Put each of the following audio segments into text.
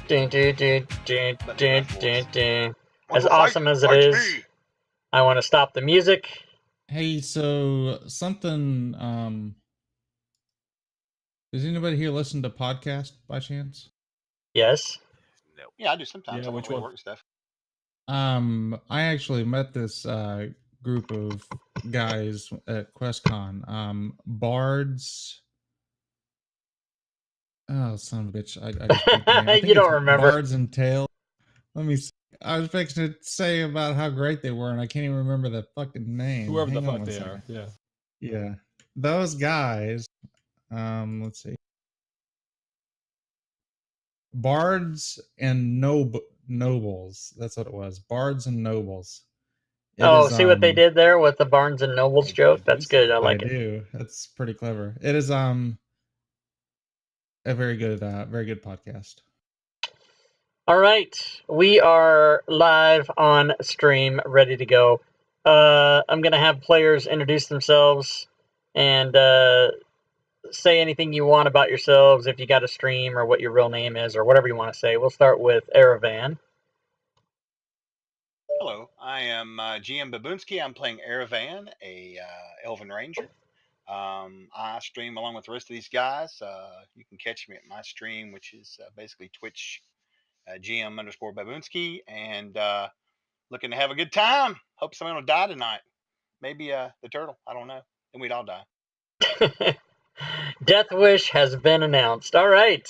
Dun, dun, dun, dun, Let me dun, my dun, voice. dun. Want As to fight? awesome as it Fight is, me. I want to stop the music. Hey, so something. Does anybody here listen to podcast by chance? Yes. No. Yeah, I do sometimes. Yeah, on which the way to one? work and stuff. I actually met this group of guys at QuestCon. Bards. Oh, son of a bitch! I just blanked the name. I think You don't it's remember. Bards and Tales. Let me see. I was fixing to say about how great they were, and I can't even remember the fucking name. Whoever Hang the on fuck one they second. are. Yeah. Yeah, those guys. Let's see. Bards and Nobles. That's what it was. Bards and Nobles. See what they did there with the Barnes and Nobles joke? That's good. I like it. do. That's pretty clever. It is a very good podcast. All right, we are live on stream, ready to go. I'm gonna have players introduce themselves and say anything you want about yourselves, if you got a stream or what your real name is or whatever you want to say. We'll start with Aravan. Hello, I am GM Babunski. I'm playing Aravan, a Elven Ranger. I stream along with the rest of these guys. You can catch me at my stream, which is basically Twitch GM_Babunski, and looking to have a good time. Hope someone will die tonight. Maybe the turtle. I don't know. Then we'd all die. Death Wish has been announced. All right,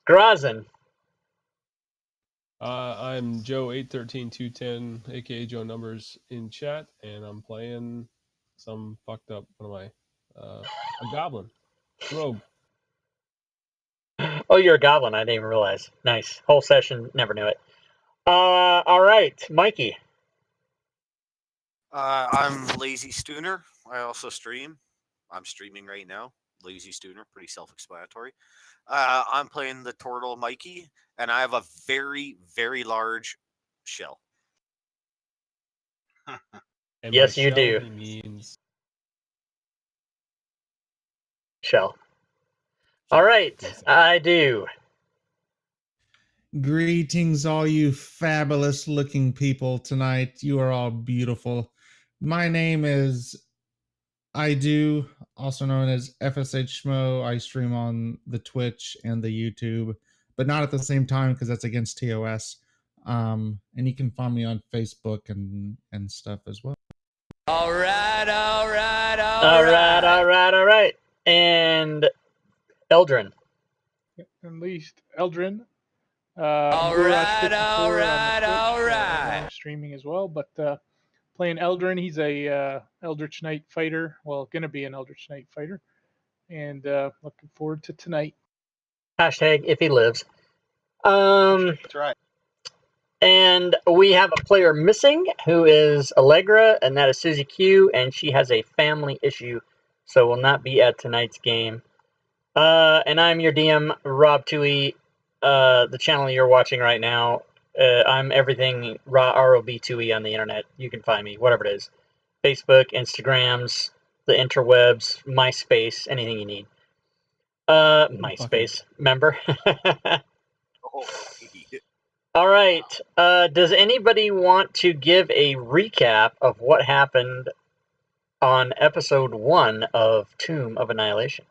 Grazen. I'm Joe813210, aka Joe Numbers in chat, and I'm playing some fucked up. What am I? A goblin, rogue. Oh, you're a goblin. I didn't even realize. Nice. Whole session, never knew it. All right, Mikey. I'm Lazy Stooner. I also stream. I'm streaming right now. Lazy Stooner, pretty self-explanatory. I'm playing the turtle Mikey, and I have a very, very large shell. And Yes, by you shell, do. He means Shell. All right, I do. Greetings, all you fabulous looking people tonight. You are all beautiful. My name is I do, also known as FSH Schmo. I stream on the Twitch and the YouTube, but not at the same time because that's against TOS. And you can find me on Facebook and stuff as well. All right. And Eldrin. Unleashed Eldrin. All right. I'm streaming as well, but playing Eldrin. He's a Eldritch Knight fighter. Well, gonna be an Eldritch Knight fighter, and looking forward to tonight. Hashtag if he lives. That's right. And we have a player missing who is Allegra, and that is Susie Q, and she has a family issue, so will not be at tonight's game. And I'm your DM, Rob Tui. The channel you're watching right now, I'm everything ROB Tui on the internet. You can find me, whatever it is. Facebook, Instagrams, the interwebs, MySpace, anything you need. MySpace, member. All right. Does anybody want to give a recap of what happened on episode 1 of Tomb of Annihilation?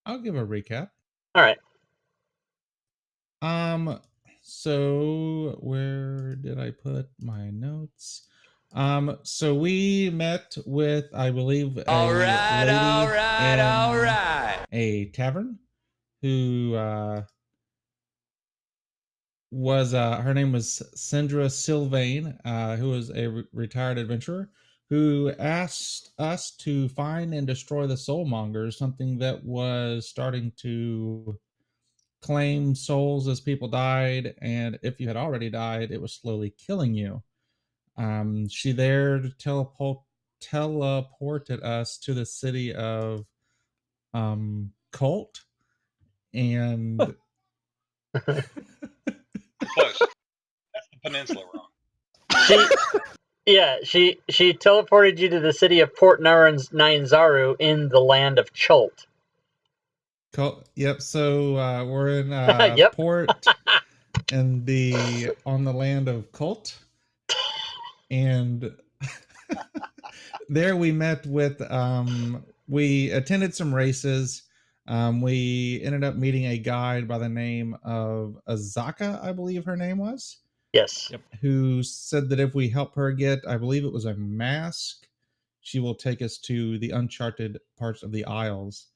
I'll give a recap. All right. So where did I put my notes? So we met with, I believe, a a tavern who was her name was Sindra Sylvain, who was a retired adventurer who asked us to find and destroy the soulmongers, something that was starting to claim souls as people died, and if you had already died, it was slowly killing you. She there teleported us to the city of Cult, and Close. That's the peninsula wrong. She teleported you to the city of Port Nyanzaru in the land of Chult. Yep. So we're in Yep. port on the land of Cult, and there we met with. We attended some races. We ended up meeting a guide by the name of Azaka, I believe her name was. Yes. Yep. Who said that if we help her get, I believe it was a mask, she will take us to the uncharted parts of the Isles.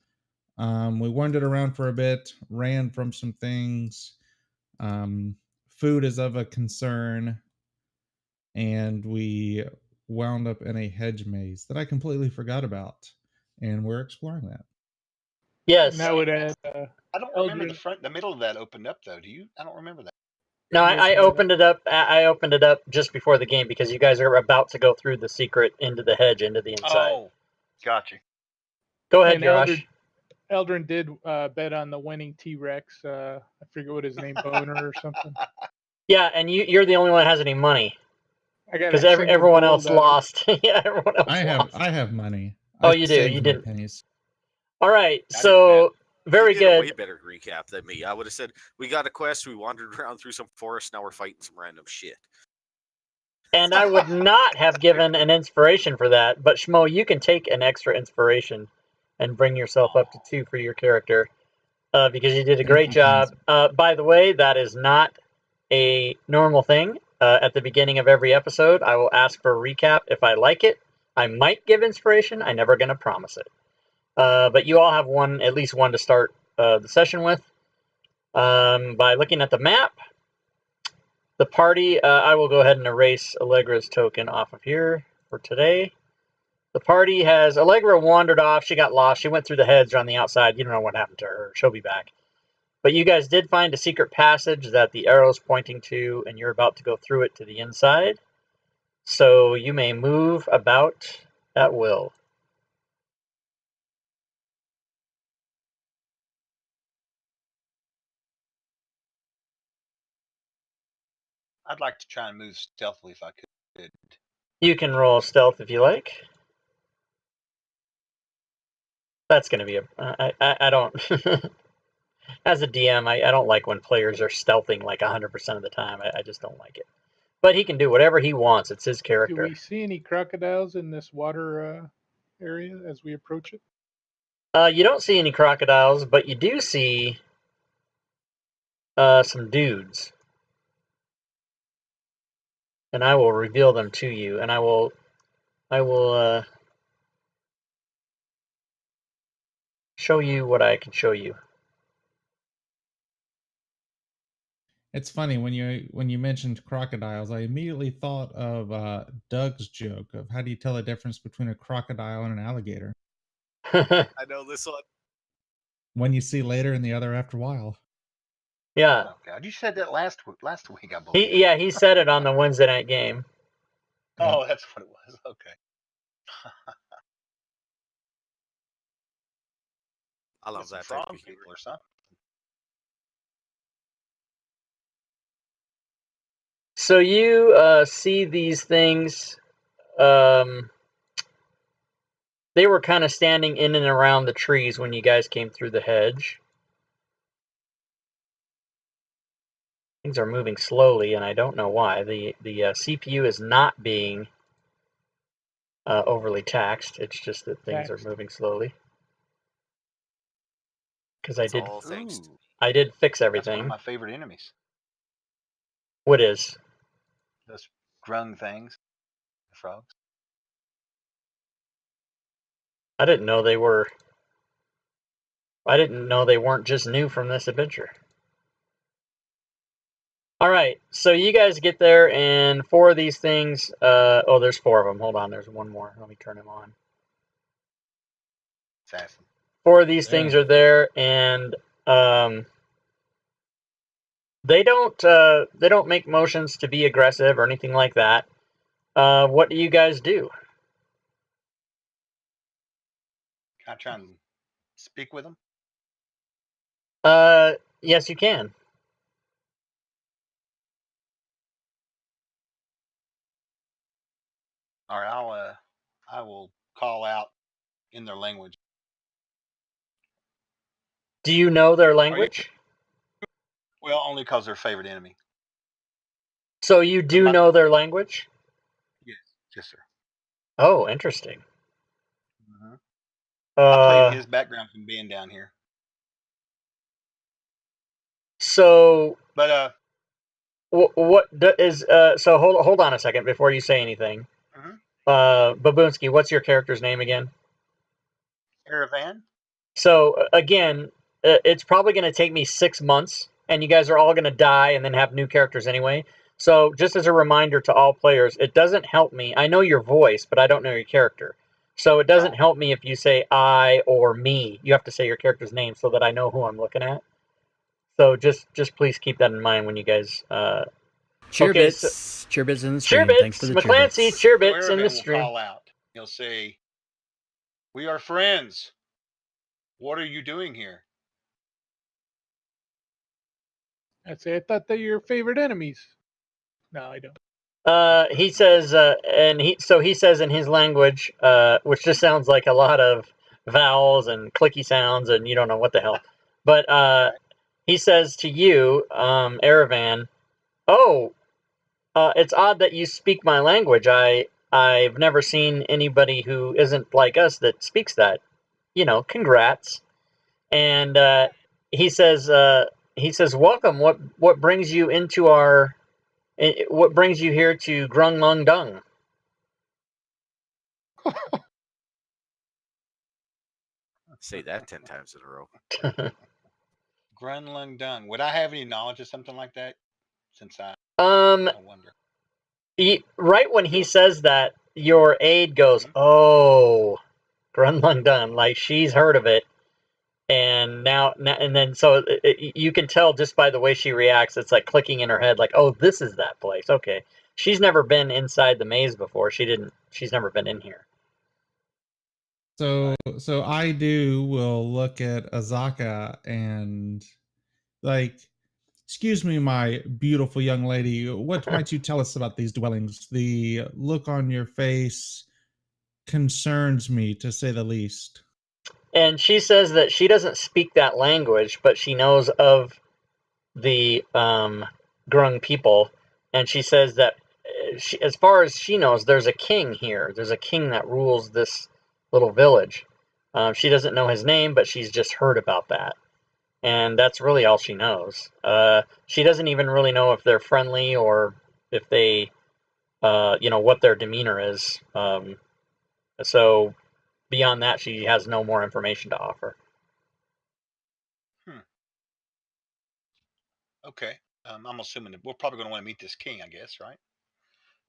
We wandered around for a bit, ran from some things. Food is of a concern, and we wound up in a hedge maze that I completely forgot about, and we're exploring that. Yes. And I would add I don't remember Eldrin. the middle of that opened up though. Do you? I don't remember that. No, You I opened it up. I opened it up just before the game because you guys are about to go through the secret into the hedge, into the inside. Oh, gotcha. Go ahead, And Josh. Eldrin did bet on the winning T-Rex. I forget what his name, Boner or something. Yeah, and you're the only one that has any money I got because a single everyone gold else out of it. lost. Yeah, everyone else lost. I have money. Oh, I you do. saved You my didn't. pennies. All right. I So very You did a way good. better recap than me. I would have said we got a quest, we wandered around through some forest, now we're fighting some random shit. And I would not have given an inspiration for that, but Shmo, you can take an extra inspiration and bring yourself up to 2 for your character because you did a Thank great you, job. By the way, that is not a normal thing. At the beginning of every episode, I will ask for a recap. If I like it, I might give inspiration. I'm never going to promise it. But you all have at least one to start the session with. By looking at the map, the party, I will go ahead and erase Allegra's token off of here for today. The party has Allegra wandered off. She got lost. She went through the hedge on the outside. You don't know what happened to her. She'll be back. But you guys did find a secret passage that the arrow's pointing to, and you're about to go through it to the inside. So you may move about at will. I'd like to try and move stealthily if I could. You can roll stealth if you like. That's going to be I don't. As a DM, I don't like when players are stealthing like 100% of the time. I just don't like it. But he can do whatever he wants. It's his Do character. we see any crocodiles in this water area as we approach it? You don't see any crocodiles, but you do see some dudes. And I will reveal them to you. And I will show you what I can show you. It's funny when you mentioned crocodiles, I immediately thought of Doug's joke of how do you tell the difference between a crocodile and an alligator? I know this one. When you see later and the other after a while. Yeah. Oh God, you said that last week, I believe. He said it on the Wednesday night game. Oh, that's what it was. Okay. I love that type frog of humor. people or something. So you see these things. They were kind of standing in and around the trees when you guys came through the hedge. Things are moving slowly, and I don't know why. The CPU is not being overly taxed. It's just that things are moving slowly. Because I did fix everything. That's one of my favorite enemies. What is? Those grung things, the frogs. I didn't know they were. I didn't know they weren't just new from this adventure. All right, so you guys get there, and 4 of these things. Oh, there's 4 of them. Hold on, there's one more. Let me turn him on. Assassin. 4 of these things are there, and they don't make motions to be aggressive or anything like that. What do you guys do? Can I try and speak with them? Yes, you can. All right, I will call out in their language. Do you know their language? Well, only because they're favorite enemy. So you do know their language? Yes, sir. Oh, interesting. I played his background from being down here. So, But so hold on a second before you say anything. Babunski, what's your character's name again? Aravan. So again, it's probably going to take me 6 months, and you guys are all going to die and then have new characters anyway. So just as a reminder to all players, it doesn't help me. I know your voice, but I don't know your character. So it doesn't help me if you say I or me. You have to say your character's name so that I know who I'm looking at. So just please keep that in mind when you guys. Cheerbits, Cheerbits in the stream. Thanks for the McClancy, Cheerbits in the stream. Will call out. He'll say, "We are friends. What are you doing here?" I'd say, I thought they're your favorite enemies. No, I don't. He says, he says in his language, which just sounds like a lot of vowels and clicky sounds, and you don't know what the hell. But he says to you, Aravan, "Oh, it's odd that you speak my language. I've never seen anybody who isn't like us that speaks that. Congrats." And he says, "Welcome. What brings you into our? What brings you here to Grung Lung Dung?" Say that 10 times in a row. Grunlung Dung. Would I have any knowledge of something like that? Since I wonder. Right when he says that, your aide goes, "Oh, Grunlung Dung," like she's heard of it, and then so you can tell just by the way she reacts. It's like clicking in her head, like, "Oh, this is that place." Okay, she's never been inside the maze before. She's never been in here. So I will look at Azaka and like, "Excuse me, my beautiful young lady, what might you tell us about these dwellings? The look on your face concerns me, to say the least." And she says that she doesn't speak that language, but she knows of the Grung people, and she says that as far as she knows, there's a king here. There's a king that rules this little village. She doesn't know his name, but she's just heard about that, and that's really all she knows. She doesn't even really know if they're friendly or if they, what their demeanor is. So beyond that, she has no more information to offer. Okay. I'm assuming that we're probably going to want to meet this king, I guess, right?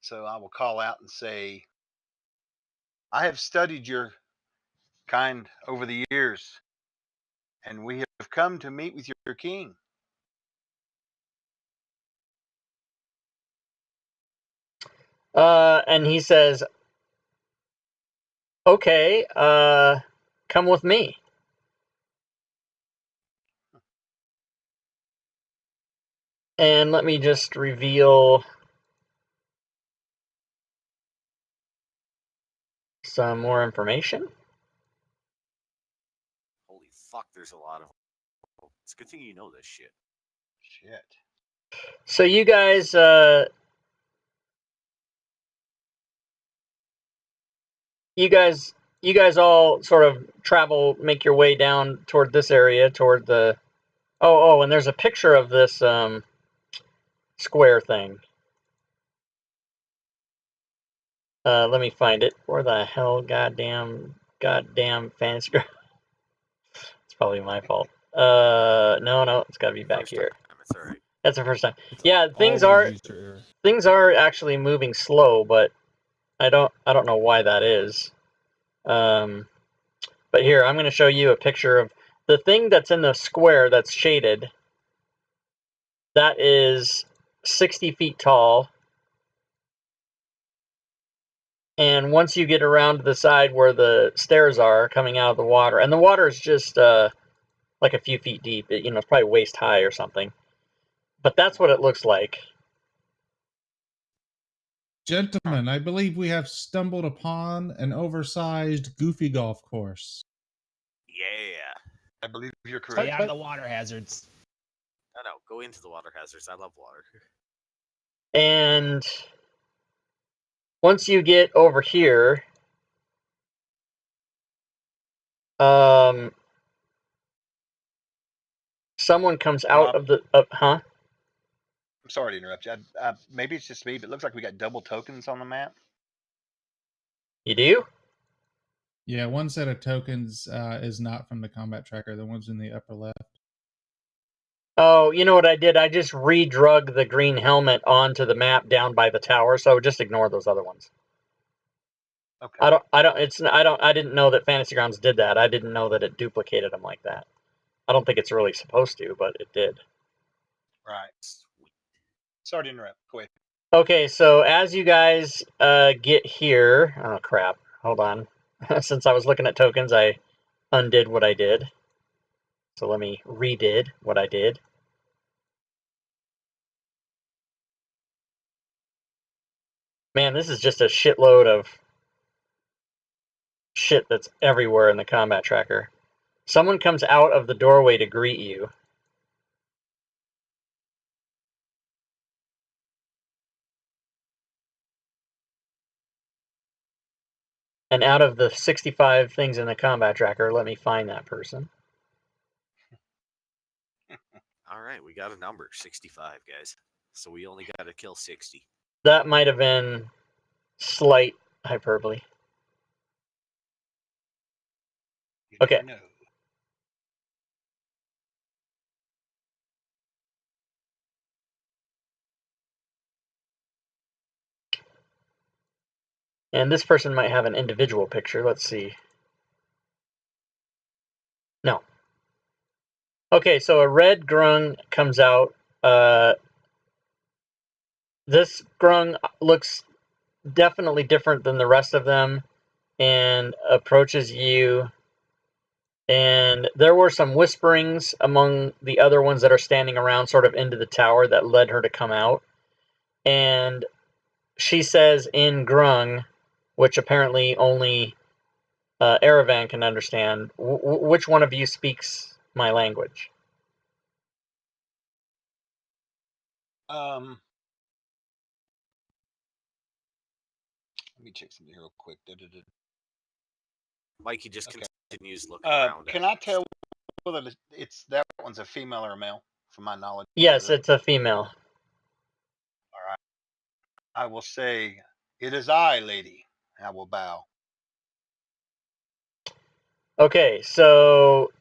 So I will call out and say, "I have studied your kind over the years, and we have come to meet with your king." And he says, "Okay, come with me." And let me just reveal some more information. Holy fuck, there's a lot of. It's a good thing you know this shit. So you guys, you guys all sort of make your way down toward this area, toward the. Oh, and there's a picture of this square thing. Let me find it. Where the hell, goddamn fancy girl. It's probably my fault. No, it's got to be back here. It's all right. That's the first time. Yeah, things are actually moving slow, but I don't know why that is. But here, I'm going to show you a picture of the thing that's in the square that's shaded. That is 60 feet tall. And once you get around to the side where the stairs are coming out of the water, and the water is just like a few feet deep, it's probably waist high or something. But that's what it looks like. Gentlemen, I believe we have stumbled upon an oversized, goofy golf course. Yeah. I believe You're Stay correct. out of the water hazards. No, go into the water hazards. I love water. And once you get over here, someone comes out Rob? of the huh? I'm sorry to interrupt you. Maybe it's just me, but it looks like we got double tokens on the map. You do? Yeah, one set of tokens is not from the combat tracker. The one's in the upper left. Oh, you know what I did? I just redrug the green helmet onto the map down by the tower, so just ignore those other ones. Okay. I didn't know that Fantasy Grounds did that. I didn't know that it duplicated them like that. I don't think it's really supposed to, but it did. Right. Sorry to interrupt. Go ahead. Okay, so as you guys get here, oh crap, hold on. Since I was looking at tokens, I undid what I did. So let me redid what I did. Man, this is just a shitload of shit that's everywhere in the combat tracker. Someone comes out of the doorway to greet you. And out of the 65 things in the combat tracker, let me find that person. All right, we got a number, 65, guys. So we only got to kill 60. That might have been slight hyperbole. You Okay. never know. And this person might have an individual picture. Let's see. No. Okay, so a red grung comes out. This grung looks definitely different than the rest of them and approaches you. And there were some whisperings among the other ones that are standing around sort of into the tower that led her to come out. And she says in grung, which apparently only Aravan can understand, which one of you speaks my language? Let me check something here real quick. Mikey just Okay. continues looking around. Can I tell whether it's that one's a female or a male, from my knowledge? Yes, it's a female. All right. I will say, it is I, lady. I will bow. Okay, so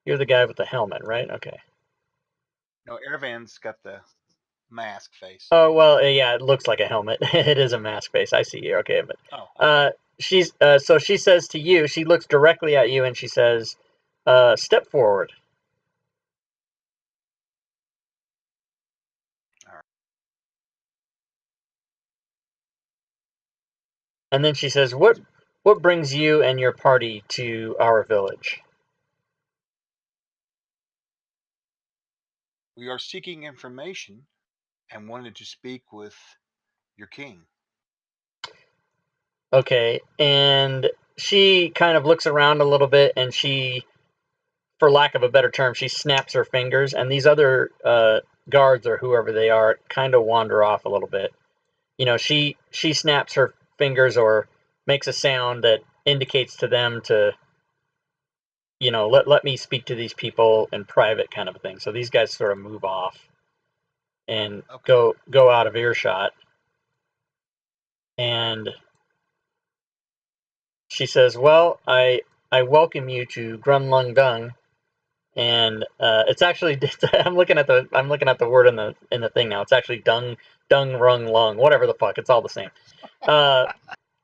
you're the guy with the helmet, right? Okay. No, Aravan's got the mask face. Oh well, yeah, it looks like a helmet. It is a mask face. I see you. Okay, but she's so she says to you. She looks directly at you and she says, "Step forward." All right. And then she says, "What brings you and your party to our village?" We are seeking information and wanted to speak with your king. Okay, and she kind of looks around a little bit and she, for lack of a better term, she snaps her fingers, and these other guards or whoever they are kind of wander off a little bit. You know, she snaps her fingers or makes a sound that indicates to them to, you know, let me speak to these people in private, kind of a thing. So these guys sort of move off and go out of earshot. And she says, "Well, I welcome you to Grunlung Dung." And it's actually I'm looking at the word in the thing now. It's actually dung rung lung, whatever the fuck. It's all the same.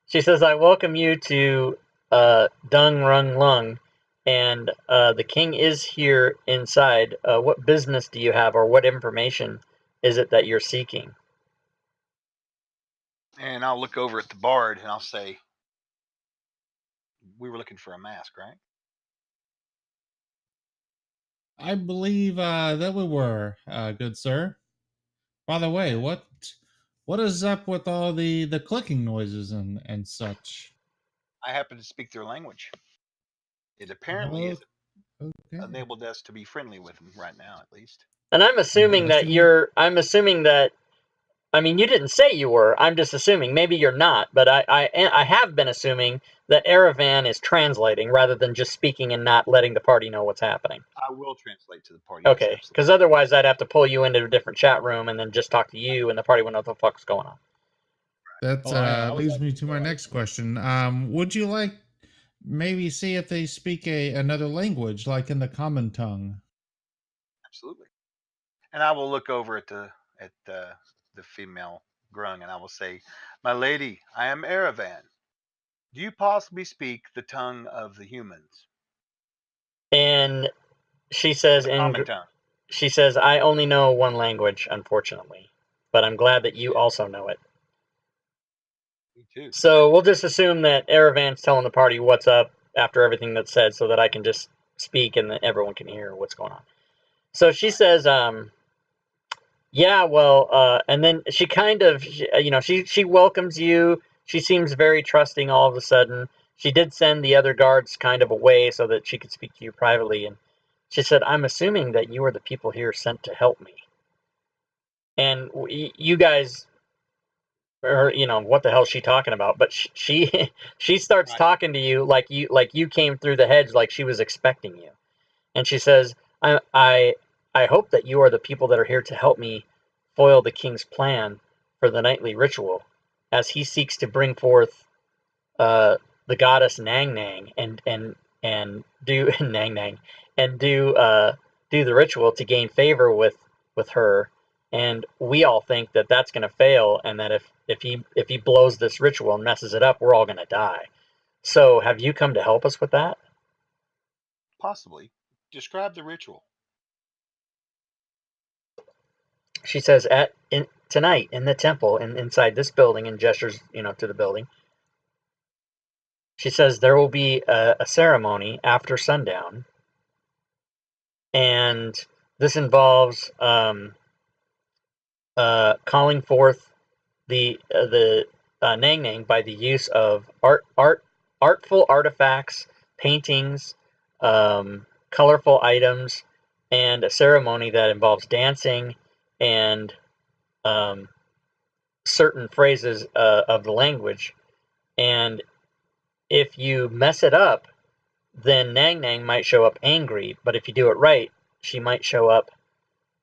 She says, "I welcome you to dung rung lung, and the king is here inside. What business do you have, or what information is it that you're seeking?" And I'll look over at the bard and I'll say, we were looking for a mask, right? I believe that we were, good sir. By the way, what is up with all the clicking noises and such? I happen to speak their language. It apparently is Okay. enabled us to be friendly with them right now, at least. And I'm assuming that I mean, you didn't say you were. I'm just assuming. Maybe you're not, but I have been assuming that Erevan is translating rather than just speaking and not letting the party know what's happening. I will translate to the party. Okay, yes, because otherwise I'd have to pull you into a different chat room and then just talk to you, and the party wouldn't know what the fuck's going on. That I was leads me actually to my right. next question. Would you like maybe see if they speak another language, like in the common tongue? absolutely. And I will look over at the female grung, and I will say, "My lady, I am Erevan. Do you possibly speak the tongue of the humans, And she or says, the common tongue?" I only know one language, unfortunately, but I'm glad that you also know it. Me too. So we'll just assume that Erevan's telling the party what's up after everything that's said, so that I can just speak and that everyone can hear what's going on. So she says, yeah, well, and then she kind of, she welcomes you. She seems very trusting all of a sudden. She did send the other guards kind of away so that she could speak to you privately. And she said, I'm assuming that you are the people here sent to help me. And you guys, or, what the hell is she talking about? But she she starts Right. talking to you like you came through the hedge, like she was expecting you. And she says, I hope that you are the people that are here to help me foil the king's plan for the nightly ritual, as he seeks to bring forth the goddess Nang Nang and do Nang Nang and do the ritual to gain favor with her. And we all think that that's going to fail, and that if he blows this ritual and messes it up, we're all going to die. So, have you come to help us with that? Possibly. Describe the ritual. She says, tonight in the temple and inside this building, and gestures, to the building. She says there will be a ceremony after sundown, and this involves calling forth the Nang Nang by the use of artful artifacts, paintings, colorful items, and a ceremony that involves dancing and certain phrases of the language. And if you mess it up, then Nang Nang might show up angry, but if you do it right, she might show up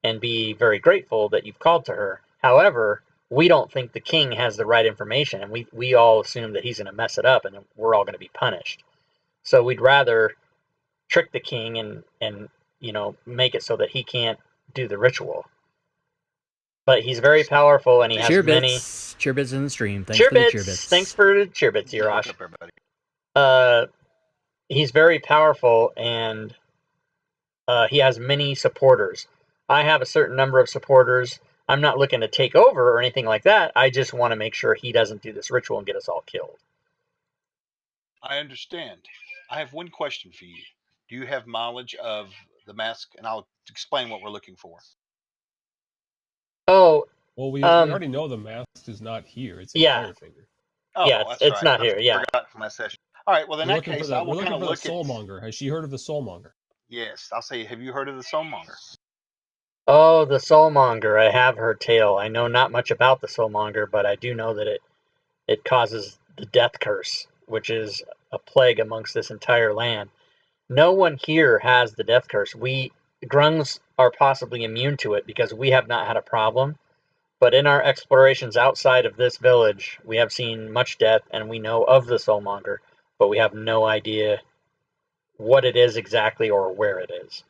and be very grateful that you've called to her. However, we don't think the king has the right information, and we all assume that he's going to mess it up, and we're all going to be punished. So we'd rather trick the king and make it so that he can't do the ritual. But he's very powerful, and he has many Cheerbits in the stream. Thanks for the cheerbits. Thanks for the cheerbits, Yeah, what's Yurash. up, everybody? He's very powerful, and he has many supporters. I have a certain number of supporters. I'm not looking to take over or anything like that. I just want to make sure he doesn't do this ritual and get us all killed. I understand. I have one question for you. Do you have knowledge of the mask? And I'll explain what we're looking for. Oh, Well, we already know the mask is not here. It's in yeah. Firefinger. Oh, Yeah, that's it's right. not here. Yeah. Forgot from last session. All right. Well, in We're that looking case, for I the, we're will kind looking of for the look at. Soulmonger. Has she heard of the Soulmonger? Yes, I'll say. Have you heard of the Soulmonger? Oh, the Soulmonger. I have heard tale. I know not much about the Soulmonger, but I do know that it causes the death curse, which is a plague amongst this entire land. No one here has the death curse. We grungs are possibly immune to it because we have not had a problem. But in our explorations outside of this village, we have seen much death, and we know of the Soulmonger, but we have no idea what it is exactly or where it is.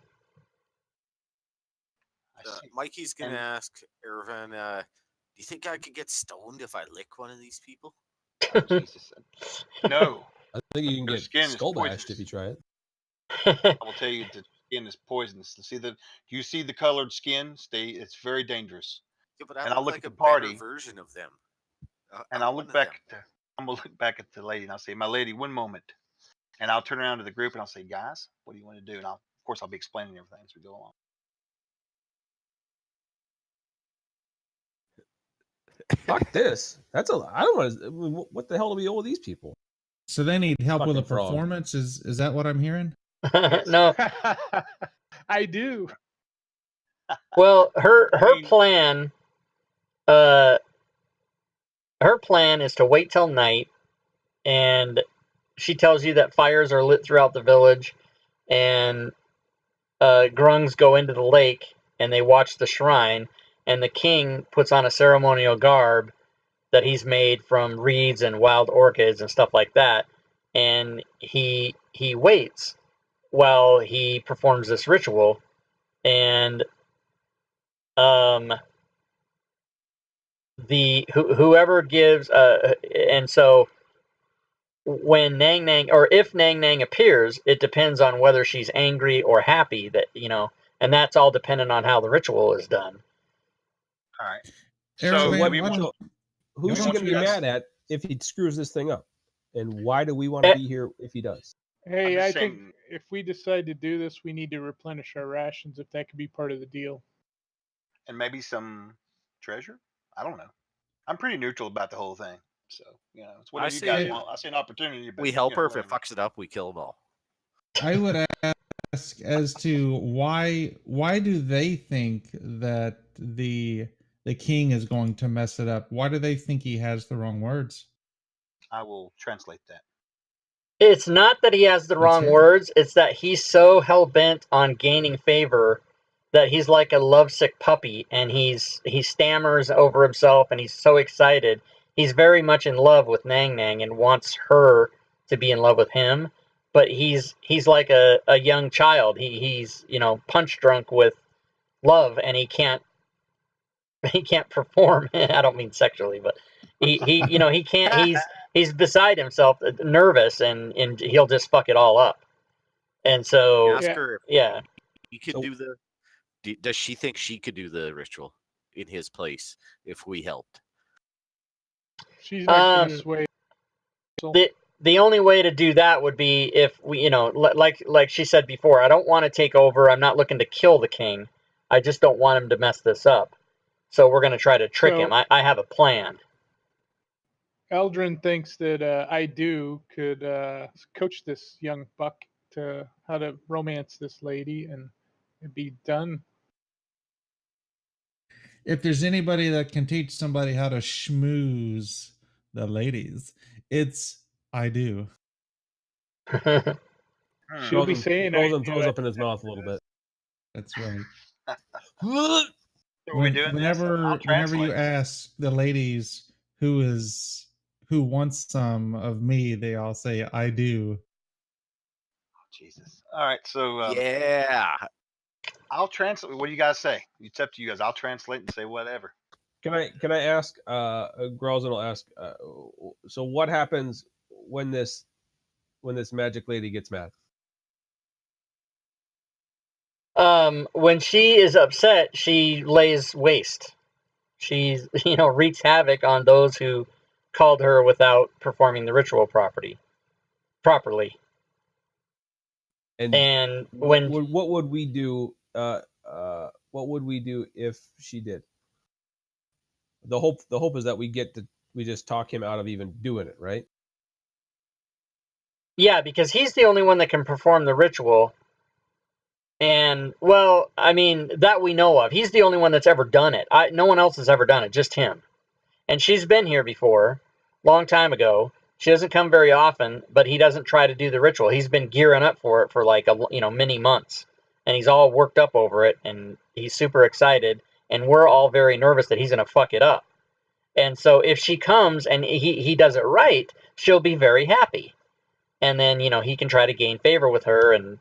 I see. Mikey's gonna And- ask Irvin, do you think I could get stoned if I lick one of these people? Oh, Jesus. No. I think you can Your get skin is skull bashed poisonous. if you try it. I will tell you the skin is poisonous. Do you see the colored skin? It's very dangerous. Yeah, but I And I'll look look like at a the party. better version of them. And I'm I'll one look of back them. I'm gonna look back at the lady and I'll say, "My lady, one moment." And I'll turn around to the group and I'll say, "Guys, what do you want to do?" And of course I'll be explaining everything as we go along. Fuck this. That's a. I don't want to. What the hell do we owe these people? So they need help with a Fucking frog. performance. Is that what I'm hearing? Yes. No. I do. Well, her mean- plan, her plan is to wait till night, and she tells you that fires are lit throughout the village, and grungs go into the lake and they watch the shrine, and the king puts on a ceremonial garb that he's made from reeds and wild orchids and stuff like that, and he waits while he performs this ritual, and whoever gives and so when Nang Nang, or if Nang Nang appears, it depends on whether she's angry or happy, that and that's all dependent on how the ritual is done. All right. Aaron, So man, we why want- don't- Who's we she want going to you be guys- mad at if he screws this thing up? And why do we want to be here if he does? Hey, just I think saying- if we decide to do this, we need to replenish our rations. If that could be part of the deal. and maybe some treasure. I don't know. I'm pretty neutral about the whole thing. So it's whatever I you guys say- want. I see an opportunity. But, We help her. If it whatever. fucks it up, we kill them all. I would ask as to why do they think that the king is going to mess it up? Why do they think he has the wrong words? I will translate that. It's not that he has the wrong hear it. words, it's that he's so hell-bent on gaining favor that he's like a lovesick puppy, and he stammers over himself, and he's so excited. He's very much in love with Nang Nang and wants her to be in love with him, but he's like a young child. He's punch drunk with love, and he can't perform. I don't mean sexually, but he can't. He's beside himself, nervous, and he'll just fuck it all up. And so, Ask Yeah. her if yeah, he could So- do the. Does she think she could do the ritual in his place if we helped? She's not going to Um, sway. the only way to do that would be if we, like she said before, I don't want to take over. I'm not looking to kill the king. I just don't want him to mess this up. So we're going to try to trick him. I have a plan. Eldrin thinks that I could coach this young buck to how to romance this lady, and it'd be done. If there's anybody that can teach somebody how to schmooze the ladies, it's I do. She'll be saying I throws and do throws it. up in his mouth a little bit. That's right. So are we doing this? I'll Whenever you translate. ask the ladies who wants some of me, they all say I do. Jesus. All right. So Yeah. I'll translate. What do you guys say? It's up to you guys. I'll translate and say whatever. Can I ask? Gralzen will ask. So what happens when this magic lady gets mad? When she is upset, she lays waste. She's, wreaks havoc on those who called her without performing the ritual properly. And when what would we do? What would we do if she did? The hope is that we just talk him out of even doing it, right? yeah, because he's the only one that can perform the ritual. And, well, I mean, that we know of. He's the only one that's ever done it. No one else has ever done it, just him. And she's been here before, long time ago. She doesn't come very often, but he doesn't try to do the ritual. He's been gearing up for it for like many months, and he's all worked up over it, and he's super excited, and we're all very nervous that he's gonna fuck it up. And so if she comes and he does it right, she'll be very happy, and then he can try to gain favor with her and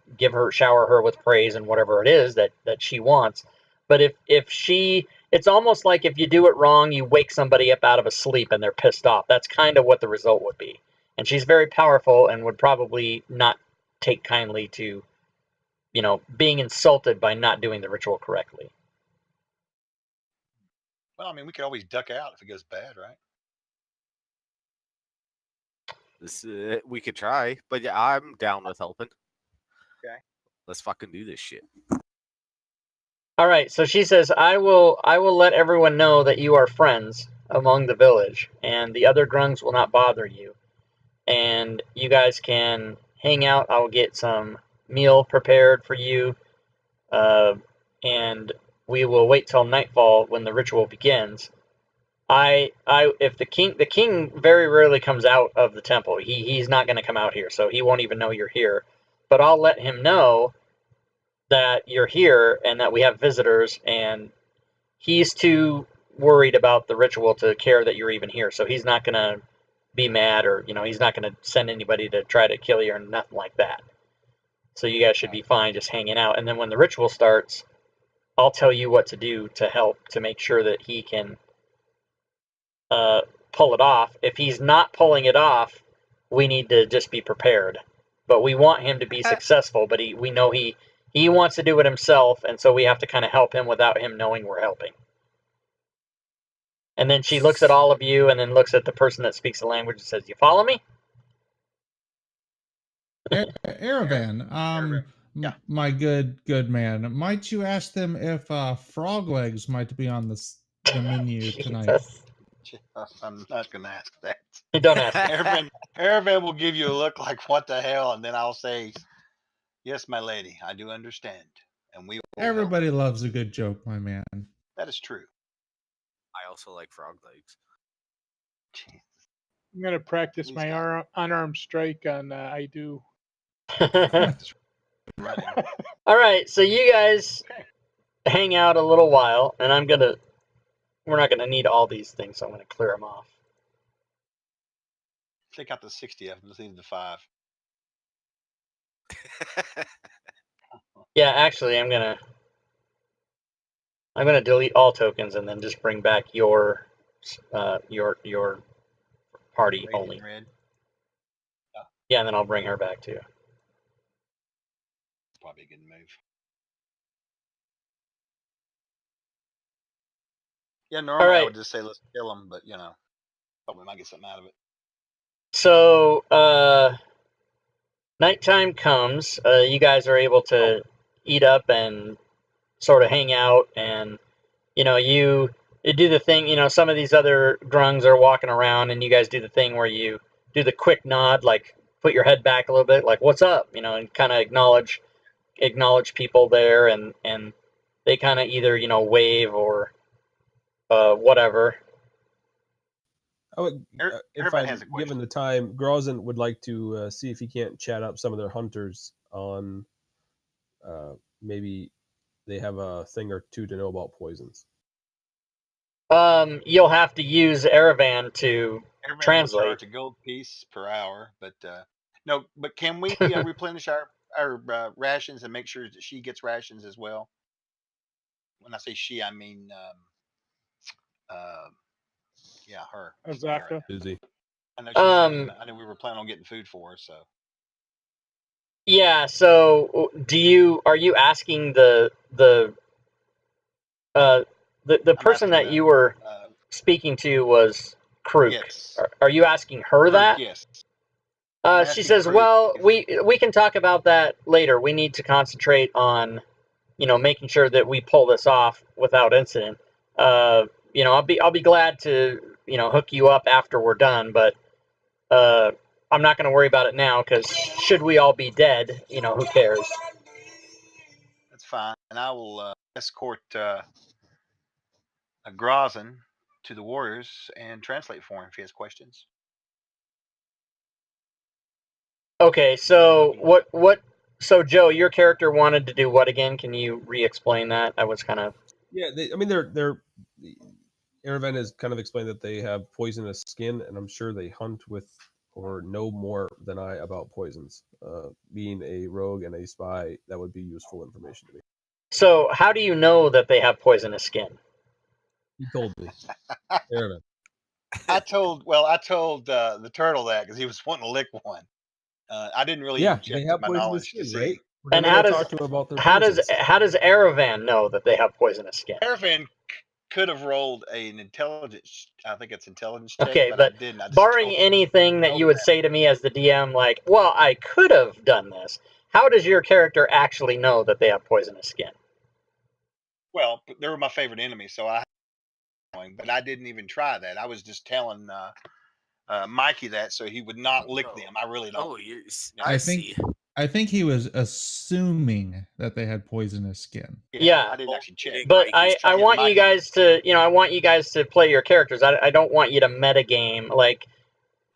shower her with praise and whatever it is that she wants. But if she, it's almost like if you do it wrong, you wake somebody up out of a sleep and they're pissed off. That's kind of what the result would be. And she's very powerful and would probably not take kindly to, being insulted by not doing the ritual correctly. Well, I mean, we could always duck out if it goes bad, right? We could try, but yeah, I'm down with helping. Okay. Let's fucking do this shit. All right, so she says, I will let everyone know that you are friends among the village, and the other grungs will not bother you. And you guys can hang out. I'll get some meal prepared for you, and we will wait till nightfall when the ritual begins. If the king very rarely comes out of the temple. He's not going to come out here, so he won't even know you're here. But I'll let him know that you're here and that we have visitors, and he's too worried about the ritual to care that you're even here. So he's not going to be mad, or he's not going to send anybody to try to kill you or nothing like that. So you guys should be fine just hanging out. And then when the ritual starts, I'll tell you what to do to help to make sure that he can pull it off. If he's not pulling it off, we need to just be prepared. But we want him to be successful, but we know he wants to do it himself, and so we have to kind of help him without him knowing we're helping. And then she looks at all of you and then looks at the person that speaks the language and says, "You follow me?" Aravan, Yeah. my good man, might you ask them if frog legs might be on the menu tonight? I'm not going to ask that. Don't ask. Aravan will give you a look like, what the hell? And then I'll say, yes, my lady, I do understand. And we will Everybody loves a good joke, my man. That is true. I also like frog legs. Jeez. I'm going to practice He's my got- unarmed strike on I do. Running. All right, so you guys hang out a little while, and we're not gonna need all these things, so I'm gonna clear them off. Take out the 60 of them. Let's leave the 5. Yeah, actually, I'm gonna delete all tokens and then just bring back your party Radiant only. red. Yeah, and then I'll bring her back too. Probably a good move. Yeah, normally right. I would just say let's kill them, but probably might get something out of it. So, nighttime comes. You guys are able to eat up and sort of hang out, and you do the thing. Some of these other grungs are walking around, and you guys do the thing where you do the quick nod, like put your head back a little bit, like "What's up?" And kind of acknowledge people there, and they kind of either wave or whatever. I would, if Everybody has a I'm question. given the time, Grozen would like to see if he can't chat up some of their hunters on maybe they have a thing or two to know about poisons. You'll have to use Aravan to Everybody will translate. charge a gold piece per hour, but no. But can we replenish our rations and make sure that she gets rations as well? When I say she, I mean her. Azaka. Busy. I know I know we were planning on getting food for her, so. Yeah. So, are you asking the person that you were speaking to was Kruk? Yes. Are you asking her Kruk, that? yes. She says, Kruk "Well, we can talk about that later. We need to concentrate on, making sure that we pull this off without incident. I'll be glad to, hook you up after we're done, but I'm not going to worry about it now because should we all be dead, who cares?" That's fine, and I will escort Grozen to the warriors and translate for him if he has questions. Okay, so what? So Joe, your character wanted to do what again? Can you re-explain that? I was kind of. Yeah, they're Aravan has kind of explained that they have poisonous skin, and I'm sure they hunt with or know more than I about poisons. Being a rogue and a spy, that would be useful information to me. So how do you know that they have poisonous skin? He told me. Aravan. I told the turtle that because he was wanting to lick one. I didn't really even check they have my poisonous knowledge skin, to see. right? And how does Aravan know that they have poisonous skin? Aravan could have rolled an intelligence. I think it's intelligence check, Okay, but but I didn't. I just barring told anything that you would say to me as the DM, like, "Well, I could have done this." How does your character actually know that they have poisonous skin? Well, they were my favorite enemy, so but I didn't even try that. I was just telling Mikey that so he would not lick them. I really don't. I think see. I think he was assuming that they had poisonous skin. Yeah. I didn't actually check. But Mikey's I want you Mikey. guys to, I want you guys to play your characters. I don't want you to metagame. Like,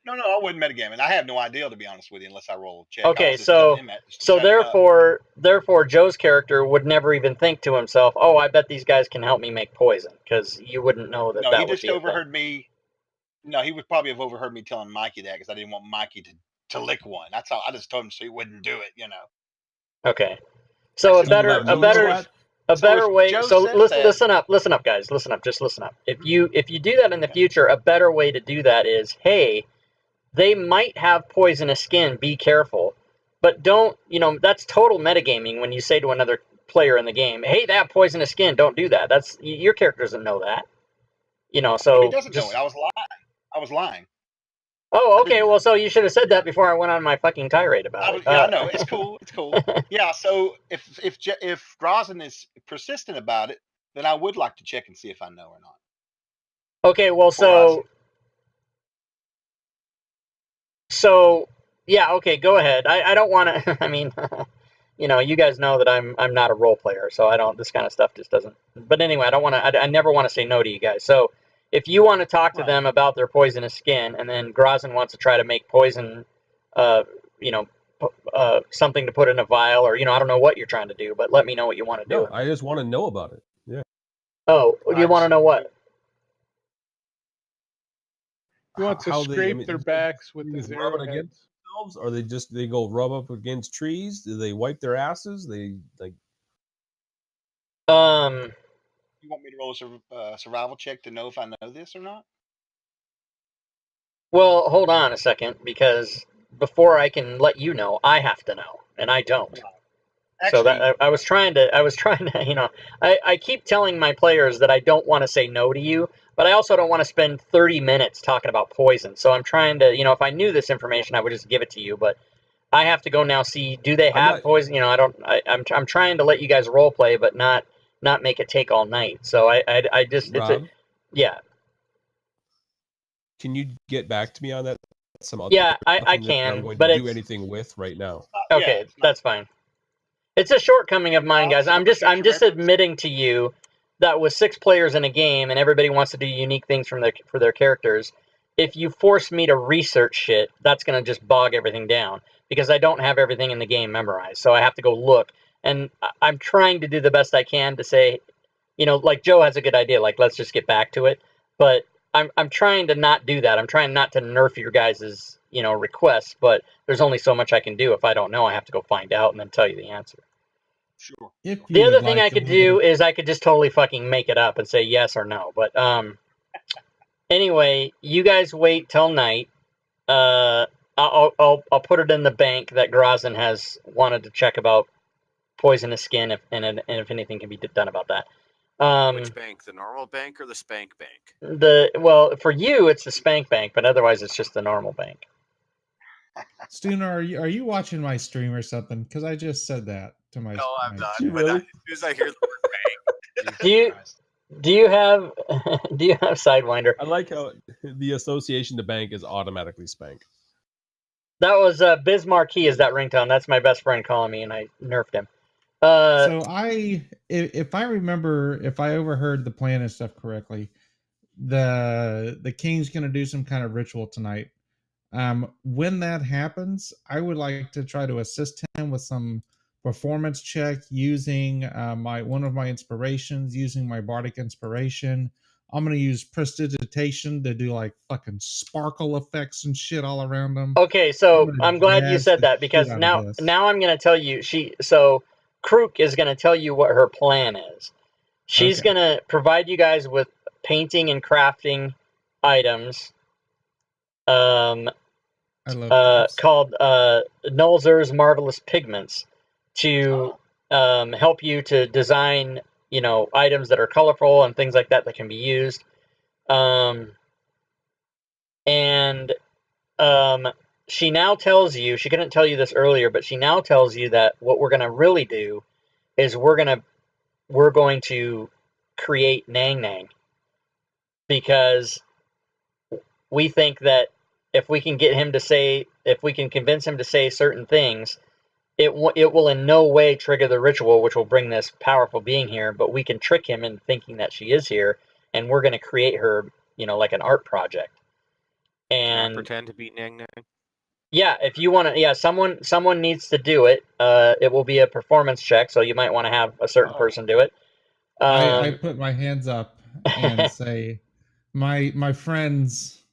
No, I wasn't metagaming. I have no idea, to be honest with you, unless I roll a check. Okay, I was just telling him that just to so shut him up. therefore, Joe's character would never even think to himself, "Oh, I bet these guys can help me make poison," because you wouldn't know that No, that he would just be a thing. overheard me. No, he would probably have overheard me telling Mikey that because I didn't want Mikey to lick one. That's all. I just told him so he wouldn't do it. Okay, so That's a it. better way. Joe So says that- listen up, guys. Listen up. Just listen up. If you do that in the future, a better way to do that is, hey, they might have poisonous skin. Be careful, but don't. That's total metagaming when you say to another player in the game, "Hey, they have poisonous skin. Don't do that." That's your character doesn't know that. So He doesn't know it. I was lying. Oh, okay. Well, so you should have said that before I went on my fucking tirade about it. Yeah, I know. It's cool. It's cool. Yeah. So if Grozen is persistent about it, then I would like to check and see if I know or not. Okay. Well, so yeah. Okay. Go ahead. I don't want to. I mean, you guys know that I'm not a role player, so I don't. This kind of stuff just doesn't. But anyway, I don't want to. I never want to say no to you guys. So if you want to talk to them about their poisonous skin, and then Grozen wants to try to make poison, something to put in a vial, or I don't know what you're trying to do, but let me know what you want to do. No, I just want to know about it. Yeah. Oh, you want to know what? He wants to How scrape their backs with his rub it arrowheads. against themselves, or they go rub up against trees? Do they wipe their asses? They like. You want me to roll a survival check to know if I know this or not? Well, hold on a second, because before I can let you know, I have to know, and I don't. Actually, So that I was trying to, I keep telling my players that I don't want to say no to you, but I also don't want to spend 30 minutes talking about poison. So I'm trying to, if I knew this information, I would just give it to you, but I have to go now see, do they have poison? I'm trying to let you guys role play, but not make it take all night. So I just, Rob, yeah. Can you get back to me on that? I can, I'm going but to do anything with right now. Okay, that's fine. It's a shortcoming of mine, guys. I'm just admitting to you that with 6 players in a game and everybody wants to do unique things for their characters, if you force me to research shit, that's going to just bog everything down because I don't have everything in the game memorized. So I have to go look. And I'm trying to do the best I can to say, like Joe has a good idea, like let's just get back to it. But I'm trying to not do that. I'm trying not to nerf your guys' requests, but there's only so much I can do. If I don't know, I have to go find out and then tell you the answer. Sure. The other thing I could do is I could just totally fucking make it up and say yes or no. But anyway, you guys wait till night. I'll put it in the bank that Grozen has wanted to check about poisonous skin, and if anything can be done about that. Which bank? The normal bank or the spank bank? Well, for you it's the spank bank, but otherwise it's just the normal bank. Stooner, are you watching my stream or something? Because I just said that to my. No, I'm not. stream. But as soon as I hear the word bank, do you have Sidewinder? I like how the association to bank is automatically spank. That was Biz Marquee is that ringtone. That's my best friend calling me, and I nerfed him. So if I remember, if I overheard the plan and stuff correctly, the king's going to do some kind of ritual tonight. When that happens, I would like to try to assist him with some performance check using one of my inspirations, using my bardic inspiration. I'm going to use prestidigitation to do like fucking sparkle effects and shit all around them. Okay, so I'm glad you said that because now I'm going to tell you Krook is going to tell you what her plan is. She's going to provide you guys with painting and crafting items called Nulzur's Marvelous Pigments to help you to design, items that are colorful and things like that can be used. She now tells you, she couldn't tell you this earlier, but she now tells you that what we're going to really do is we're going to create Nang Nang, because we think that if we can convince him to say certain things, it will in no way trigger the ritual, which will bring this powerful being here. But we can trick him into thinking that she is here, and we're going to create her, like an art project. Can I And pretend to be Nang Nang? yeah, if you want to, yeah, someone needs to do it. It will be a performance check, so you might want to have a certain person do it. I put my hands up and say, my friends,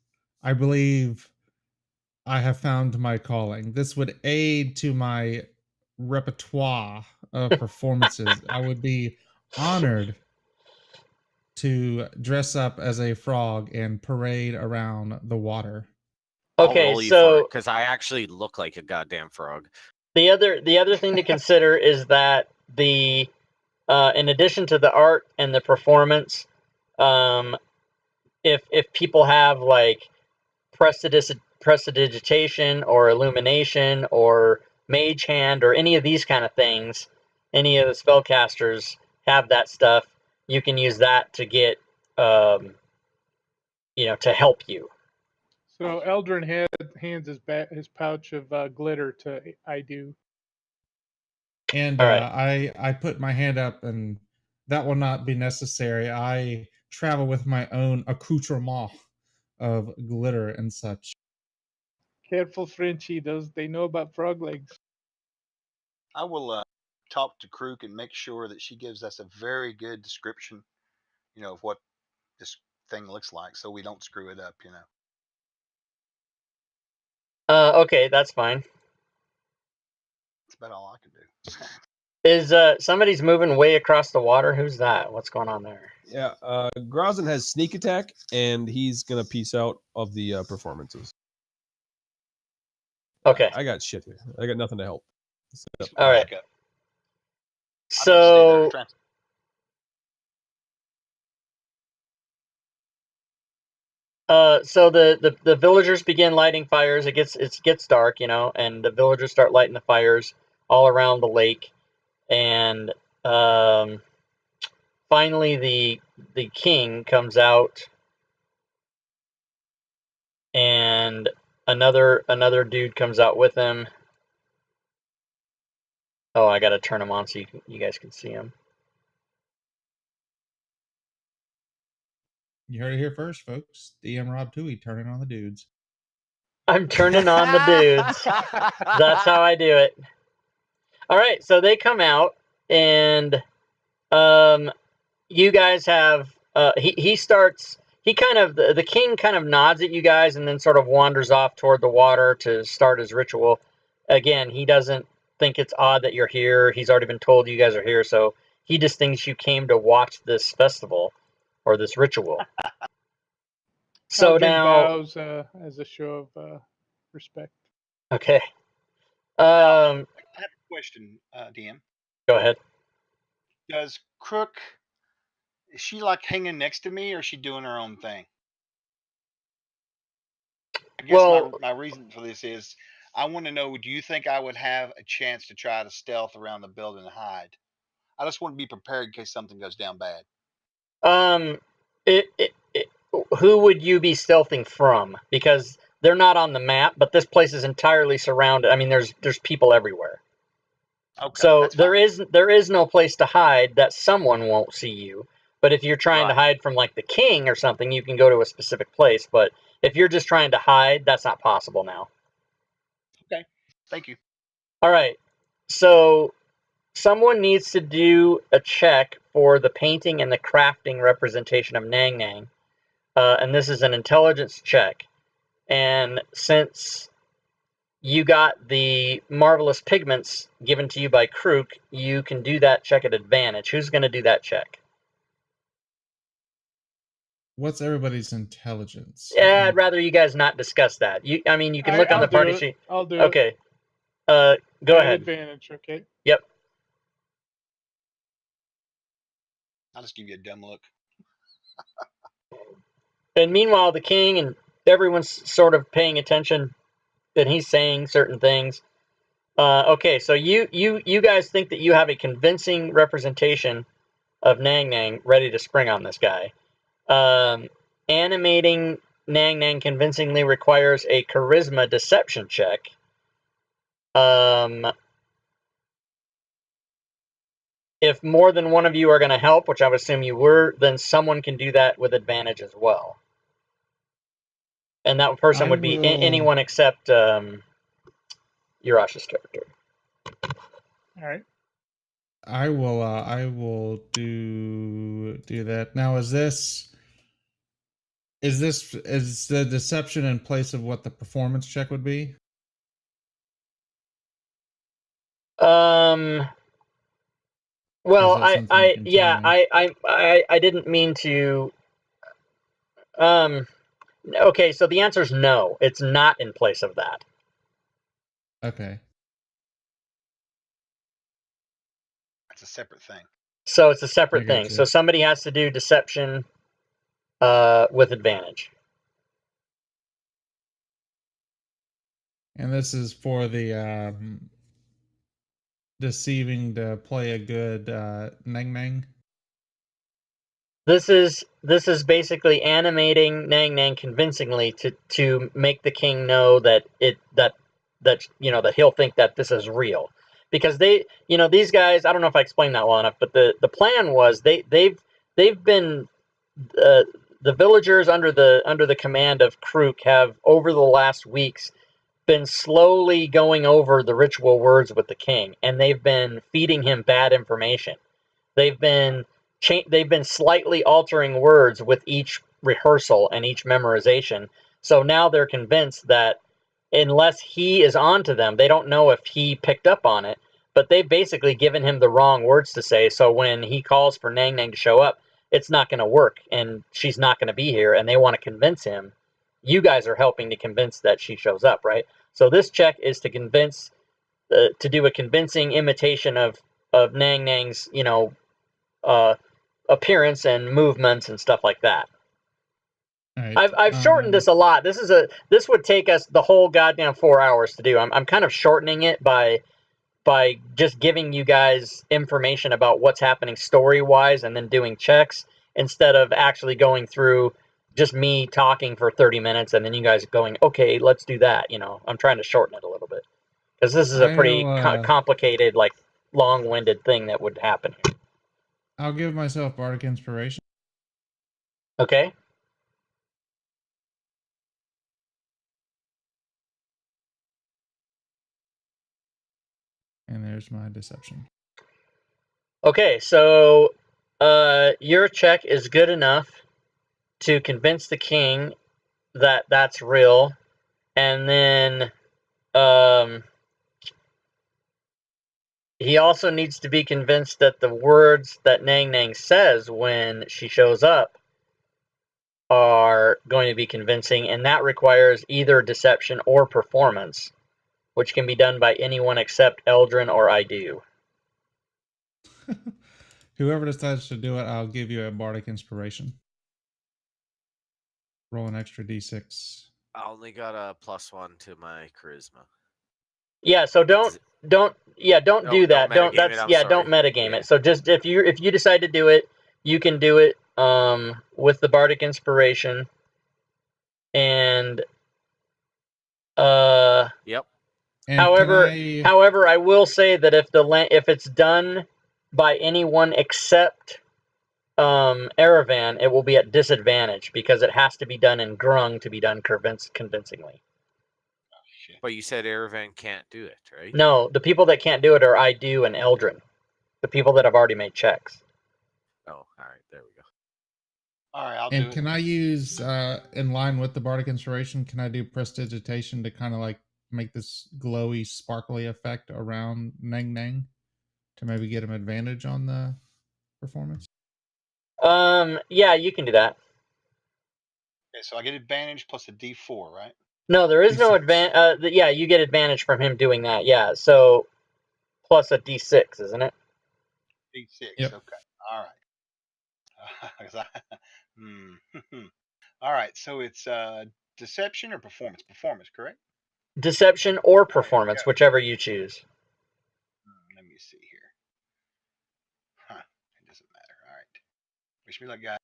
I believe I have found my calling. This would aid to my repertoire of performances. I would be honored to dress up as a frog and parade around the water. I'll Okay, roll you for so it because I actually look like a goddamn frog. the other thing to consider is that the in addition to the art and the performance, if people have like prestidigitation or illumination or mage hand or any of these kind of things, any of the spellcasters have that stuff. You can use that to get, to help you. So Eldrin hands his pouch of glitter to I do. And All right. I put my hand up, and that will not be necessary. I travel with my own accoutrement of glitter and such. Careful, Frenchie. They know about frog legs. I will talk to Krook and make sure that she gives us a very good description, of what this thing looks like, so we don't screw it up. Okay, that's fine. That's about all I can do. Is somebody's moving way across the water? Who's that? What's going on there? Yeah, Grozin has sneak attack, and he's gonna piece out of the performances. Okay. I got shit here. I got nothing to help. All right. Back up. So so the villagers begin lighting fires. It gets dark, and the villagers start lighting the fires all around the lake. And finally the king comes out, and another dude comes out with him. Oh, I gotta turn him on so you guys can see him. You heard it here first, folks. DM Rob Toohey turning on the dudes. I'm turning on the dudes. That's how I do it. All right, so they come out, and you guys have the king kind of nods at you guys and then sort of wanders off toward the water to start his ritual. Again, he doesn't think it's odd that you're here. He's already been told you guys are here, so he just thinks you came to watch this festival or this ritual. So Eldrin now bows as a show of respect. Okay. I have a question, DM. Go ahead. Does Crook, is she like hanging next to me, or is she doing her own thing? I guess my reason for this is I want to know, do you think I would have a chance to try to stealth around the building and hide? I just want to be prepared in case something goes down bad. Who would you be stealthing from? Because they're not on the map, but this place is entirely surrounded. I mean, there's people everywhere. Okay. So there is no place to hide that someone won't see you. But if you're trying to hide from like the king or something, you can go to a specific place. But if you're just trying to hide, that's not possible now. Okay. Thank you. All right. So someone needs to do a check for the painting and the crafting representation of Nang Nang. And this is an intelligence check. And since you got the marvelous pigments given to you by Krook, you can do that check at advantage. Who's going to do that check? What's everybody's intelligence? Yeah, I'd rather you guys not discuss that. You can look on the party sheet. I'll do it. Okay. Go ahead. Advantage, okay? Yep. I'll just give you a dumb look. And meanwhile, the king and everyone's sort of paying attention, and he's saying certain things. Okay, so you guys think that you have a convincing representation of Nang Nang ready to spring on this guy. Animating Nang Nang convincingly requires a charisma deception check. if more than one of you are going to help, which I would assume you were, then someone can do that with advantage as well. And that person would be anyone except Urash's character. All right. I will do that. Now is the deception in place of what the performance check would be? Well, Is that something you can tell me? I didn't mean to. Okay, so the answer is no. It's not in place of that. Okay. That's a separate thing. So it's a separate I thing. gotcha. So somebody has to do deception with advantage. And this is for the deceiving to play a good Neng Neng. This is basically animating Nang Nang convincingly to make the king know that that he'll think that this is real, because these guys, I don't know if I explained that well enough, but the plan was they've been the villagers under the command of Krook have over the last weeks been slowly going over the ritual words with the king, and they've been feeding him bad information. They've been slightly altering words with each rehearsal and each memorization. So now they're convinced that unless he is on to them, they don't know if he picked up on it, but they've basically given him the wrong words to say. So when he calls for Nang Nang to show up, it's not going to work, and she's not going to be here, and they want to convince him. You guys are helping to convince that she shows up, right? So this check is to convince, to do a convincing imitation of Nang Nang's, appearance and movements and stuff like that. All right. I've shortened this a lot. This would take us the whole goddamn 4 hours to do. I'm kind of shortening it by just giving you guys information about what's happening story wise and then doing checks, instead of actually going through just me talking for 30 minutes and then you guys going, okay, let's do that. I'm trying to shorten it a little bit, because this is a pretty complicated, like, long-winded thing that would happen here. I'll give myself bardic inspiration. Okay. And there's my deception. Okay, so your check is good enough to convince the king that that's real, and then he also needs to be convinced that the words that Nang Nang says when she shows up are going to be convincing, and that requires either deception or performance, which can be done by anyone except Eldrin or I do. Whoever decides to do it, I'll give you a bardic inspiration. Roll an extra d6. I only got a +1 to my charisma. Yeah, so don't do that. Don't metagame it. So just if you decide to do it, you can do it with the bardic inspiration, and yep. And however, I will say that if it's done by anyone except Erevan, it will be at disadvantage because it has to be done in Grung to be done convincingly. But you said Erevan can't do it, right? No, the people that can't do it are I do and Eldrin. The people that have already made checks. Oh, all right. There we go. All right, I'll do it. And can I use, in line with the bardic inspiration, can I do prestidigitation to kind of like make this glowy, sparkly effect around Nang Nang to maybe get him advantage on the performance? Yeah, you can do that. Okay, so I get advantage plus a D4, right? No, there is D6. no advantage. Yeah, you get advantage from him doing that. Yeah, so plus a D6, isn't it? D6. Yep. Okay. All right. All right. So it's deception or performance? Performance, correct? Deception or performance, whichever you choose. Let me see here. Huh. It doesn't matter. All right. Wish me luck, guys.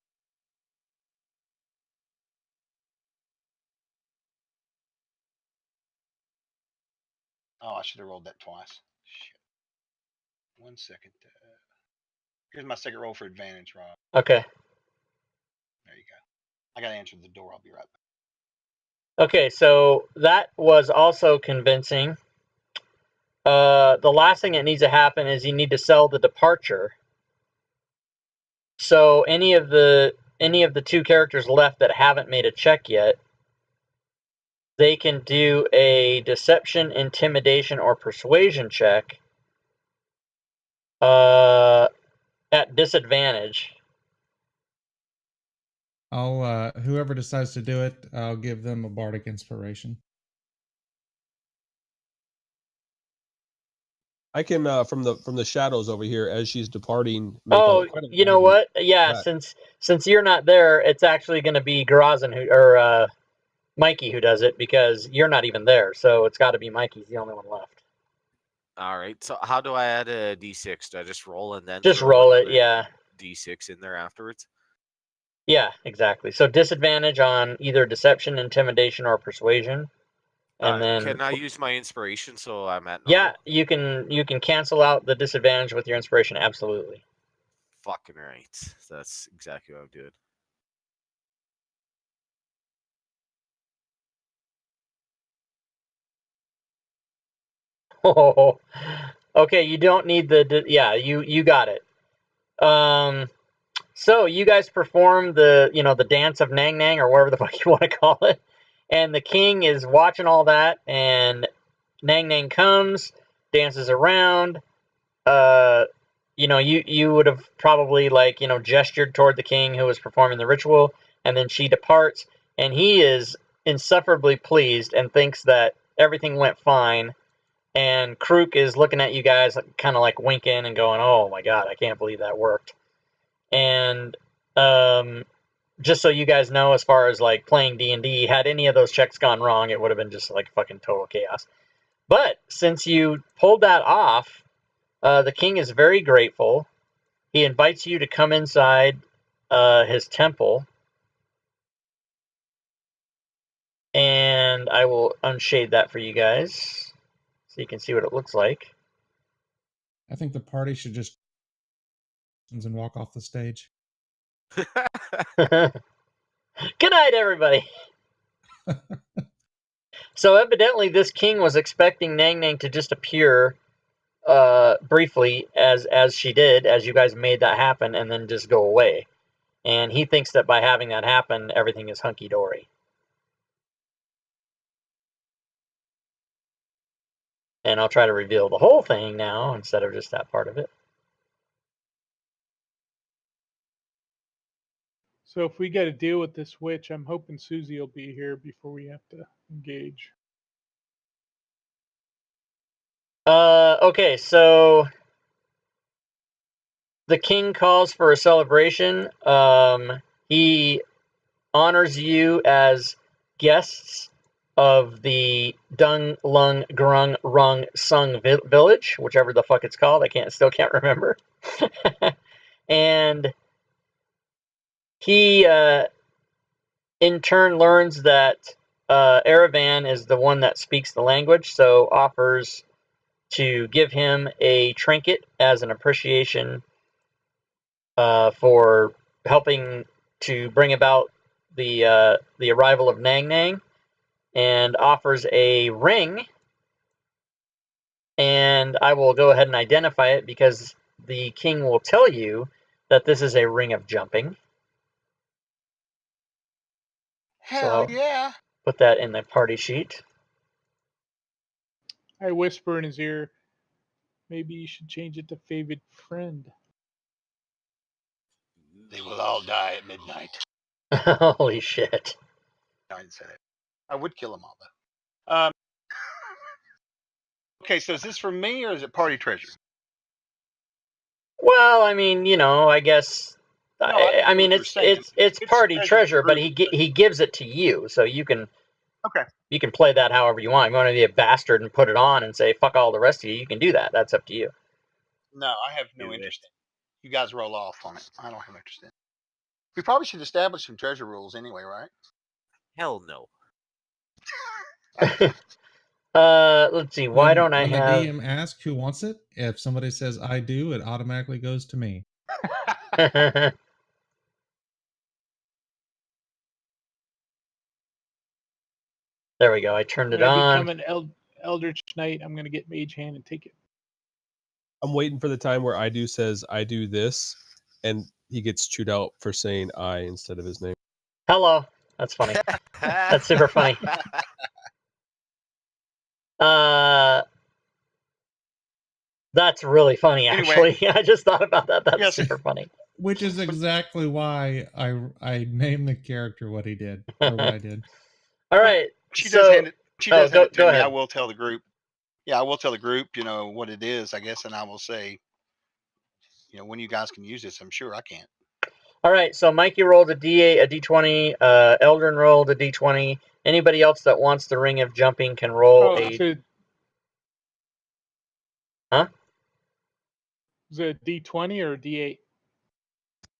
Oh, I should have rolled that twice. Shit. 1 second. Here's my second roll for advantage, Rob. Okay. There you go. I got to answer the door. I'll be right back. Okay, so that was also convincing. The last thing that needs to happen is you need to sell the departure. So any of the two characters left that haven't made a check yet, they can do a deception, intimidation, or persuasion check at disadvantage. I'll whoever decides to do it, I'll give them a bardic inspiration. I can from the shadows over here as she's departing. Oh, you know what? Yeah, back. since you're not there, it's actually going to be Grazin or Mikey who does it because you're not even there. So it's got to be Mikey's the only one left. All right. So how do I add a d6? Do I just roll and then Just throw roll it, another yeah. d6 in there afterwards? Yeah, exactly. So disadvantage on either deception, intimidation, or persuasion. And then can I use my inspiration so I'm at normal? yeah, you can cancel out the disadvantage with your inspiration. Absolutely. Fucking right. That's exactly what I'm doing. Oh, okay. You don't need the yeah. You got it. So you guys perform the dance of Nang Nang or whatever the fuck you want to call it, and the king is watching all that, and Nang Nang comes, dances around. You would have probably gestured toward the king who was performing the ritual, and then she departs, and he is insufferably pleased and thinks that everything went fine. And Krook is looking at you guys, kind of like winking and going, "Oh my god, I can't believe that worked." And just so you guys know, as far as like playing D&D, had any of those checks gone wrong, it would have been just like fucking total chaos. But since you pulled that off, the king is very grateful. He invites you to come inside his temple. And I will unshade that for you guys so you can see what it looks like. I think the party should just and walk off the stage. Good night, everybody. So evidently this king was expecting Nang Nang to just appear briefly as she did, as you guys made that happen, and then just go away. And he thinks that by having that happen, everything is hunky-dory. And I'll try to reveal the whole thing now instead of just that part of it. So if we got to deal with this witch, I'm hoping Susie will be here before we have to engage. Okay, so the king calls for a celebration. He honors you as guests of the Dung Lung Grung Rung Sung village, whichever the fuck it's called. I still can't remember. And he in turn learns that Aravan is the one that speaks the language, so offers to give him a trinket as an appreciation for helping to bring about the arrival of Nang Nang, and offers a ring. And I will go ahead and identify it because the king will tell you that this is a ring of jumping. Hell yeah. Put that in the party sheet. I whisper in his ear, maybe you should change it to favorite friend. They will all die at midnight. Holy shit. No, I didn't say that. I would kill them all, though. Okay, so is this for me or is it party treasure? Well, I mean, I guess. No, I mean, it's party treasure, but he gives it to you, so you can. Okay. You can play that however you want. You want to be a bastard and put it on and say fuck all the rest of you. You can do that. That's up to you. No, I have no interest in it. You guys roll off on it. I don't have interest in it. We probably should establish some treasure rules anyway, right? Hell no. Let's see. Why don't I when have? the DM asks who wants it, if somebody says I do, it automatically goes to me. There we go. I turned it When I on. become an Eldritch Knight, I'm gonna get Mage Hand and take it. I'm waiting for the time where I do says I do this, and he gets chewed out for saying I instead of his name. Hello. That's funny. That's super funny. That's really funny, Anyway. actually. I just thought about that. That's Yes. super funny. Which is exactly why I named the character what he did or what I did. All right. She so, does hand it. She does hand it to go me. ahead. I will tell the group. Yeah, I will tell the group. What it is, I guess, and I will say, when you guys can use this. I'm sure I can't. All right. So Mikey rolled a D8, a D20. Eldrin rolled a D20. Anybody else that wants the Ring of Jumping can roll a. Huh? Is it a D20 or a D8?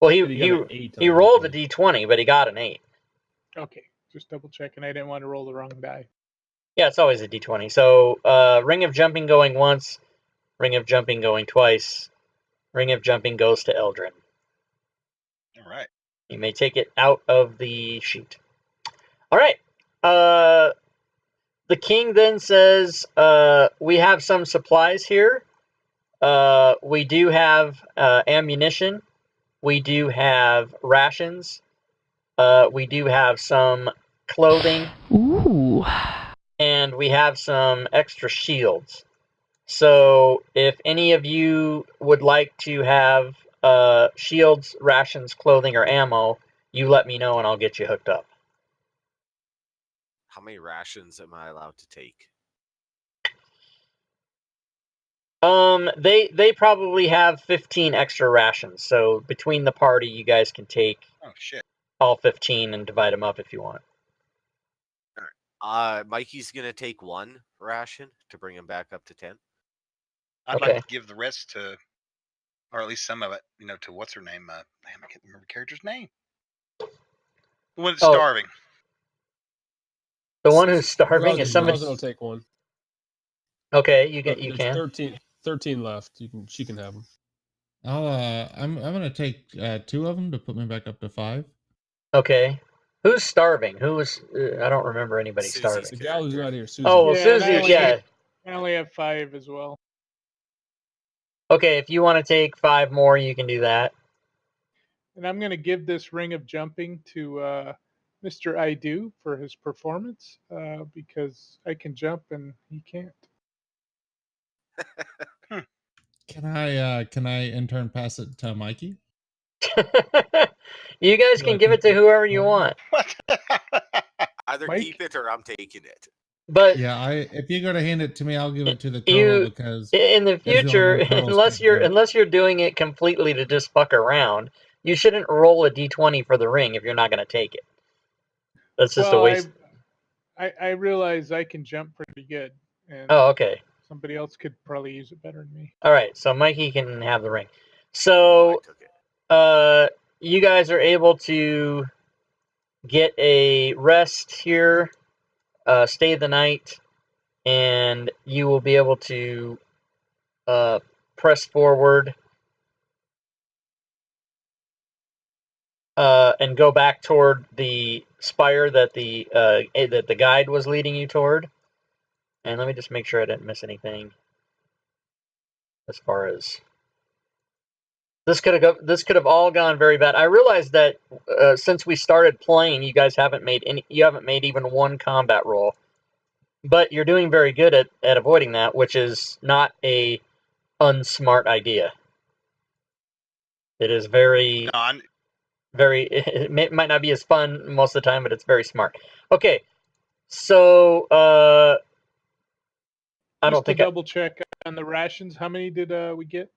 Well, He got an 8 on he the rolled a D20. D20, but he got an 8. Okay, just double checking. I didn't want to roll the wrong die. Yeah, it's always a D20. So Ring of Jumping going once, Ring of Jumping going twice, Ring of Jumping goes to Eldrin. All right. You may take it out of the sheet. All right. The king then says, we have some supplies here. We do have ammunition. We do have rations. We do have some clothing. Ooh. And we have some extra shields. So if any of you would like to have shields, rations, clothing, or ammo, you let me know and I'll get you hooked up. How many rations am I allowed to take? They probably have 15 extra rations. So between the party, you guys can take all 15 and divide them up if you want. Mikey's gonna take one ration to bring him back up to 10. I'd like to give the rest to, or at least some of it, to what's her name? I can't remember the character's name. The one that's starving. The one who's starving is somebody. Rosin will take one. Okay, you There's can. 13 left. She can have them. I'm gonna take 2 of them to put me back up to 5. Okay. Who's starving? Who was? I don't remember anybody starving. The gal who's right here, Susie. Oh, well, Susie, yeah. I only have 5 as well. Okay, if you want to take 5 more, you can do that. And I'm going to give this Ring of Jumping to Mr. I Do for his performance because I can jump and he can't. Can I in turn pass it to Mikey? You guys can give it to whoever you want. Either keep it or I'm taking it. But yeah, if you go to hand it to me, I'll give it to the turtle because in the future, unless you're doing it completely to just fuck around, you shouldn't roll a d20 for the ring if you're not going to take it. That's just a waste. I realize I can jump pretty good. And okay. Somebody else could probably use it better than me. All right, so Mikey can have the ring. So, you guys are able to get a rest here, stay the night, and you will be able to press forward and go back toward the spire that the guide was leading you toward. And let me just make sure I didn't miss anything as far as this could have all gone very bad. I realized that since we started playing, you guys haven't made even one combat roll, but you're doing very good at avoiding that, which is not a unsmart idea. It is very it might not be as fun most of the time, but it's very smart. Okay, so I don't think double check on the rations. How many did we get?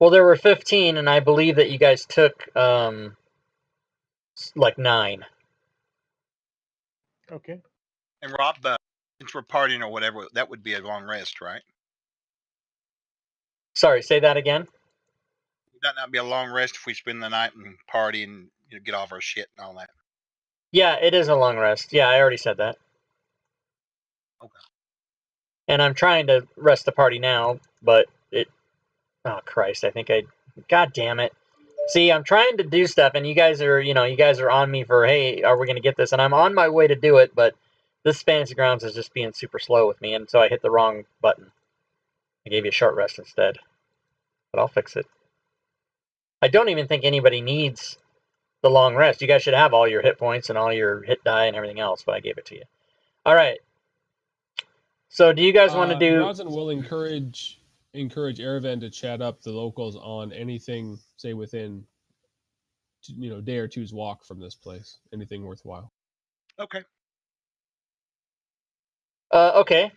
Well, there were 15, and I believe that you guys took like 9. Okay. And Rob, since we're partying or whatever, that would be a long rest, right? Sorry, say that again. Would that not be a long rest if we spend the night and party and get off our shit and all that? Yeah, it is a long rest. Yeah, I already said that. Okay. And I'm trying to rest the party now, but it... Oh, Christ, I think I God damn it. See, I'm trying to do stuff, and you guys are on me for, hey, are we going to get this? And I'm on my way to do it, but this Fantasy Grounds is just being super slow with me, and so I hit the wrong button. I gave you a short rest instead. But I'll fix it. I don't even think anybody needs the long rest. You guys should have all your hit points and all your hit die and everything else, but I gave it to you. All right. So do you guys want to do... Bronson will encourage Aravan to chat up the locals on anything, say, within day or two's walk from this place. Anything worthwhile. Okay. Okay.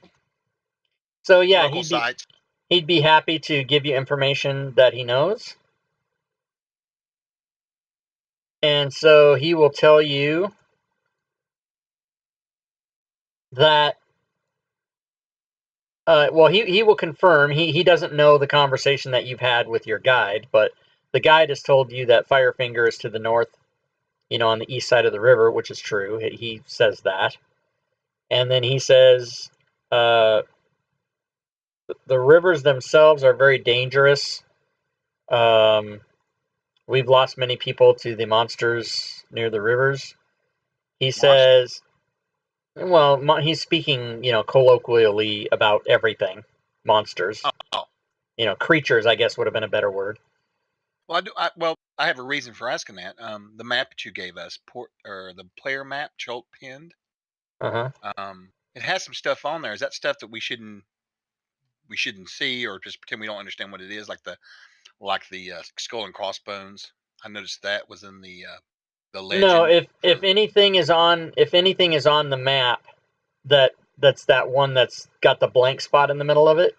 So yeah, Local sites. he'd be happy to give you information that he knows. And so he will tell you that he will confirm. He doesn't know the conversation that you've had with your guide, but the guide has told you that Firefinger is to the north, on the east side of the river, which is true. He says that. And then he says the rivers themselves are very dangerous. We've lost many people to the monsters near the rivers. He says, well, he's speaking, colloquially about everything. Monsters. Oh. Creatures, I guess, would have been a better word. Well, I have a reason for asking that. The map that you gave us, the player map, Jolt pinned. It has some stuff on there. Is that stuff that we shouldn't see, or just pretend we don't understand what it is, like the skull and crossbones? I noticed that was in the legend. No, if anything is on the map, that's that one that's got the blank spot in the middle of it.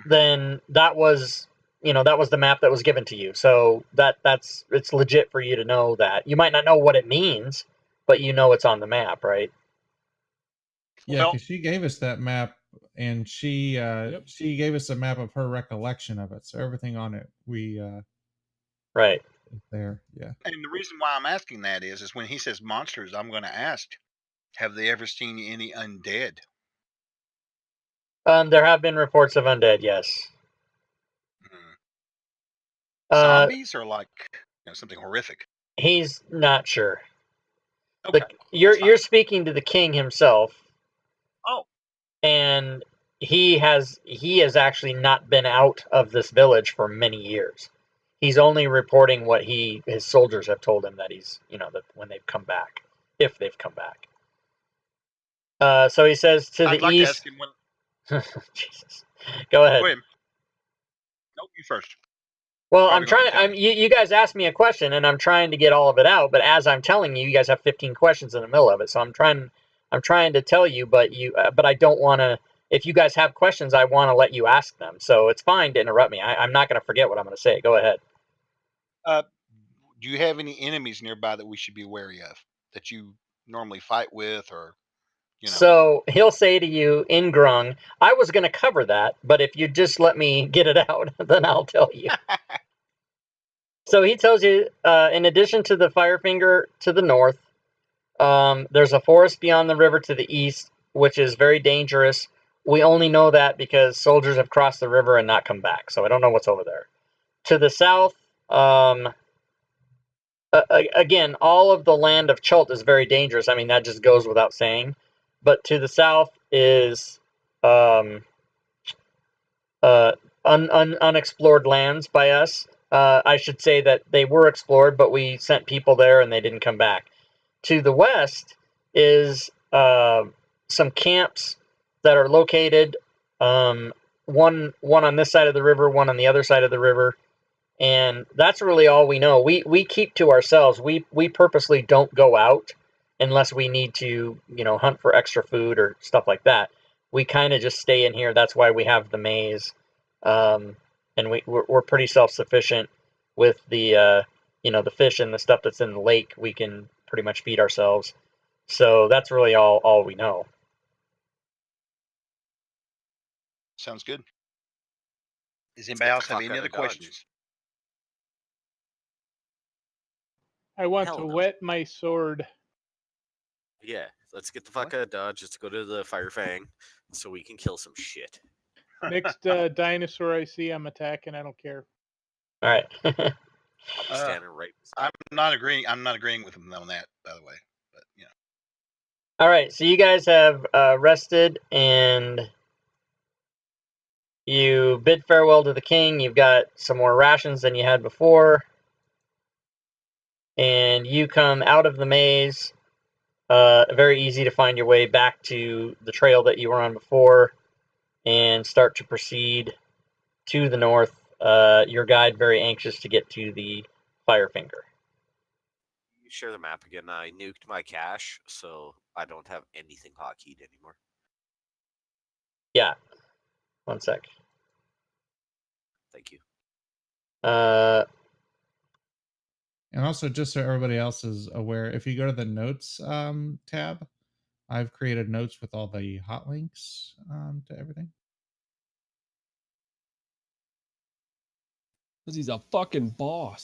Then that was the map that was given to you. So it's legit for you to know that. You might not know what it means, but it's on the map, right? Yeah, because she gave us that map, and she gave us a map of her recollection of it. So everything on it, we right there, yeah. And the reason why I'm asking that is when he says monsters, I'm going to ask, have they ever seen any undead? There have been reports of undead, yes. Zombies or like something horrific? He's not sure. Okay, you're speaking to the king himself. Oh. And he has actually not been out of this village for many years. He's only reporting what his soldiers have told him that he's, that when they've come back, if they've come back. So he says to the like east. To ask him Jesus, go ahead. Go ahead. Nope, you first. Well, you guys asked me a question, and I'm trying to get all of it out. But as I'm telling you, you guys have 15 questions in the middle of it. So I'm trying to tell you, but I don't want to. If you guys have questions, I want to let you ask them. So it's fine to interrupt me. I'm not going to forget what I'm going to say. Go ahead. Do you have any enemies nearby that we should be wary of, that you normally fight with, or? So he'll say to you in Grung, I was going to cover that, but if you just let me get it out, then I'll tell you. So he tells you, in addition to the Firefinger to the north, there's a forest beyond the river to the east, which is very dangerous. We only know that because soldiers have crossed the river and not come back, so I don't know what's over there. To the south, again, all of the land of Chult is very dangerous. I mean, that just goes without saying. But to the south is unexplored lands by us. I should say that they were explored, but we sent people there and they didn't come back. To the west is some camps that are located, one on this side of the river, one on the other side of the river, and that's really all we know. We keep to ourselves. We purposely don't go out unless we need to, hunt for extra food or stuff like that. We kind of just stay in here. That's why we have the maze, and we're pretty self-sufficient with the the fish and the stuff that's in the lake. We can pretty much feed ourselves. So that's really all we know. Sounds good. Does anybody else have any other questions? I want to wet my sword. Yeah, let's get the fuck out of Dodge. Let's go to the Fire Fang so we can kill some shit. Next dinosaur I see, I'm attacking. I don't care. All right. I'll be standing right beside I'm not agreeing. I'm not agreeing with him on that, by the way. But All right. So you guys have rested and you bid farewell to the king. You've got some more rations than you had before. And you come out of the maze. Very easy to find your way back to the trail that you were on before and start to proceed to the north. Your guide very anxious to get to the Firefinger. You share the map again. I nuked my cache, so I don't have anything hotkeyed anymore. Yeah. 1 sec. Thank you. Uh, And also, just so everybody else is aware, if you go to the notes tab, I've created notes with all the hot links to everything. Because he's a fucking boss.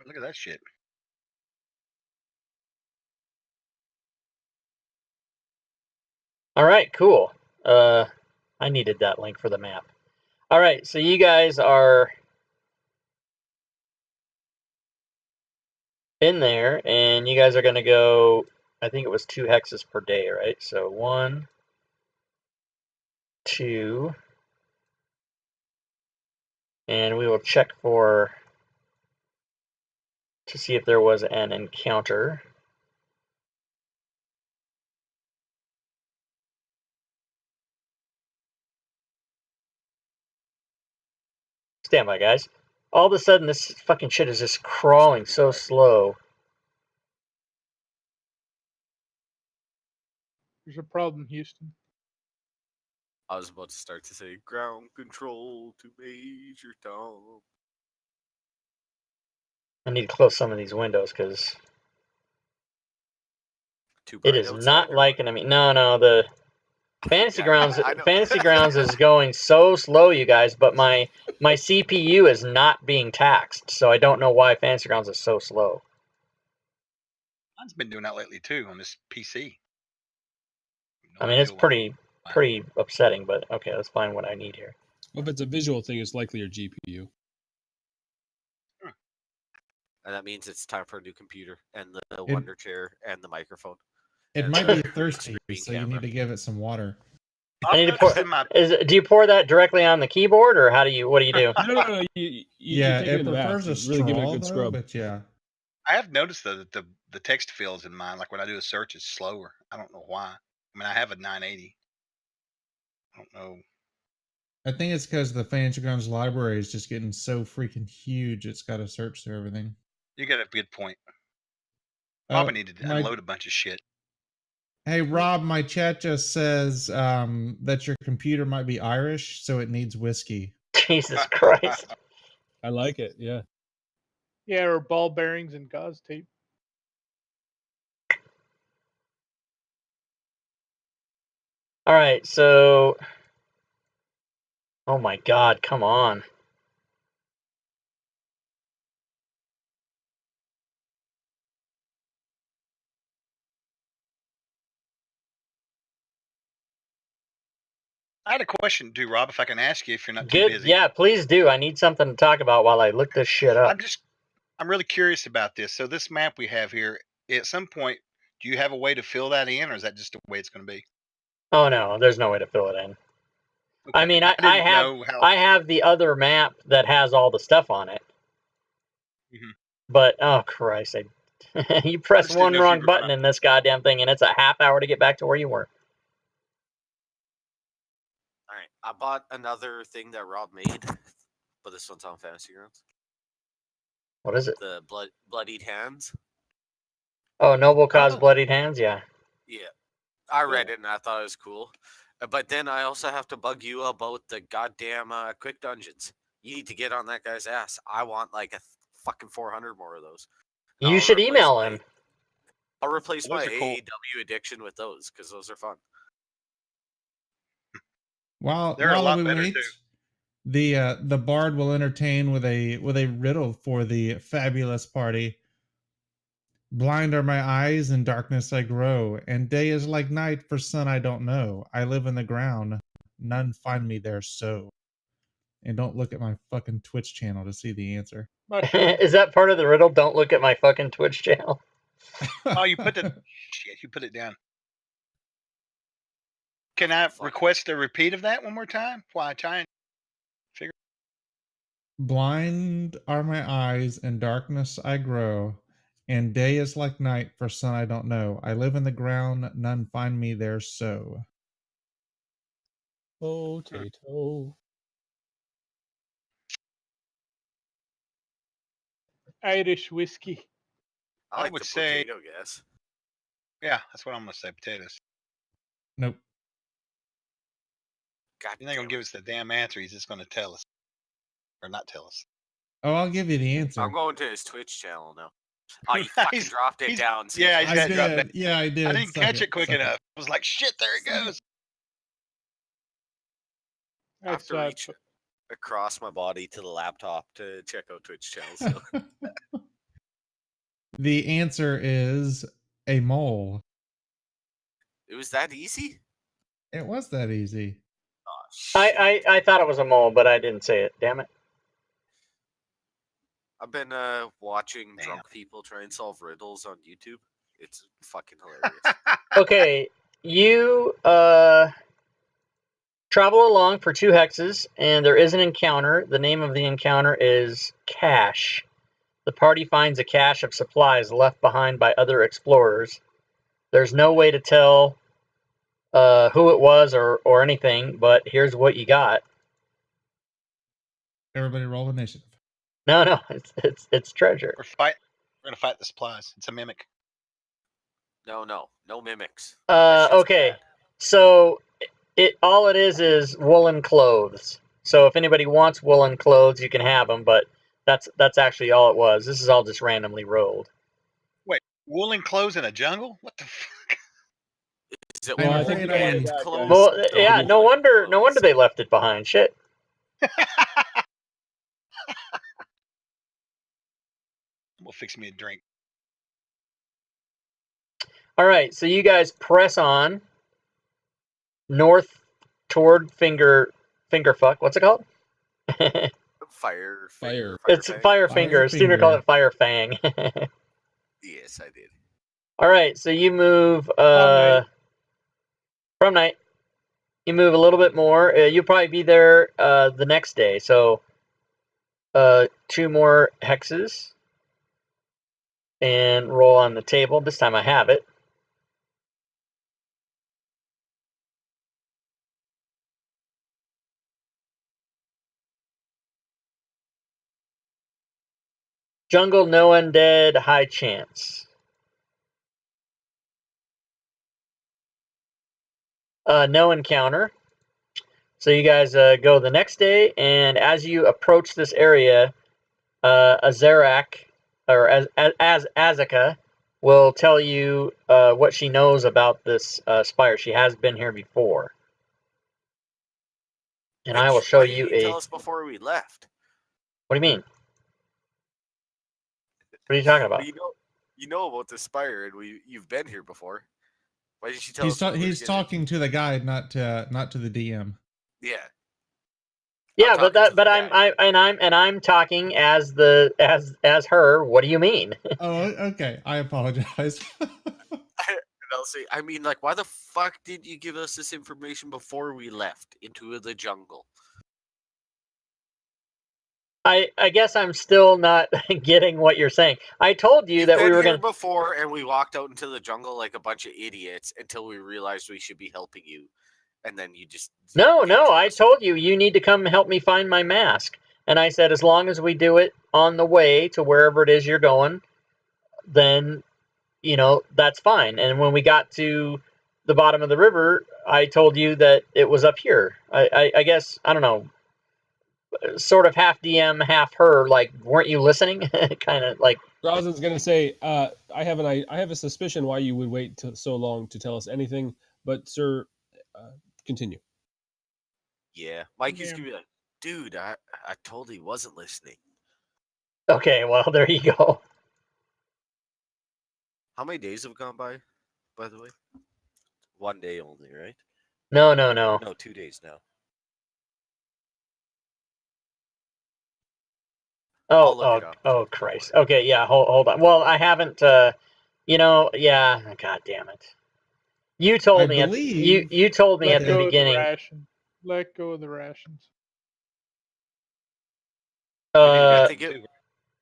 look at that shit. all right, cool. I needed that link for the map. All right, so you guys are in there, and you guys are going to go, I think it was 2 hexes per day, right? So 1, 2, and we will check to see if there was an encounter. Stand by, guys. All of a sudden, this fucking shit is just crawling so slow. There's a problem, Houston. I was about to start to say ground control to Major Tom. I need to close some of these windows because Too it bright is outside, not or liking me. No, the Fantasy Yeah, Grounds I know. Fantasy Grounds is going so slow, you guys, but my CPU is not being taxed, so I don't know why Fantasy Grounds is so slow. Mine's been doing that lately too on this PC. I mean, it's pretty upsetting, but okay, let's find what I need here. Well, if it's a visual thing, it's likely your GPU. And that means it's time for a new computer and the Wonder Chair and the microphone. It And might the be thirsty, screen so you camera. need to give it some water. I need to pour. Do you pour that directly on the keyboard, or what do you do? No. You Yeah, take it it in the bath. prefers a Just really give it a straw, good though, scrub. but yeah. I have noticed though that the text fields in mine, like when I do a search, is slower. I don't know why. I mean, I have a 980. I don't know. I think it's because the Fantasy Grounds library is just getting so freaking huge. It's got to search through everything. You got a good point. Probably need to unload a bunch of shit. Hey, Rob, my chat just says that your computer might be Irish, so it needs whiskey. Jesus Christ. I like it, yeah. Yeah, or ball bearings and gauze tape. All right, so. Oh my God! Come on. I had a question too, Rob, if I can ask you if you're not too Good. busy. Yeah, please do. I need something to talk about while I look this shit up. I'm really curious about this. So this map we have here, at some point, do you have a way to fill that in, or is that just the way it's going to be? Oh no, there's no way to fill it in. Okay. I mean, I have the other map that has all the stuff on it. Mm-hmm. But oh Christ, you press one wrong button in this goddamn thing, and it's a half hour to get back to where you were. All right, I bought another thing that Rob made, but this one's on Fantasy Grounds. What is it? The bloodied hands. Oh, Noble Cause Bloodied Hands, yeah. Yeah, I read it and I thought it was cool. But then I also have to bug you about the goddamn quick dungeons. You need to get on that guy's ass. I want like a fucking 400 more of those. You should email him. I'll replace my AEW addiction with those because those are fun. While They're a lot we better wait, too. The bard will entertain with a riddle for the fabulous party. Blind are my eyes, in darkness I grow, and day is like night, for sun I don't know. I live in the ground, none find me there so. and don't look at my fucking Twitch channel to see the answer. Mushroom. Is that part of the riddle? Don't look at my fucking Twitch channel. Oh, you put the shit. You put it down. Can I Fuck. request a repeat of that one more time? While I try and figure. Blind are my eyes, in darkness I grow, and day is like night, for sun I don't know. I live in the ground, none find me there so. Potato. Irish whiskey. I I like would the say- potato guess. Yeah, that's what I'm gonna say. Potatoes. Nope. God He's not gonna damn give it. us the damn answer. He's just gonna tell us, or not tell us. Oh, I'll give you the answer. I'm going to his Twitch channel now. Oh, you fucking He's- dropped it he's- down. yeah, CJ. he's I got dropped did. Yeah, I did. I didn't Suck catch it quick Suck enough. I was like, shit, there it Suck it. goes. I I have to saw reach it. across my body to the laptop to check out Twitch channel. So. The answer is a mole. It was that easy? It was that easy. Oh, shit. I thought it was a mole, but I didn't say it. Damn it. I've been watching drunk people try and solve riddles on YouTube. It's fucking hilarious. Okay, you travel along for 2 hexes, and there is an encounter. The name of the encounter is Cache. The party finds a cache of supplies left behind by other explorers. There's no way to tell who it was or anything, but here's what you got. Everybody roll initiative. No, it's treasure. We're gonna fight the supplies. It's a mimic. No mimics. That shit's Okay, bad. so all it is woolen clothes. So if anybody wants woolen clothes, you can have them, but that's actually all it was. This is all just randomly rolled. Woolen clothes in a jungle? What the fuck? Is it Well, I wool think we and know that, clothes? Well, guys. yeah, no wonder Clothes. they left it behind. Shit. We'll fix me a drink. All right, so you guys press on north toward Fingerfuck. What's it called? Fire. Fire. It's Fang? Fire Finger. Stuner called it Fire Fang. Yes, I did. All right, so you move night. from night. You move a little bit more. You'll probably be there the next day. So 2 more hexes and roll on the table. This time I have it. Jungle, no undead, high chance. No encounter. So you guys go the next day, and as you approach this area, Azarak, or as Azaka, will tell you what she knows about this spire. She has been here before. And I will show Why you didn't you a... tell us before we left? What do you mean? What are you talking about? Well, you know about the spire, and you've been here before. Why didn't you tell us? He's talking to the guide, not to the DM. Yeah. Yeah, talking to the guy. I'm talking as her. What do you mean? Oh, okay. I apologize. And I'll say, I mean, like, why the fuck did you give us this information before we left into the jungle? I guess I'm still not getting what you're saying. I told you You've that been we were here going to... before, and we walked out into the jungle like a bunch of idiots until we realized we should be helping you, and then you just No, gave it to I us. told you need to come help me find my mask. And I said, as long as we do it on the way to wherever it is you're going, then, that's fine. And when we got to the bottom of the river, I told you that it was up here. I guess, I don't know, sort of half DM, half her, like, weren't you listening? Kind of like... Rosin's gonna say, I have a suspicion why you would wait so long to tell us anything, but sir, continue. Yeah, Mikey's Damn. gonna be like, dude, I told he wasn't listening. Okay, well, there you go. How many days have gone by the way? 1 day only, right? No. No, 2 days now. I'll look it up. Oh, Christ. Okay, yeah, hold on. Well, I haven't, yeah, God damn it. You told me believe you told me Let at go the of the beginning. ration. Let go of the rations. I Uh, think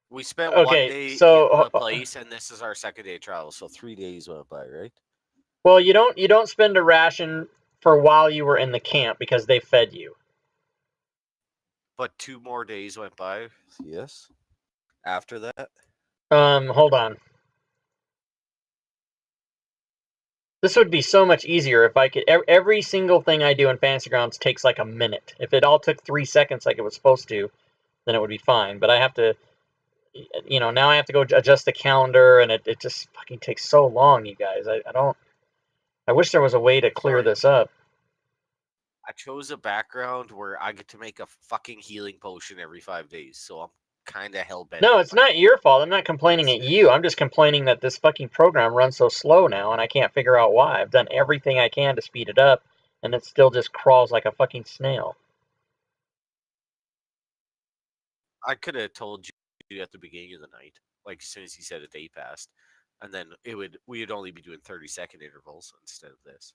we spent okay, 1 day so- in the place, and this is our second day of travel, so 3 days went by, right? well, you don't spend a ration for while you were in the camp because they fed you. But 2 more days went by. Yes. After that, Hold on. This would be so much easier if I could. Every single thing I do in Fantasy Grounds takes like a minute. If it all took 3 seconds like it was supposed to, then it would be fine. But I have to, now I have to go adjust the calendar, and it just fucking takes so long, you guys. I don't. I wish there was a way to clear Sorry. this up. I chose a background where I get to make a fucking healing potion every 5 days, so I'm kind of hell-bent. No, on it's my- not your fault. I'm not complaining at you. I'm just complaining that this fucking program runs so slow now, and I can't figure out why. I've done everything I can to speed it up, and it still just crawls like a fucking snail. I could have told you at the beginning of the night, like as soon as he said a day passed, and then we'd only be doing 30-second intervals instead of this.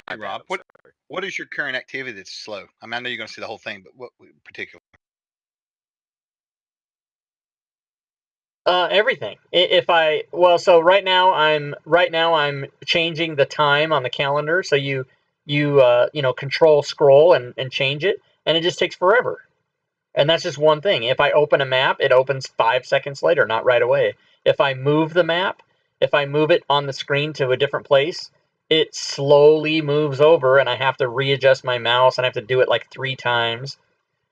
Hey, bad, Rob, I'm sorry. what is your current activity that's slow? I mean, I know you're going to see the whole thing, but what in particular? Everything. So right now I'm changing the time on the calendar. So you control scroll and change it, and it just takes forever. And that's just one thing. If I open a map, it opens 5 seconds later, not right away. If I move the map, if I move it on the screen to a different place, it slowly moves over, and I have to readjust my mouse, and I have to do it like 3 times.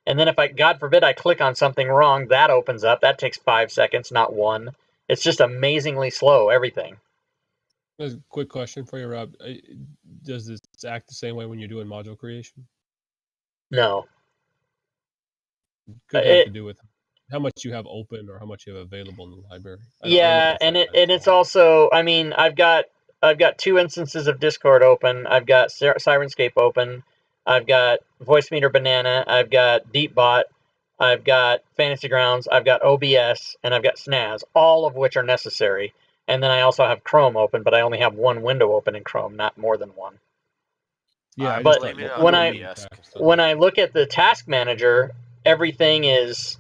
And then if God forbid, I click on something wrong, that opens up. That takes 5 seconds, not 1. It's just amazingly slow, everything. A quick question for you, Rob. Does this act the same way when you're doing module creation? No. Could have to do with how much you have open or how much you have available in the library. It's also, I mean, I've got 2 instances of Discord open. I've got Sirenscape open. I've got Voicemeeter Banana. I've got DeepBot. I've got Fantasy Grounds. I've got OBS, and I've got Snaz, all of which are necessary. And then I also have Chrome open, but I only have 1 window open in Chrome, not more than 1. Yeah, but when I look at the task manager, everything is,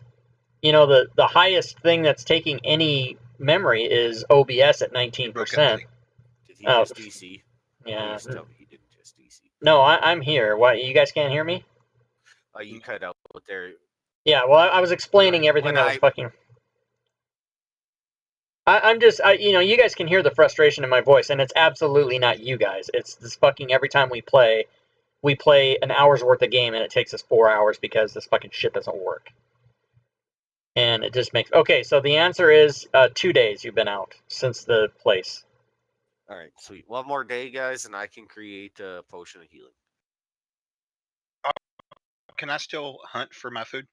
the highest thing that's taking any memory is OBS at 19%. Did he just DC? Yeah. Please tell me he didn't just DC. No, I'm here. What, you guys can't hear me? You cut out there. Yeah, well, I was explaining everything that was fucking... I'm just, you guys can hear the frustration in my voice, and it's absolutely not you guys. It's this fucking, every time we play an hour's worth of game, and it takes us 4 hours because this fucking shit doesn't work. And it just makes... Okay, so the answer is 2 days you've been out since the place. All right, sweet. 1 more day, guys, and I can create a potion of healing. Can I still hunt for my food?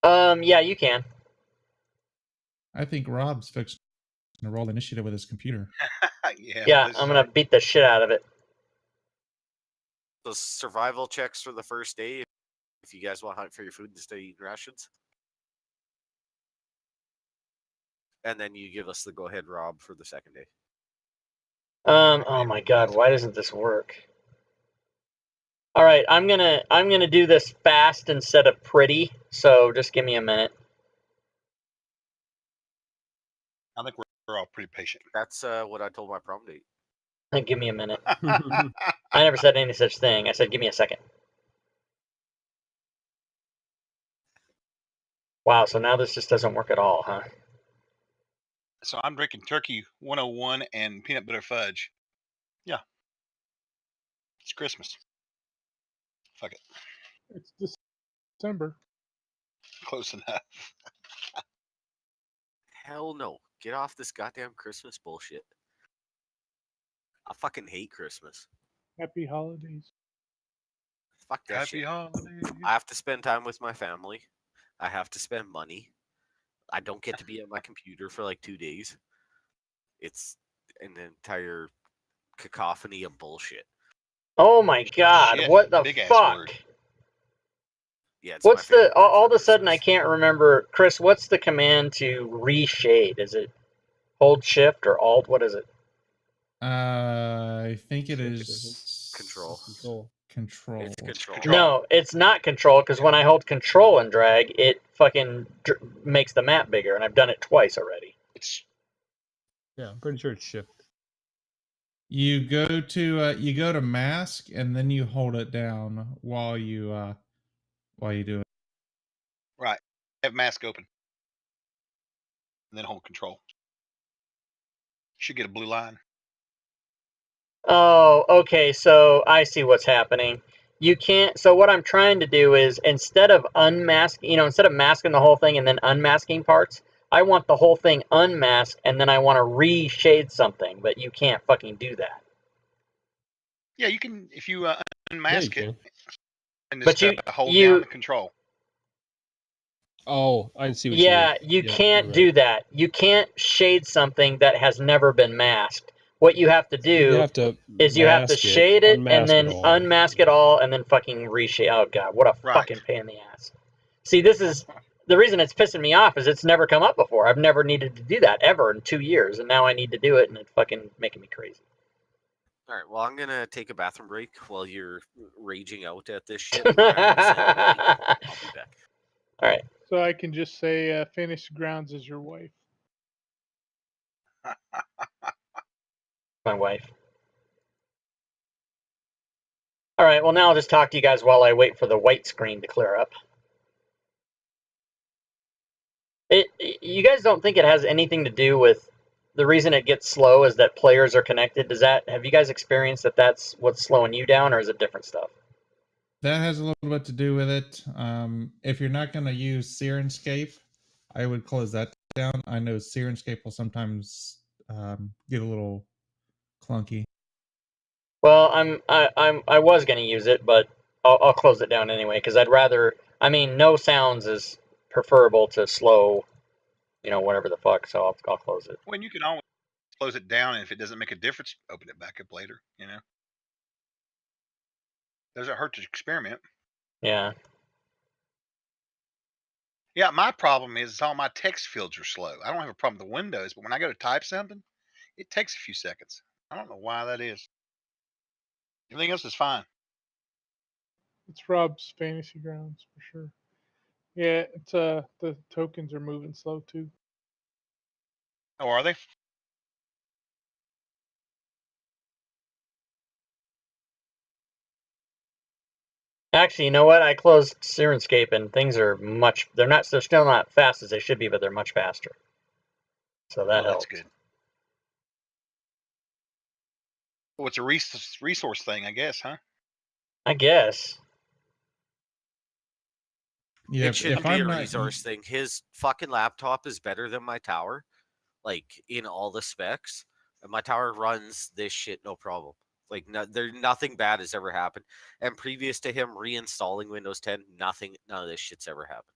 Yeah, you can. I think Rob's fixing to roll initiative with his computer. Yeah, I'm gonna beat the shit out of it. Those survival checks for the first day, if you guys want to hunt for your food instead of eating rations. And then you give us the go-ahead, Rob, for the second day. Oh my god, why doesn't this work? All right, I'm gonna do this fast instead of pretty, so just give me a minute. I think we're all pretty patient. That's what I told my prom date. Give me a minute. I never said any such thing. I said give me a second. Wow, so now this just doesn't work at all, huh? So I'm drinking Turkey 101 and peanut butter fudge. Yeah. It's Christmas. Fuck it. It's December. Close enough. Hell no. Get off this goddamn Christmas bullshit. I fucking hate Christmas. Happy holidays. Fuck that Happy shit. holidays. I have to spend time with my family. I have to spend money. I don't get to be at my computer for like 2 days. It's an entire cacophony of bullshit. Oh my god, Shit, what the big ass fuck? word. Yeah, it's What's my favorite the part all for of a sudden I business. can't remember, Chris, what's the command to reshade? Is it hold shift or alt? What is it? I think it Shift, I is Control. Control. It's control. Control. No, it's not control, because when I hold control and drag, it fucking makes the map bigger, and I've done it twice already. It's Yeah, I'm pretty sure it's shift. You go to mask and then you hold it down while you do it. right. Have mask open. And then hold control. Should get a blue line. Oh, okay, so I see what's happening. You can't, so what I'm trying to do is, instead of instead of masking the whole thing and then unmasking parts, I want the whole thing unmasked, and then I want to reshade something, but you can't fucking do that. Yeah, you can, if you Yeah, you unmask it can. and But just hold you down the control. Oh, I see what you mean. Yeah, you Yeah, can't you're do right. that. You can't shade something that has never been masked. What you have to You do have to is you have to mask it, shade it and unmask it then all. unmask it all and then fucking reshade. Oh god, what a Right. fucking pain in the ass. See, this is the reason it's pissing me off is it's never come up before. I've never needed to do that ever in 2 years, and now I need to do it, and it's fucking making me crazy. All right, well, I'm gonna take a bathroom break while you're raging out at this shit. I'm gonna send a meeting. I'll be back. All right. So I can just say, finish grounds as your wife. My wife. All right, well, now I'll just talk to you guys while I wait for the white screen to clear up. You guys don't think it has anything to do with the reason it gets slow is that players are connected? Have you guys experienced that that's what's slowing you down, or is it different stuff? That has a little bit to do with it. If you're not going to use Sirenscape, I would close that down. I know Sirenscape will sometimes get a little clunky. Well, I was going to use it, but I'll close it down anyway because I'd rather. I mean, no sounds is preferable to slow, whatever the fuck. So I'll close it. When you can always close it down, and if it doesn't make a difference, open it back up later. Doesn't hurt to experiment. Yeah. Yeah, my problem is all my text fields are slow. I don't have a problem with the Windows, but when I go to type something, it takes a few seconds. I don't know why that is. Everything else is fine. It's Rob's fantasy grounds for sure. Yeah, it's the tokens are moving slow too. Oh, are they? Actually, you know what? I closed Sirenscape and things are they're still not fast as they should be, but they're much faster. So that That's helps. good. Well, it's a resource thing, I guess, huh? I guess. Yeah, It shouldn't if be I'm a not, resource thing. His fucking laptop is better than my tower, like in all the specs. And my tower runs this shit no problem. Like nothing bad has ever happened. And previous to him reinstalling Windows 10, none of this shit's ever happened.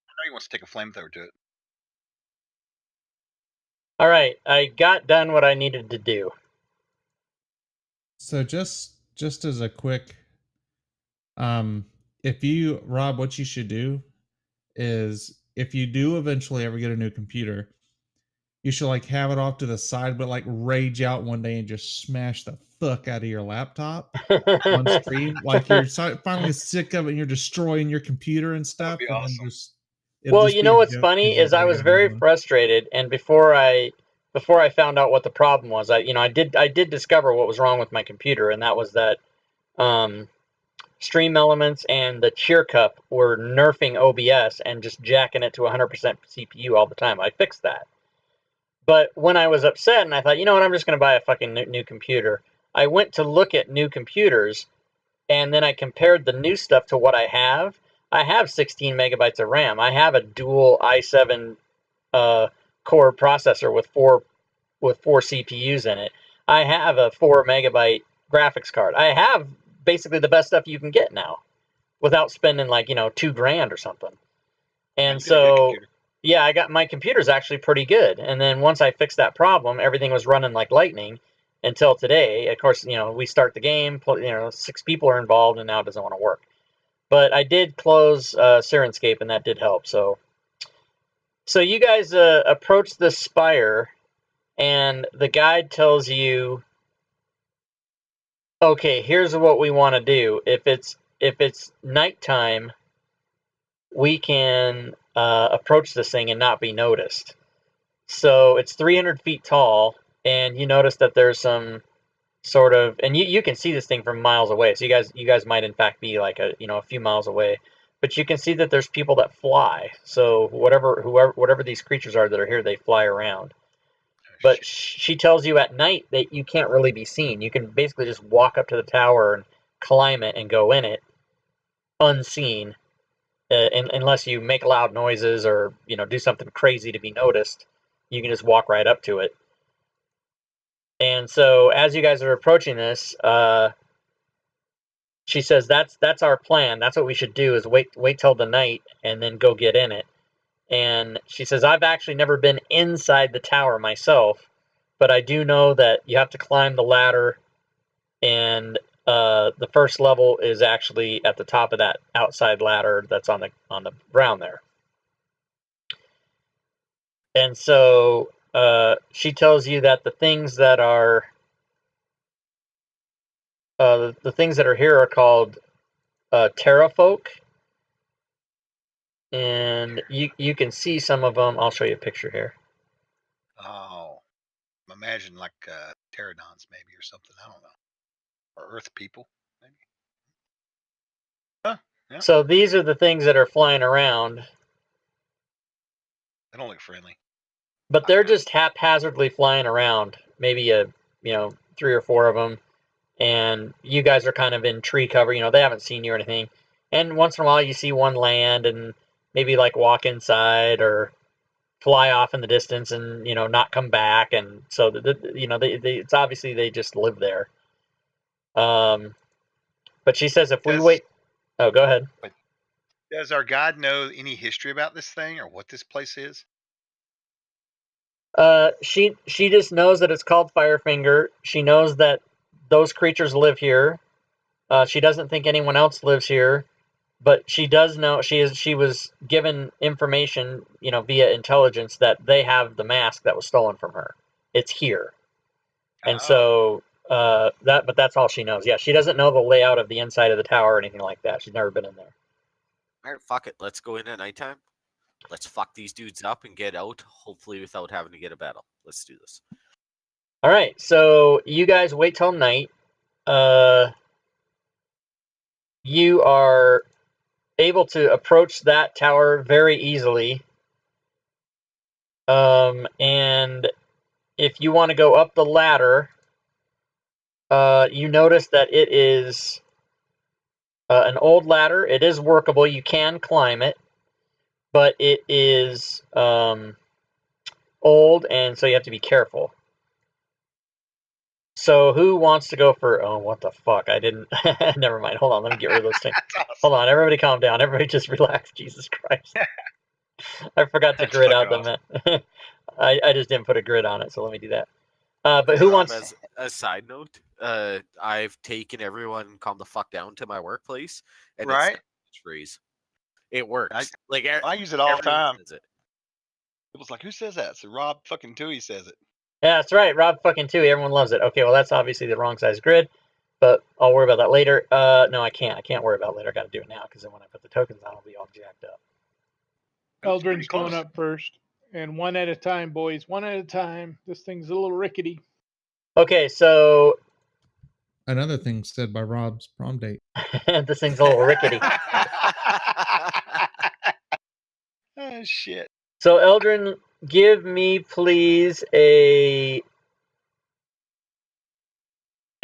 I know he wants to take a flamethrower to it. All right, I got done what I needed to do. So just as a quick, if you Rob, what you should do is if you do eventually ever get a new computer, you should like have it off to the side, but like rage out one day and just smash the fuck out of your laptop on stream. Like you're finally sick of it and you're destroying your computer and stuff. be And then awesome. it'll Well, just you be know a what's joke funny 'cause you is I gotta was get a new very one. frustrated, and before I found out what the problem was, I did discover what was wrong with my computer, and that was that Stream Elements and the Cheer Cup were nerfing OBS and just jacking it to 100% CPU all the time. I fixed that. But when I was upset and I thought, you know what, I'm just going to buy a fucking new computer, I went to look at new computers, and then I compared the new stuff to what I have. I have 16 megabytes of RAM. I have a dual i7 core processor with four CPUs in it. I have a 4 megabyte graphics card. I have basically the best stuff you can get now without spending like $2,000 or something. And You got a good so computer. yeah, I got my computer's actually pretty good. And then once I fixed that problem, everything was running like lightning until today. Of course, we start the game, 6 people are involved, and now it doesn't want to work. but I did close Sirenscape, and that did help. So you guys approach the spire, and the guide tells you, okay, here's what we want to do. If it's nighttime, we can approach this thing and not be noticed. So it's 300 feet tall, and you notice that there's some sort of, and you can see this thing from miles away. So you guys might in fact be like a few miles away, but you can see that there's people that fly. So whatever these creatures are that are here, they fly around. But she tells you at night that you can't really be seen. You can basically just walk up to the tower and climb it and go in it unseen, unless you make loud noises or do something crazy to be noticed. You can just walk right up to it. And so as you guys are approaching this, she says that's our plan. That's what we should do, is wait till the night and then go get in it. And she says, I've actually never been inside the tower myself, but I do know that you have to climb the ladder, and the first level is actually at the top of that outside ladder that's on the ground there. And so she tells you that the things that are here are called terrafolk, and you can see some of them. I'll show you a picture here. Oh, imagine like pterodons maybe or something. I don't know, or Earth people maybe. Huh? Yeah. So these are the things that are flying around. They don't look friendly. But they're just haphazardly flying around. Maybe 3 or 4 of them, and you guys are kind of in tree cover. They haven't seen you or anything. And once in a while, you see one land and maybe like walk inside or fly off in the distance and not come back. And so it's obviously they just live there. But she says if we wait. Oh, go ahead. Does our guide know any history about this thing or what this place is? She just knows that it's called Firefinger. She knows that those creatures live here. She doesn't think anyone else lives here, but she does know she was given information, via intelligence, that they have the mask that was stolen from her. It's here, and so but that's all she knows. Yeah, she doesn't know the layout of the inside of the tower or anything like that. She's never been in there. All right, fuck it. Let's go in at nighttime. Let's fuck these dudes up and get out, hopefully without having to get a battle. Let's do this. All right, so you guys wait till night. You are able to approach that tower very easily. And if you want to go up the ladder, you notice that it is an old ladder. It is workable. You can climb it, but it is old, and so you have to be careful. So who wants to go for... Oh, what the fuck? I didn't... Never mind. Hold on. Let me get rid of those things. Awesome. Hold on. Everybody calm down. Everybody just relax. Jesus Christ. I forgot to grid out the map. I just didn't put a grid on it, so let me do that. But who wants... As a side note, I've taken everyone calm the fuck down to my workplace, and right? It's phrase. It works. I use it all the time. People's like, who says that? So Rob fucking Toohey says it. Yeah, that's right. Rob fucking Toohey. Everyone loves it. Okay, well, that's obviously the wrong size grid, but I'll worry about that later. No, I can't. I can't worry about it later. I got to do it now, because then when I put the tokens on, I'll be all jacked up. Eldrin's going up first. And one at a time, boys. One at a time. This thing's a little rickety. Okay, so... Another thing said by Rob's prom date. This thing's a little rickety. Oh, shit. So, Eldrin, give me, please, a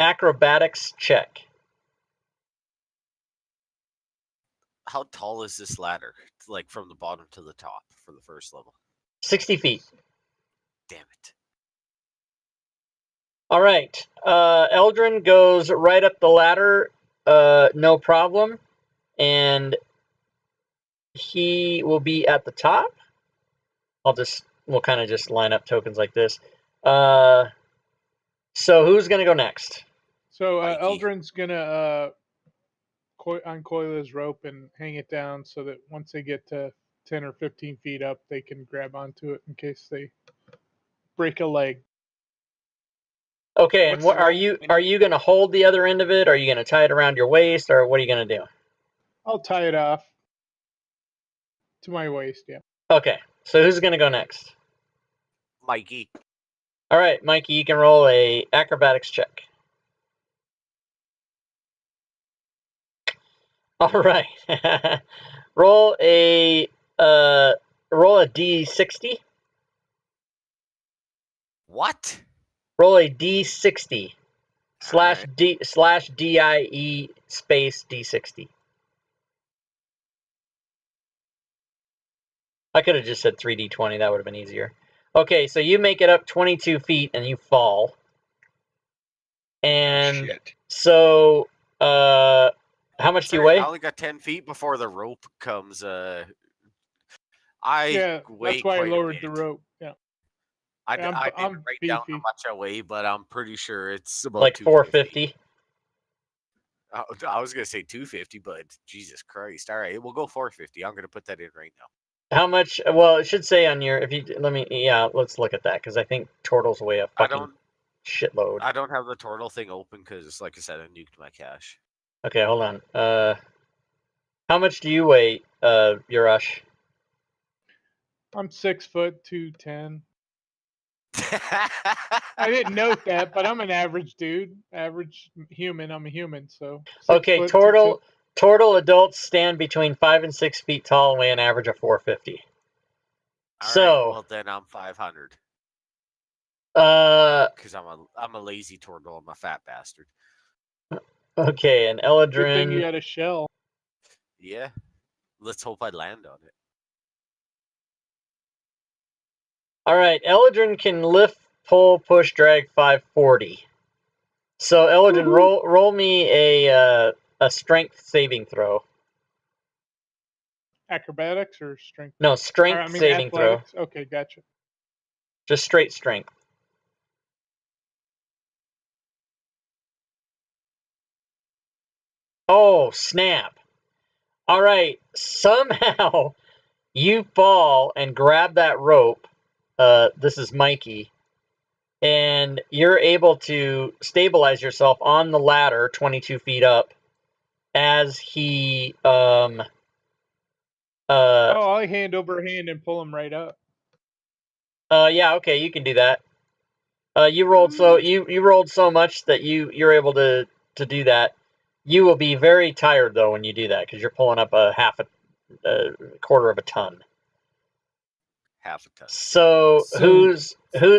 acrobatics check. How tall is this ladder? Like from the bottom to the top for the first level? 60 feet. Damn it. All right. Eldrin goes right up the ladder, no problem. And he will be at the top. We'll kind of just line up tokens like this. So who's going to go next? So Eldrin's going to uncoil his rope and hang it down so that once they get to 10 or 15 feet up, they can grab onto it in case they break a leg. Okay, and What's what the rope? are you going to hold the other end of it? Are you going to tie it around your waist, or what are you going to do? I'll tie it off to my waist, yeah. Okay, so who's going to go next? Mikey. All right, Mikey, you can roll a acrobatics check. All right, roll a d60. What? Roll a d60 slash Alright. d slash die space d60. I could have just said 3d20. That would have been easier. Okay, so you make it up 22 feet and you fall. And Shit. so, how much do you Sorry, I weigh? only got 10 feet before the rope comes. Yeah, Weigh that's why I quite a lowered the bit. rope. Yeah, I I'm didn't I'm write down how beefy. much I weigh, but I'm pretty sure it's about Like 450. I was gonna say 250, but Jesus Christ! All right, we'll go 450. I'm gonna put that in right now. How much? Well, it should say on your. If you let me, yeah, let's look at that because I think turtles weigh a fucking shitload. I don't have the turtle thing open because, like I said, I nuked my cache. Okay, hold on. How much do you weigh, Urash? I'm 6 foot 210. I didn't note that, but I'm an average dude, average human. I'm a human, so 6 Okay, foot, turtle adults stand between 5 and 6 feet tall and weigh an average of 450. All So, right, well then I'm 500 uh, because I'm a lazy turtle. I'm a fat bastard. okay, and Good thing you Eladrin. had a shell. Yeah, let's hope I land on it. All right, Eladrin can lift, pull, push, drag 540. So Eladrin, roll me a strength saving throw. Acrobatics or strength? No, Or, strength I mean saving throw. athletics. Okay, gotcha. Just straight strength. Oh, snap. All right, somehow you fall and grab that rope. This is Mikey. And you're able to stabilize yourself on the ladder 22 feet up as he Oh, I'll hand over hand and pull him right up. yeah, okay, you can do that. You rolled so much that you're able to do that. You will be very tired though when you do that because you're pulling up a quarter of a ton. Half a ton. So,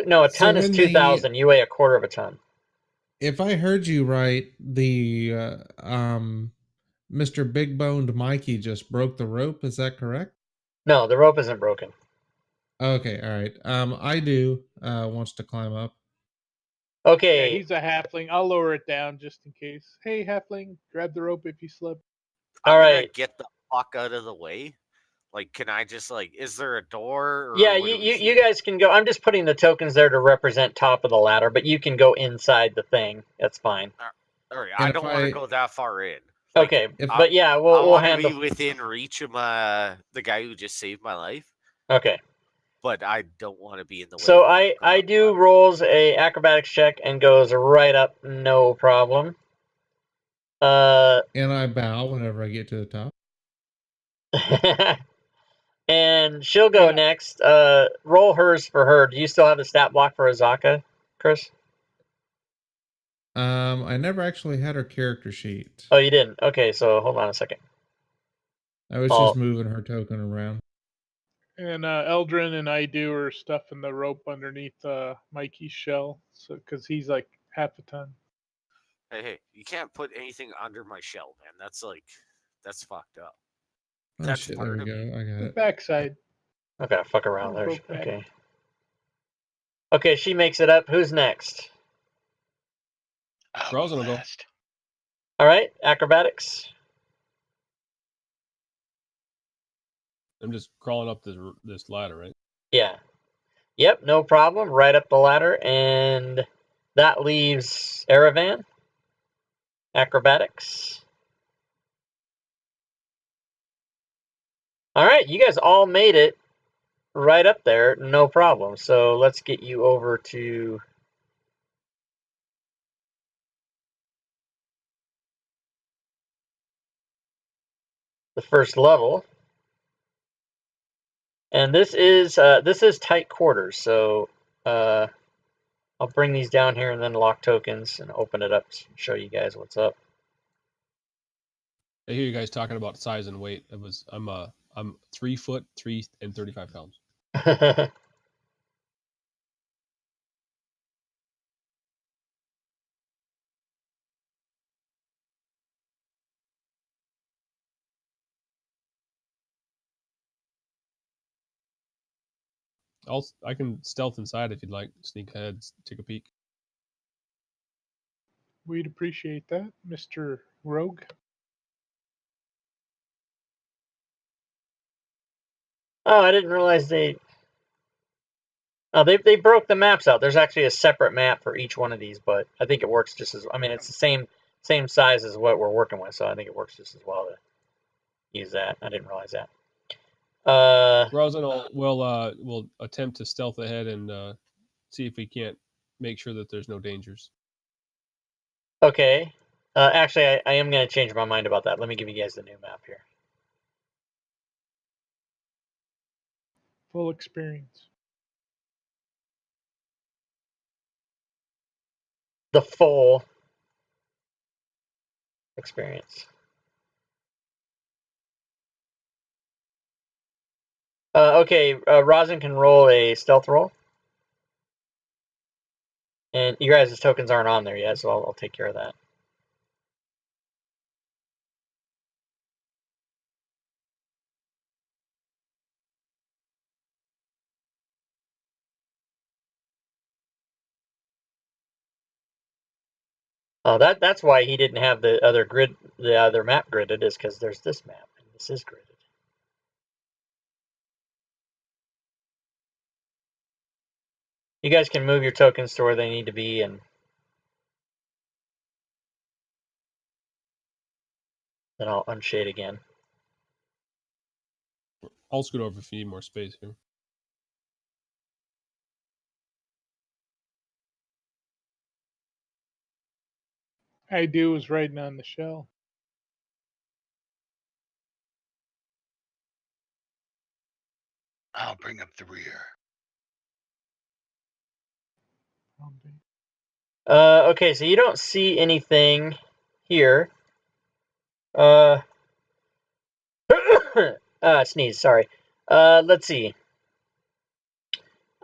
no, a ton is when 2,000. You weigh a quarter of a ton. If I heard you right, the Mr. Big Boned Mikey just broke the rope. Is that correct? No, the rope isn't broken. Okay, all right. I do wants to climb up. Yeah, Okay, he's a halfling. I'll lower it down just in case. Hey, halfling, grab the rope if you slip. all I'm gonna right. get the fuck out of the way. Like, can I just is there a door? Or Yeah, what do we you see? guys can go. I'm just putting the tokens there to represent top of the ladder, but you can go inside the thing. That's fine. All right, And I if don't want I- to go that far in. Okay, if- but yeah, I we'll want to handle. be within reach of the guy who just saved my life, Okay, but I don't want to be in the way. so of him going I up the do ladder. rolls a acrobatics check and goes right up, no problem. And I bow whenever I get to the top. and she'll go Yeah. next. Roll hers for her. Do you still have the stat block for Azaka, Chris? I never actually had her character sheet. Oh, you didn't. Okay, so hold on a second. I was Oh. just moving her token around. And Eldrin and I do are stuffing the rope underneath Mikey's shell, so because he's like half a ton. Hey, you can't put anything under my shell, man. That's fucked up. Oh That's shit! There part we of go. me. I got The it. backside. Okay, fuck around there. Broke back. Okay. Okay, she makes it up. Who's next? Raw's gonna go. All right, acrobatics. I'm just crawling up this ladder, right? Yeah. Yep, no problem. Right up the ladder, and that leaves Aravan. Acrobatics. All right, you guys all made it right up there, no problem. So let's get you over to the first level. And this is tight quarters, so I'll bring these down here and then lock tokens and open it up to show you guys what's up. I hear you guys talking about size and weight. I'm 3 foot 3 and 35 pounds. I can stealth inside if you'd like. Sneak ahead, take a peek. We'd appreciate that, Mr. Rogue. Oh, I didn't realize they broke the maps out. There's actually a separate map for each one of these, but I think it works just as. I mean, it's the same size as what we're working with, so I think it works just as well to use that. I didn't realize that. Rosin will attempt to stealth ahead and see if we can't make sure that there's no dangers. Okay. Actually, I am going to change my mind about that. Let me give you guys the new map here. Full experience. The full experience. Okay, Rosin can roll a stealth roll. And you guys' tokens aren't on there yet, so I'll take care of that. Oh, that's why he didn't have the other map gridded, is because there's this map, and this is gridded. You guys can move your tokens to where they need to be, and then I'll unshade again. I'll scoot over if you need more space here. I do was writing on the shell. I'll bring up the rear. Okay, so you don't see anything here. Sneeze, sorry. Let's see.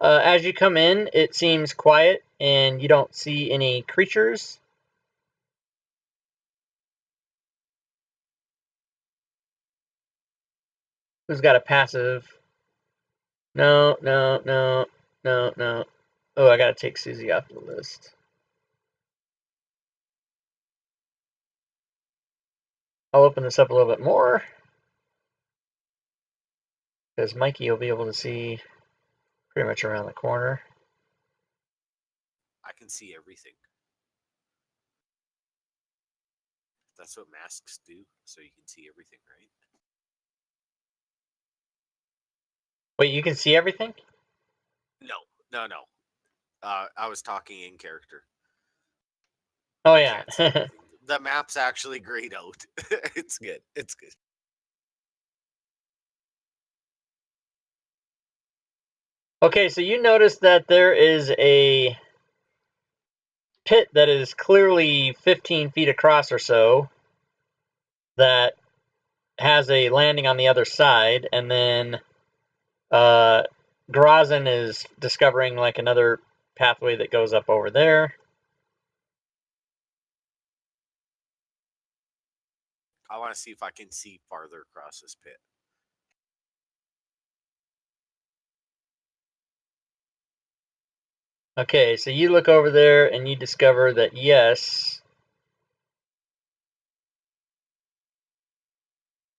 As you come in, it seems quiet, and you don't see any creatures. Who's got a passive? No. Oh, I gotta take Susie off the list. I'll open this up a little bit more, because Mikey will be able to see pretty much around the corner. I can see everything. That's what masks do, so you can see everything, right? Wait, you can see everything? No. I was talking in character. Oh, I yeah. can't see everything. The map's actually grayed out. It's good. It's good. Okay, so you notice that there is a pit that is clearly 15 feet across or so that has a landing on the other side, and then Grazin is discovering like another pathway that goes up over there. I want to see if I can see farther across this pit. Okay, so you look over there and you discover that yes,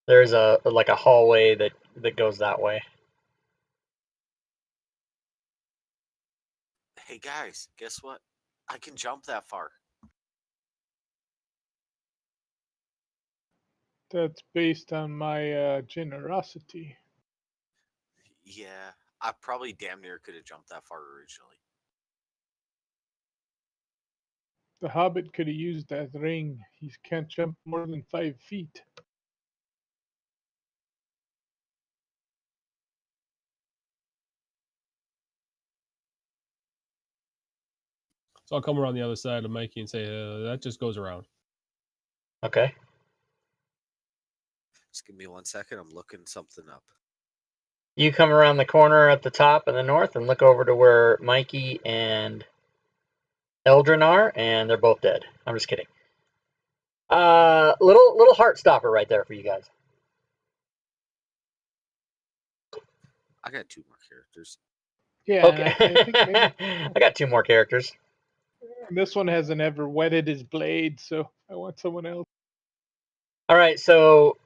there's a hallway that goes that way. Hey guys, guess what? I can jump that far. That's based on my generosity. Yeah, I probably damn near could have jumped that far originally. The Hobbit could have used that ring. He can't jump more than 5 feet. So I'll come around the other side of Mikey and say, that just goes around. Okay. Just give me 1 second. I'm looking something up. You come around the corner at the top in the north and look over to where Mikey and Eldrin are, and they're both dead. I'm just kidding. Little heart stopper right there for you guys. I got 2 more characters. Yeah, and Okay. I think maybe I got 2 more characters. this one hasn't ever wetted his blade, so I want someone else. All right, so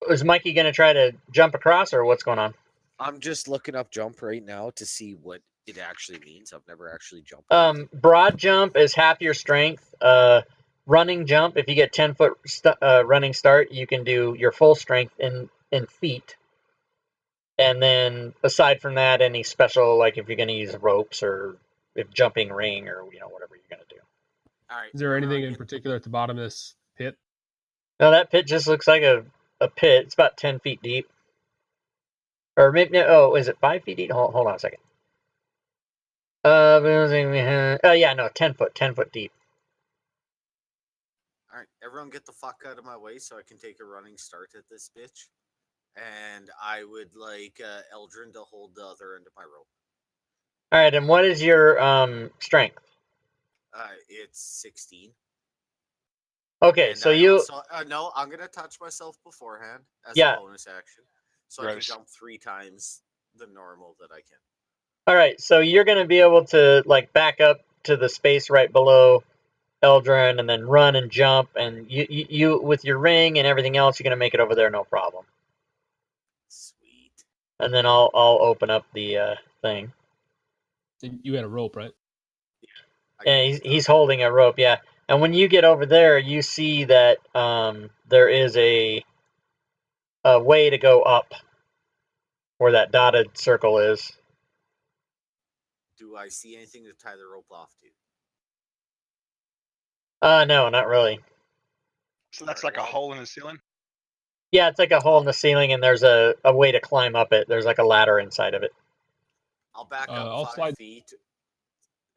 is Mikey going to try to jump across, or what's going on? I'm just looking up jump right now to see what it actually means. I've never actually jumped. Broad jump is half your strength. Running jump, if you get 10-foot running start, you can do your full strength in feet. And then aside from that, any special, like if you're going to use ropes or if jumping ring or whatever you're going to do. All right. Is there anything in particular at the bottom of this pit? No, that pit just looks like a pit. It's about 10 feet deep. Or maybe, is it 5 feet deep? Hold on a second. Yeah, no, 10 foot deep. All right, everyone get the fuck out of my way so I can take a running start at this bitch. And I would like Eldrin to hold the other end of my rope. All right, and what is your strength? It's 16. Okay, And so no, I'm gonna touch myself beforehand as Yeah. a bonus action, so I can Gross. jump 3 times the normal that I can. All right, so you're going to be able to like back up to the space right below Eldrin and then run and jump, and you with your ring and everything else, you're going to make it over there no problem. Sweet. And then I'll open up the thing. You had a rope, right? And he's holding a rope, yeah. And when you get over there, you see that there is a way to go up where that dotted circle is. Do I see anything to tie the rope off to? No, not really. So that's like a hole in the ceiling? Yeah, it's like a hole in the ceiling, and there's a way to climb up it. There's like a ladder inside of it. I'll back up I'll 5 slide- feet,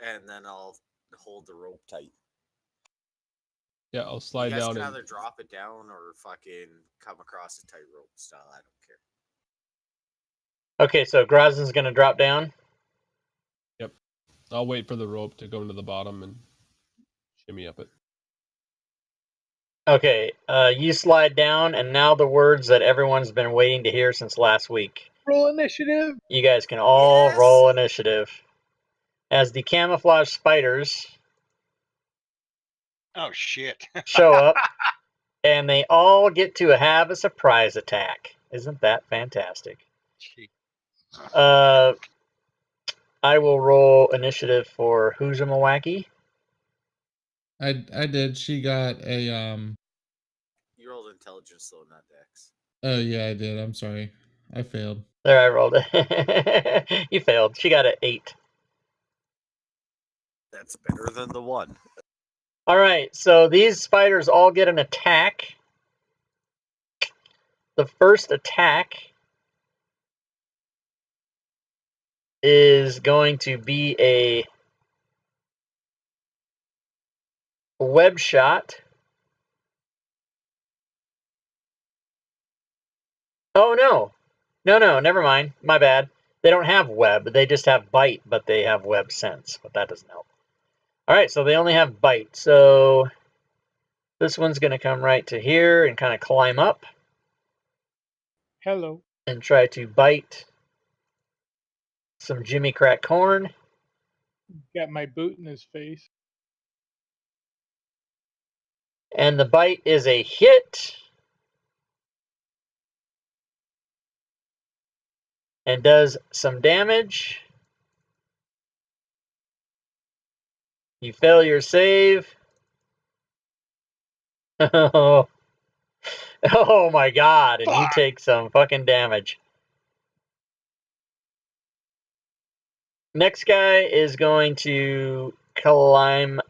and then I'll hold the rope tight. Yeah, I'll You slide guys down can and either drop it down or fucking come across a tightrope style. I don't care. Okay, so Grozin's gonna drop down. I'll wait for the rope to go into the bottom and shimmy up it. Okay, you slide down, and now the words that everyone's been waiting to hear since last week. Roll initiative. You guys can all Yes! roll initiative. As the camouflage spiders Oh, shit. show up, and they all get to have a surprise attack. Isn't that fantastic? Gee. I will roll initiative for Huzumawaki. I did. She got a You rolled intelligence though, not dex. Oh yeah, I did. I'm sorry. I failed. There, I rolled it. You failed. She got an 8. That's better than the 1. All right, so these spiders all get an attack. The first attack is going to be a web shot. Oh, no. No, never mind. My bad. They don't have web. They just have bite, but they have web sense, but that doesn't help. All right, so they only have bite. So this one's going to come right to here and kind of climb up Hello. and try to bite some Jimmy Crack Corn. Got my boot in his face. And the bite is a hit. And does some damage. You fail your save. Oh my god, and you Fuck. take some fucking damage. Next guy is going to climb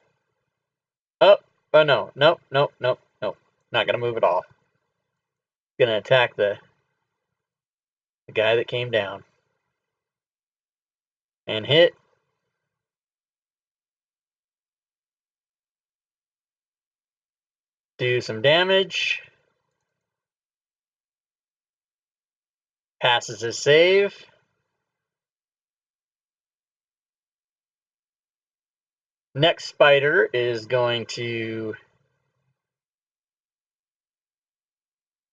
up. Oh no, nope. Not gonna move at all. Gonna attack the guy that came down. And hit. Do some damage. Passes his save. Next spider is going to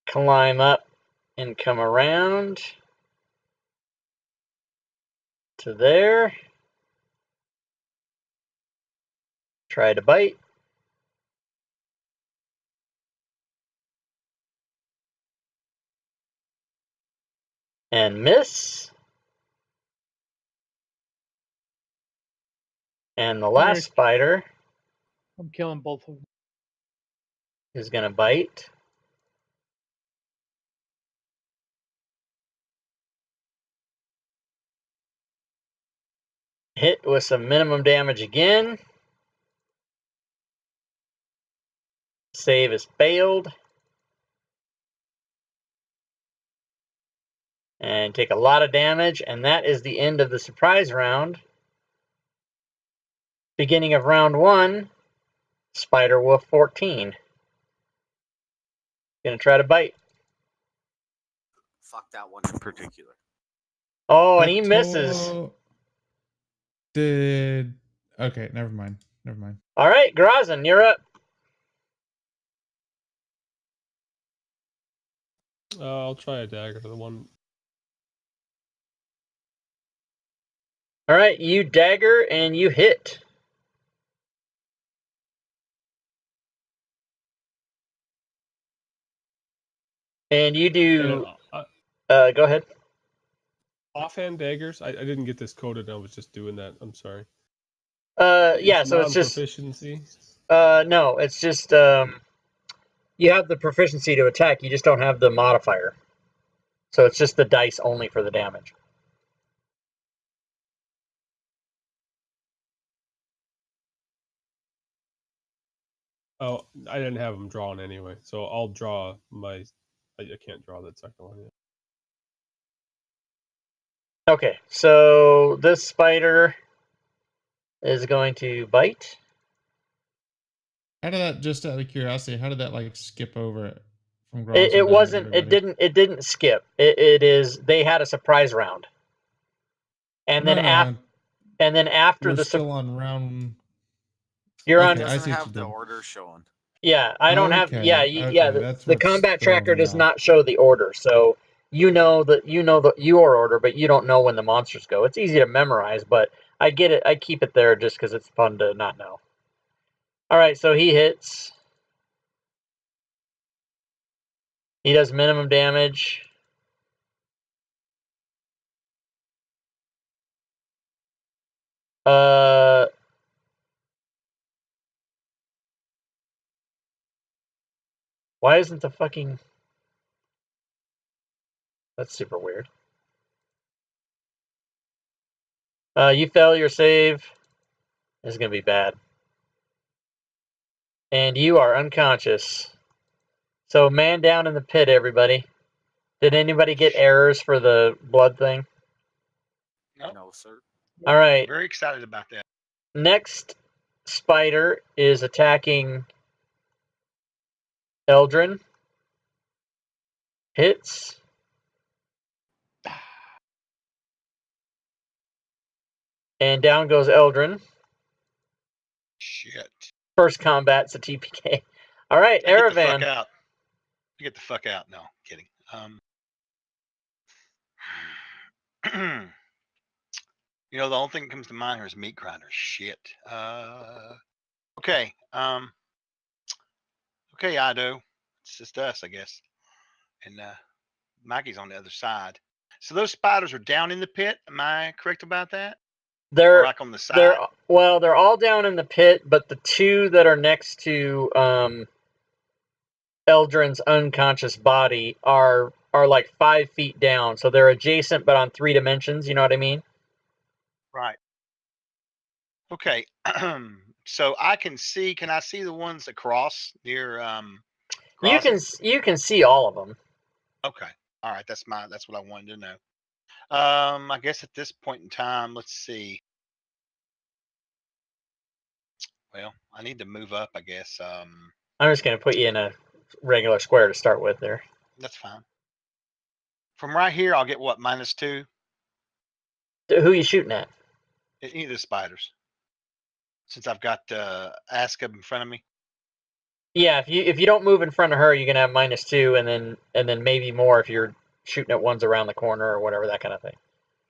climb up and come around to there. Try to bite. And miss. And the last spider I'm killing both of them. is going to bite. Hit with some minimum damage again. Save is failed. And take a lot of damage, and that is the end of the surprise round. Beginning of round 1, Spider Wolf 14. Gonna try to bite. Fuck that one in particular. Oh, and he misses. Okay, never mind. All right, Grazin, you're up. I'll try a dagger to the one. All right, you dagger and you hit. And you do. Go ahead. Offhand daggers. I didn't get this coded. I was just doing that. I'm sorry. Yeah. So it's just proficiency. No, it's just you have the proficiency to attack. You just don't have the modifier. So it's just the dice only for the damage. Oh, I didn't have them drawn anyway, so I'll draw my. I can't draw that second one yet. Okay, so this spider is going to bite. How did that, just out of curiosity, how did that like skip over it from Gross? It wasn't. It didn't skip. It is. They had a surprise round, and then after we're the still on round. You're It on. doesn't have the order showing. Yeah, I don't have. Yeah, that's the combat tracker does off. not show the order, so you know your order, but you don't know when the monsters go. It's easy to memorize, but I get it. I keep it there just because it's fun to not know. All right, so he hits. He does minimum damage. Why isn't the fucking... That's super weird. You fail your save. This is going to be bad. And you are unconscious. So man down in the pit, everybody. Did anybody get errors for the blood thing? No, sir. All right. Very excited about that. Next spider is attacking Eldrin. Hits. And down goes Eldrin. Shit. First combat's a TPK. All right, Aravan. Get the fuck out. Get the fuck out. No, kidding. You know, the only thing that comes to mind here is meat grinder. Shit. Okay. Okay, Ido. It's just us, I guess. And Mikey's on the other side. So those spiders are down in the pit. Am I correct about that? They're or like on the side. They're all down in the pit, but the two that are next to Eldrin's unconscious body are like 5 feet down, so they're adjacent but on 3 dimensions. You know what I mean? Right. Okay. So I can see. Can I see the ones across near? You can see all of them. Okay. All right. That's what I wanted to know. I guess at this point in time, let's see. Well, I need to move up, I guess. I'm just gonna put you in a regular square to start with there. That's fine. From right here, I'll get what, -2? Who are you shooting at? Any of the spiders. Since I've got Aska in front of me. Yeah, if you don't move in front of her, you're gonna have -2, and then maybe more if you're shooting at ones around the corner or whatever, that kind of thing.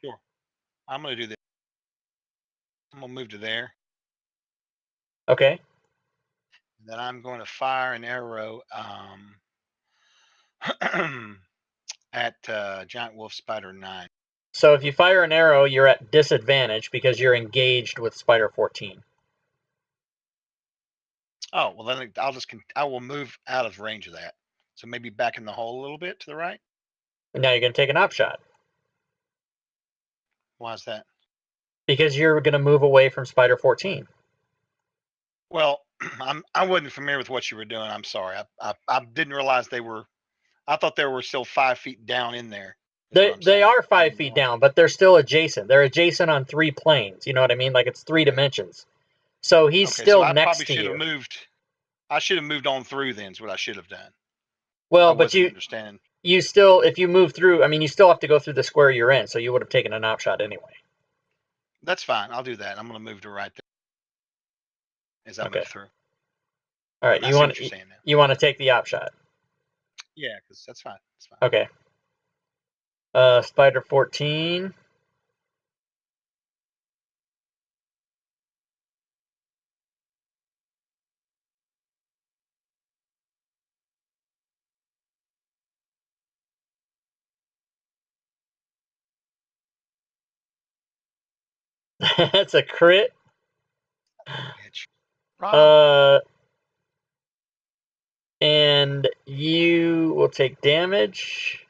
Sure. I'm gonna do this. I'm gonna move to there. Okay. Then I'm going to fire an arrow at Giant Wolf Spider 9. So if you fire an arrow, you're at disadvantage because you're engaged with Spider 14. Oh, well then I will move out of range of that. So maybe back in the hole a little bit to the right. And now you're gonna take an op shot Why is that? because you're gonna move away from Spider 14. Well, I wasn't familiar with what you were doing. I'm sorry. I didn't realize they were. I thought they were still 5 feet down in there. They are 5 feet down, but they're still adjacent. They're adjacent on 3 planes. You know what I mean? Like it's 3 dimensions. So he's still I next probably to should you. have moved. I should have moved on through then. Is what I should have done. Well, I but wasn't understanding. you still, if you move through, I mean, you still have to go through the square you're in, so you would have taken an op shot anyway. That's fine. I'll do that. I'm going to move to right there as I move through. All right, you want to take the op shot? Yeah, because that's fine. That's fine. Okay. Spider 14. That's a crit. And you will take damage.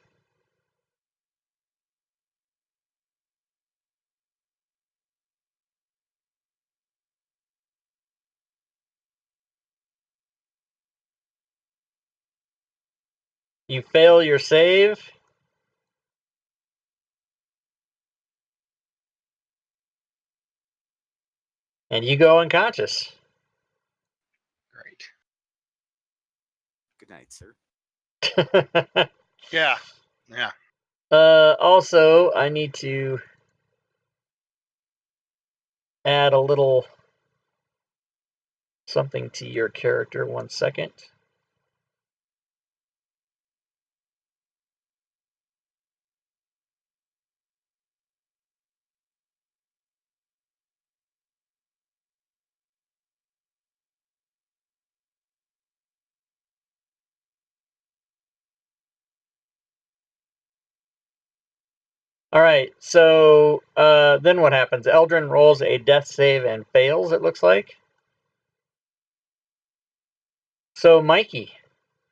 You fail your save. And you go unconscious. Great. Good night, sir. Yeah. Also, I need to add a little something to your character. 1 second. All right, so then what happens? Eldrin rolls a death save and fails, it looks like. So, Mikey,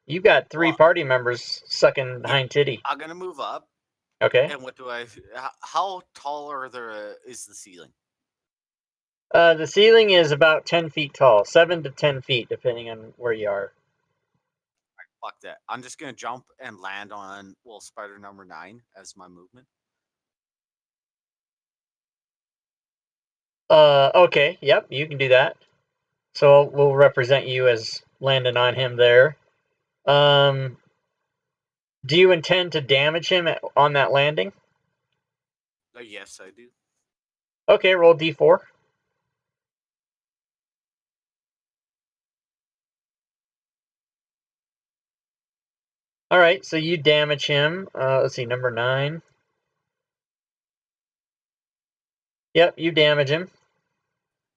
you got 3 party members sucking hind titty. I'm going to move up. Okay. And how tall is the ceiling? The ceiling is about 10 feet tall, 7 to 10 feet, depending on where you are. Fuck that. I'm just going to jump and land on Spider number 9 as my movement. Okay, yep, you can do that. So we'll represent you as landing on him there. Do you intend to damage him on that landing? Yes, I do. Okay, roll d4. All right, so you damage him. Let's see, number 9. Yep, you damage him.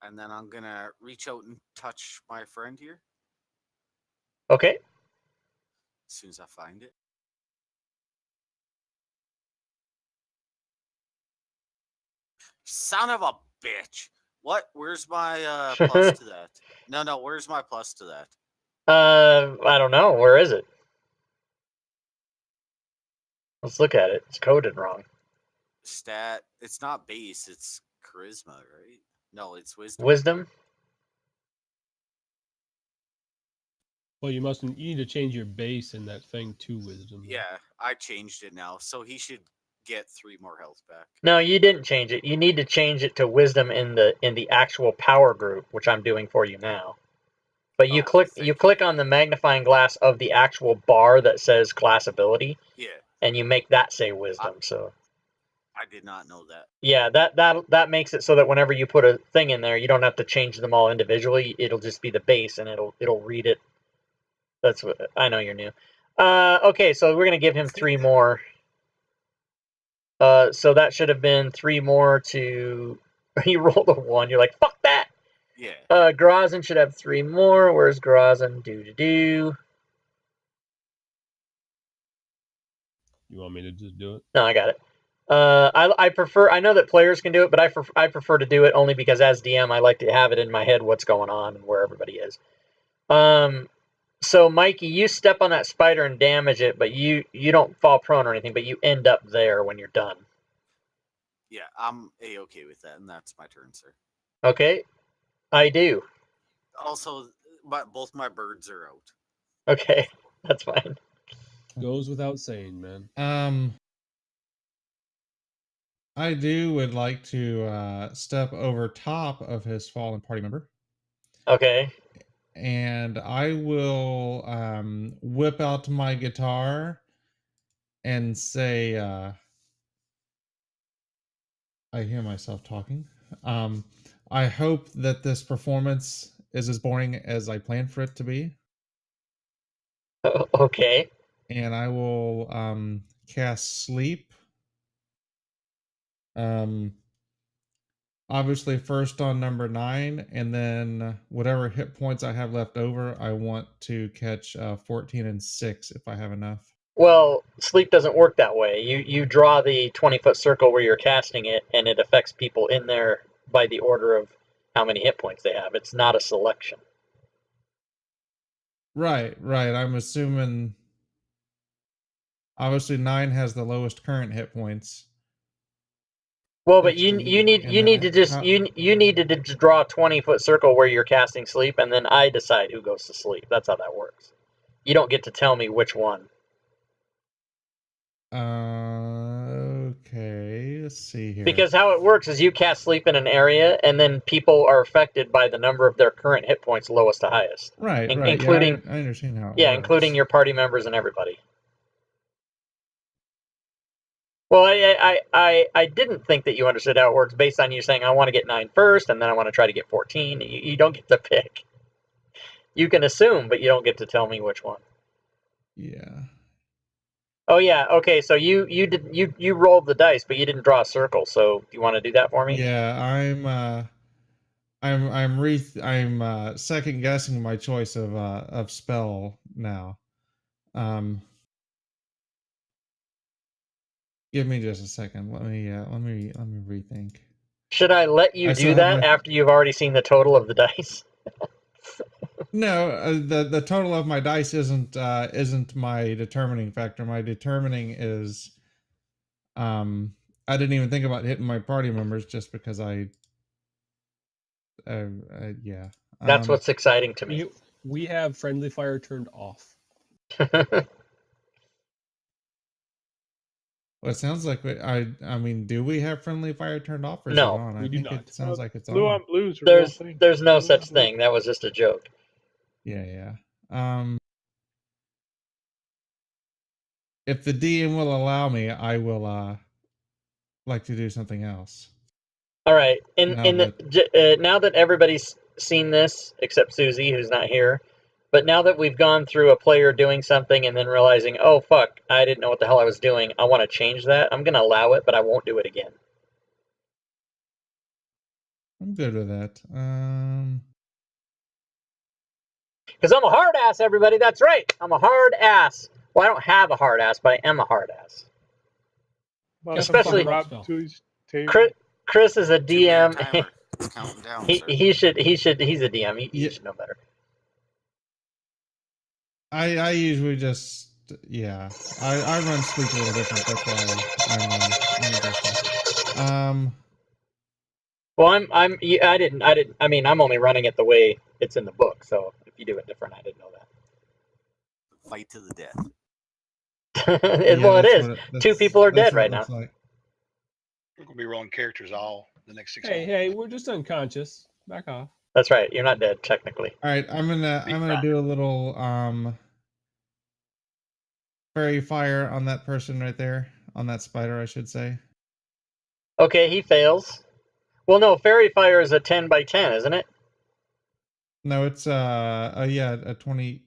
And then I'm going to reach out and touch my friend here. Okay. As soon as I find it. Son of a bitch. What? Where's my plus to that? No, where's my plus to that? I don't know. Where is it? Let's look at it. It's coded wrong. Stat. It's not base. It's charisma, right? No, it's wisdom. Wisdom? Well, you need to change your base in that thing to wisdom. Yeah, I changed it now, so he should get 3 more health back. No, you didn't change it. You need to change it to wisdom in the actual power group, which I'm doing for you now. But you click on the magnifying glass of the actual bar that says class ability. Yeah. And you make that say wisdom. So I did not know that. Yeah, that makes it so that whenever you put a thing in there, you don't have to change them all individually. It'll just be the base, and it'll read it. That's what I know. You're new. Okay, so we're gonna give him 3 more. So that should have been 3 more to. He rolled a 1. You're like, fuck that. Yeah. Grozen should have 3 more. Where's Grozen? Do. You want me to just do it? No, I got it. I prefer. I know that players can do it, but I prefer to do it only because as DM, I like to have it in my head what's going on and where everybody is. So Mikey, you step on that spider and damage it, but you don't fall prone or anything, but you end up there when you're done. Yeah, I'm A-okay with that, and that's my turn, sir. Okay, I do. Also, both my birds are out. Okay, that's fine. Goes without saying, man. I would like to step over top of his fallen party member. Okay. And I will whip out my guitar and say, I hear myself talking. I hope that this performance is as boring as I planned for it to be. Okay. And I will cast sleep. Obviously first on number 9, and then whatever hit points I have left over, I want to catch 14 and 6 if I have enough. Well, sleep doesn't work that way. You draw the 20-foot circle where you're casting it, and it affects people in there by the order of how many hit points they have. It's not a selection. Right. I'm assuming obviously 9 has the lowest current hit points. Well, but you need to just draw a 20-foot circle where you're casting sleep, and then I decide who goes to sleep. That's how that works. You don't get to tell me which one. Okay, let's see here. Because how it works is you cast sleep in an area, and then people are affected by the number of their current hit points, lowest to highest. Right. Including, I understand how it works. Including your party members and everybody. Well, I didn't think that you understood how it works based on you saying I want to get 9 first, and then I want to try to get 14. You don't get to pick. You can assume, but you don't get to tell me which one. Yeah. Oh yeah, okay. So you rolled the dice, but you didn't draw a circle. So do you want to do that for me? Yeah, I'm second guessing my choice of spell now. Give me just a second. Let me rethink. Should I let you do that after you've already seen the total of the dice? No, the total of my dice isn't my determining factor. My determining is I didn't even think about hitting my party members just because yeah. That's what's exciting to me. We have friendly fire turned off. Well, it sounds like I mean, do we have friendly fire turned off or is No, it on? we do not. It sounds like it's Blue on. on blues. There's no such thing. That was just a joke. Yeah. If the DM will allow me, I will like to do something else. All right. Now that everybody's seen this except Susie, who's not here, but now that we've gone through a player doing something and then realizing, oh fuck, I didn't know what the hell I was doing, I want to change that. I'm gonna allow it, but I won't do it again. I'm good with that. Because I'm a hard ass, everybody. That's right. I'm a hard ass. Well, I don't have a hard ass, but I am a hard ass. Well, especially Chris is a DM. Counting down. He's a DM. He should know better. I usually just I run sleep a little different. That's why I'm adjusting. Well, I mean, I'm only running it the way it's in the book. So if you do it different, I didn't know Fight to the death. that. Well, it that's is. what it, 2 people are that's dead what right it now. looks like. We're gonna be rolling characters all the next 6 Hey, months. hey, we're just unconscious. Back off. That's right. You're not dead technically. All right, I'm gonna do a little fairy fire on that person right there, on that spider, I should say. Okay, he fails. Well, no, fairy fire is a 10 by 10, isn't it? No, it's a 20.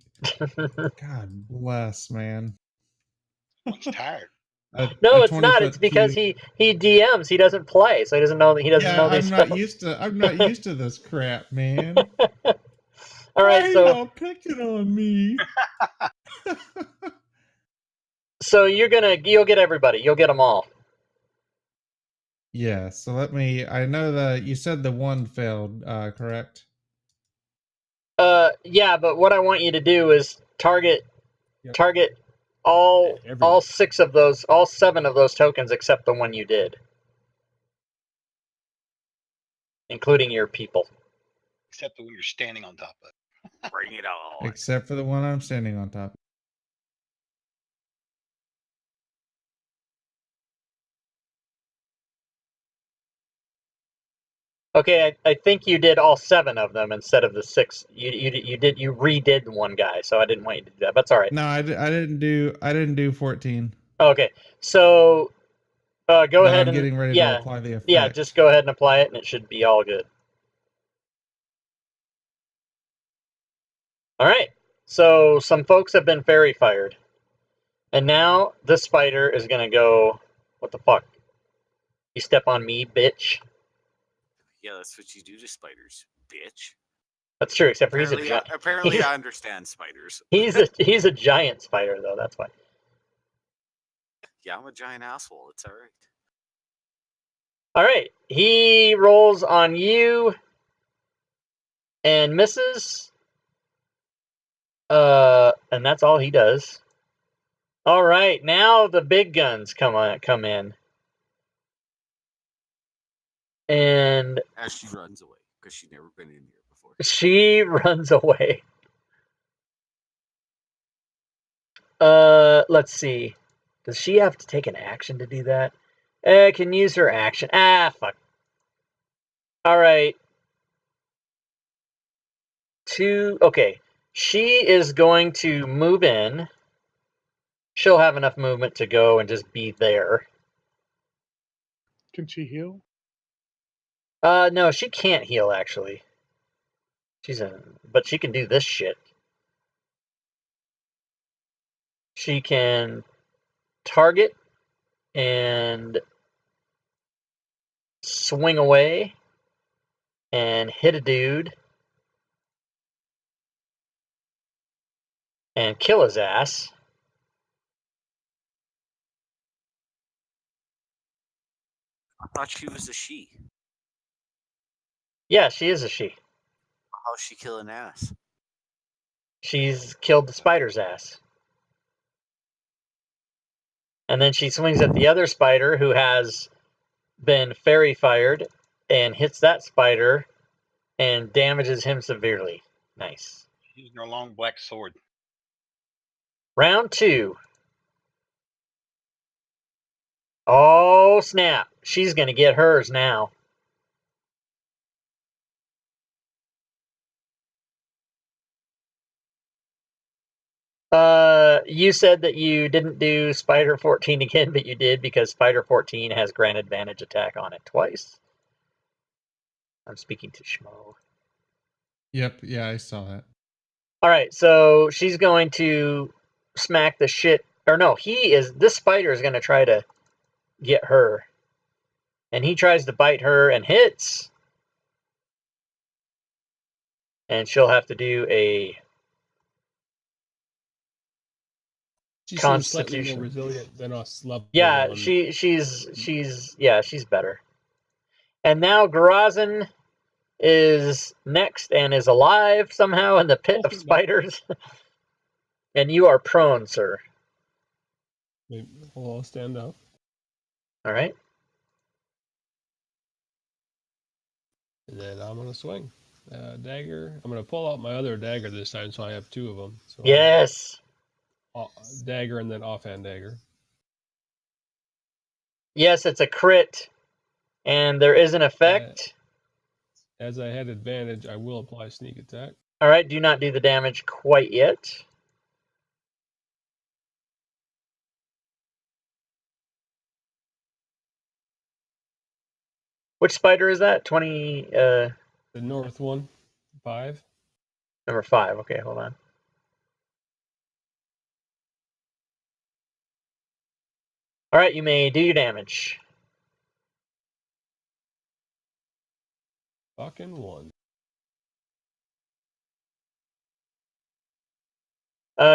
God bless, man. One's tired. No, A it's 20 not. It's foot because cube. he DMs. He doesn't play, so he doesn't know Yeah, these spells. I'm not used to this crap, man. All right, Why so y'all picking on me? so you'll get everybody. You'll get them all. Yeah, so I know that you said the one failed, correct? Yeah, but what I want you to do is target all Everyone. 6 of those, all 7 of those tokens except the one you did, including your people. Except when you're standing on top of it. Bring it on. Except for the one I'm standing on top. Okay, I think you did all 7 of them instead of the 6. You redid one guy, so I didn't want you to do that. But it's all right. No, I didn't do 14. Okay, so go But ahead I'm and getting ready to apply the effect. yeah, just go ahead and apply it, and it should be all good. All right. So some folks have been fairy fired, and now this spider is gonna go. What the fuck? You step on me, bitch. Yeah, that's what you do to spiders, bitch. That's true, except for Apparently, I understand spiders. he's a giant spider though. That's why. Yeah, I'm a giant asshole. It's all right. All right. He rolls on you and misses. And that's all he does. All right, now the big guns come in. And As she runs away because she's never been in here before. she runs away. Let's see. Does she have to take an action to do that? Can use her action. Ah, fuck. All right. Okay. She is going to move in. She'll have enough movement to go and just be there. Can she heal? No, she can't heal actually. But she can do this shit. She can target and swing away and hit a dude and kill his ass. I thought she was a she. Yeah, she is a she. How's she killing ass? She's killed the spider's ass. And then she swings at the other spider who has been fairy fired and hits that spider and damages him severely. Nice. Using her long black sword. Round 2. Oh, snap. She's going to get hers now. You said that you didn't do Spider 14 again, but you did because Spider 14 has grant advantage attack on it twice. I'm speaking to Schmo. Yep, yeah, I saw that. All right, so she's going to smack the shit. Or no, this spider is going to try to get her. And he tries to bite her and hits. And she'll have to do a She seems Constitution. slightly more resilient than us. Level Yeah, one. she's better. And now Grazin is next and is alive somehow in the pit of spiders. And you are prone, sir. Maybe, well, I'll stand up. All right. And then I'm going to swing. Dagger. I'm going to pull out my other dagger this time, so I have two of them. So Yes. dagger and then offhand dagger. Yes, it's a crit. And there is an effect. As I had advantage, I will apply sneak attack. All right, do not do the damage quite yet. Which spider is that? 20. The north one, 5. Number 5. Okay, hold on. All right, you may do your damage. Fucking 1.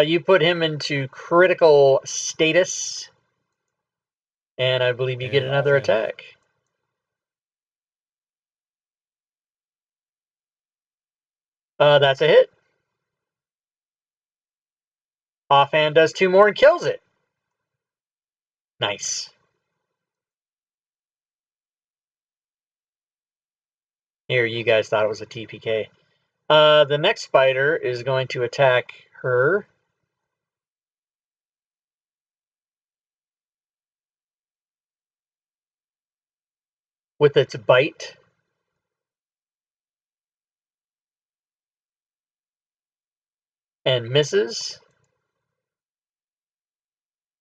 You put him into critical status. And I believe you get And another offhand. attack. That's a hit. Offhand does 2 more and kills it. Nice. Here, you guys thought it was a TPK. The next spider is going to attack her. With its bite. And misses.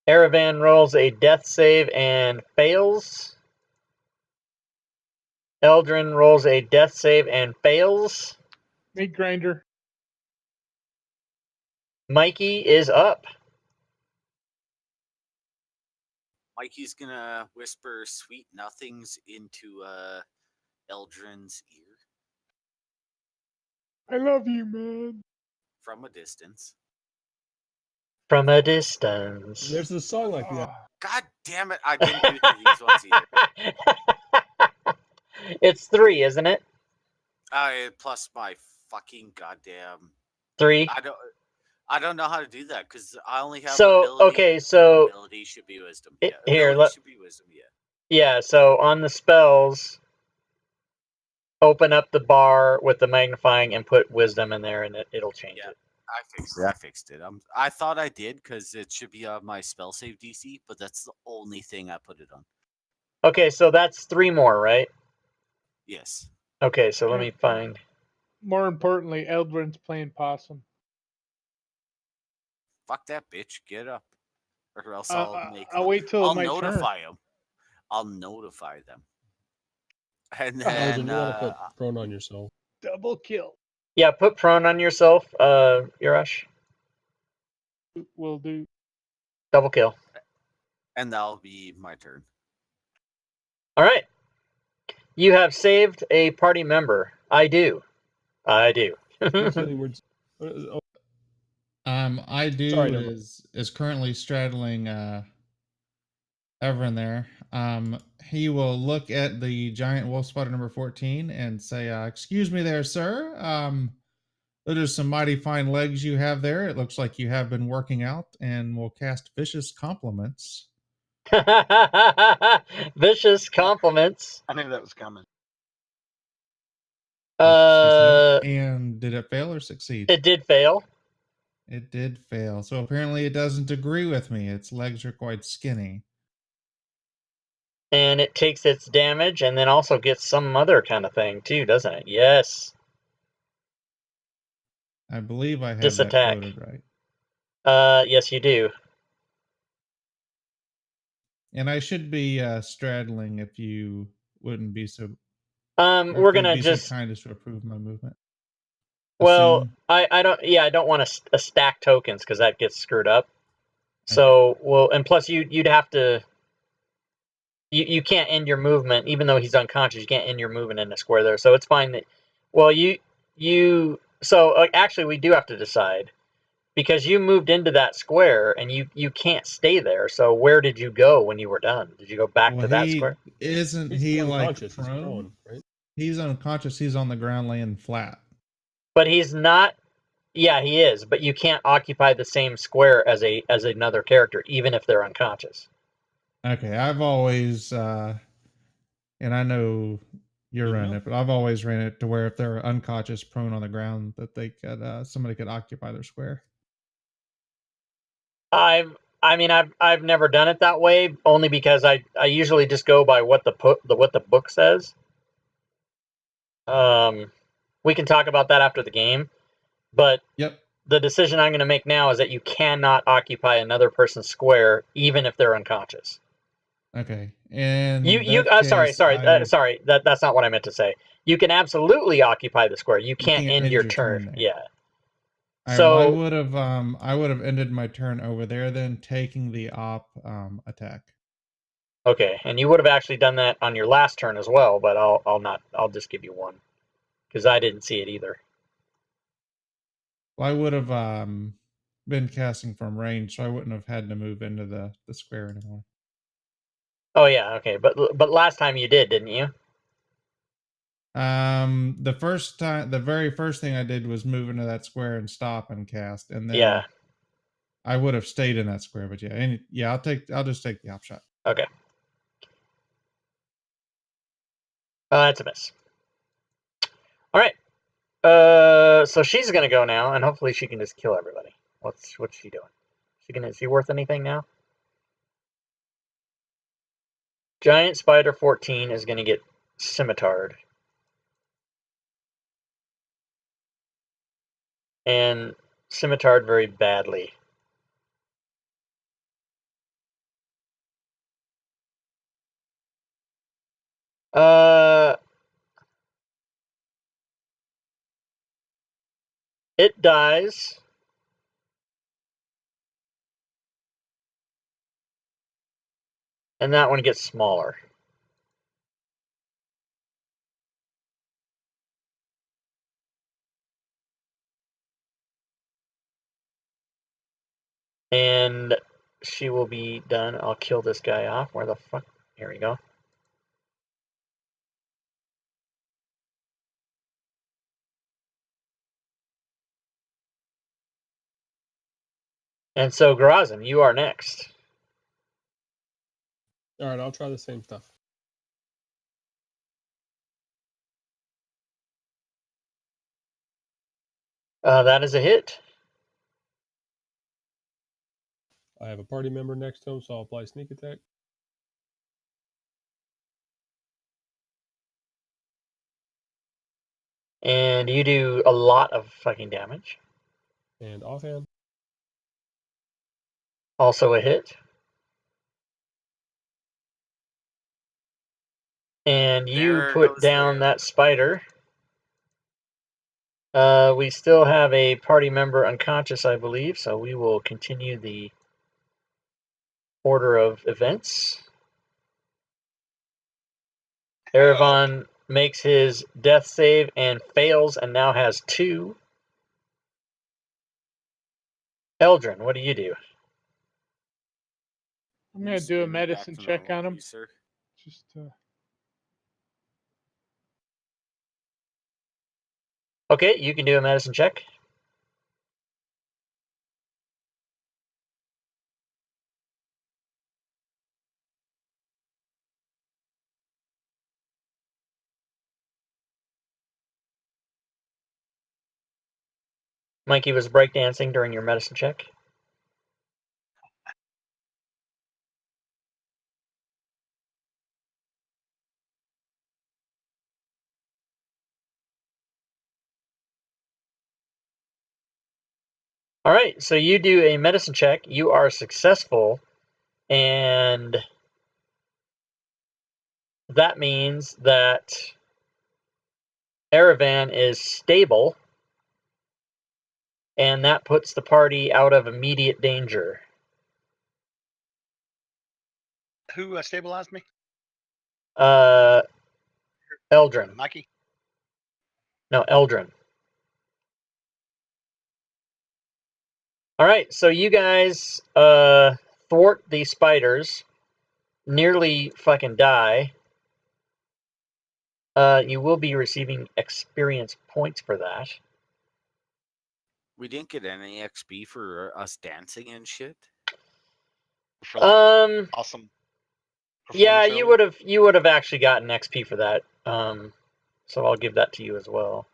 Aravan rolls a death save and fails. Eldrin rolls a death save and fails. Meat grinder. Mikey is up. Mikey's gonna whisper sweet nothings into Eldrin's ear I love you, man. from a distance. From a distance. There's a song like that. Oh, God damn it! I didn't do these ones either. It's 3, isn't it? Plus my fucking goddamn. 3. I don't know how to do that because I only have So, ability. okay, so Ability should be wisdom. Here, ability should be wisdom. Yeah. Yeah, so on the spells, open up the bar with the magnifying and put wisdom in there, and it'll change it. I fixed it. I thought I did because it should be on my spell save DC, but that's the only thing I put it on. Okay, so that's 3 more, right? Yes. Okay, so let me find. more importantly, Eldrin's playing possum. Fuck that bitch. Get up, or else I'll wait till I'll my turn. notify them. I'll notify them. And Eldrin, then you want to put prone on yourself. Double kill. Yeah, put prone on yourself, Yurash. Will do. Double kill. and that'll be my turn. All right. You have saved a party member. I do. I do. I do Sorry, is currently straddling Everin there. He will look at the giant wolf spider number 14 and say, excuse me there, sir. Those are some mighty fine legs you have there. It looks like you have been working out, and will cast vicious compliments. Vicious compliments. I knew that was coming. And did it fail or succeed? It did fail. It did fail. So apparently it doesn't agree with me. Its legs are quite skinny. And it takes its damage and then also gets some other kind of thing too, doesn't it? Yes. I believe I have Disattack. that quoted right. Yes, you do. And I should be straddling if you wouldn't be so. We're gonna just so kind as to approve my movement. Well, Assume. I don't. Yeah, I don't want to stack tokens because that gets screwed up. So well, and plus you'd have to. You can't end your movement even though he's unconscious. You can't end your movement in a square there. So it's fine that. Well, you. So actually, we do have to decide because you moved into that square and you can't stay there. So where did you go when you were done? Did you go back to that square? Isn't He's he like unconscious, he's prone, right? He's unconscious. He's on the ground laying flat. But he's not Yeah, he is, but you can't occupy the same square as another character, even if they're unconscious. Okay, I've always, and I know you're running it, but I've always ran it to where if they're unconscious, prone on the ground, that they could, somebody could occupy their square. I've never done it that way, only because I usually just go by what the book says. We can talk about that after the game, but Yep. the decision I'm going to make now is that you cannot occupy another person's square, even if they're unconscious. Okay, and sorry, that's not what I meant to say. You can absolutely occupy the square. You can't end your turn. Yeah. All right, well, I would have ended my turn over there, then taking the op attack. Okay, and you would have actually done that on your last turn as well, but I'll just give you one because I didn't see it either. Well, I would have been casting from range, so I wouldn't have had to move into the square anymore. Oh yeah, okay, but last time you did, didn't you? The very first thing I did was move into that square and stop and cast, and then Yeah. I would have stayed in that square, but I'll just take the op shot. Okay. That's a miss. All right. So she's gonna go now, and hopefully she can just kill everybody. What's she doing? Is she worth anything now? Giant Spider 14 is gonna get scimitard. And scimitard very badly. It dies. And that one gets smaller. And she will be done. I'll kill this guy off. Where the fuck? Here we go. And so, Grazin, you are next. All right, I'll try the same stuff. That is a hit. I have a party member next to him, so I'll apply sneak attack. And you do a lot of fucking damage. And offhand. Also a hit. And you put down that spider. We still have a party member unconscious, I believe, so we will continue the order of events. Erevan makes his death save and fails and now has 2. Eldrin, what do you do? I'm going to do a medicine check on him. Sir. Just Okay, you can do a medicine check. Mikey was breakdancing during your medicine check. All right, so you do a medicine check. You are successful, and that means that Erevan is stable, and that puts the party out of immediate danger. Who stabilized me? Eldrin. Mikey? No, Eldrin. All right, so you guys thwart these spiders, nearly fucking die. You will be receiving experience points for that. We didn't get any XP for us dancing and shit. For like Um, awesome. yeah, performance you would have actually gotten XP for that. So I'll give that to you as well.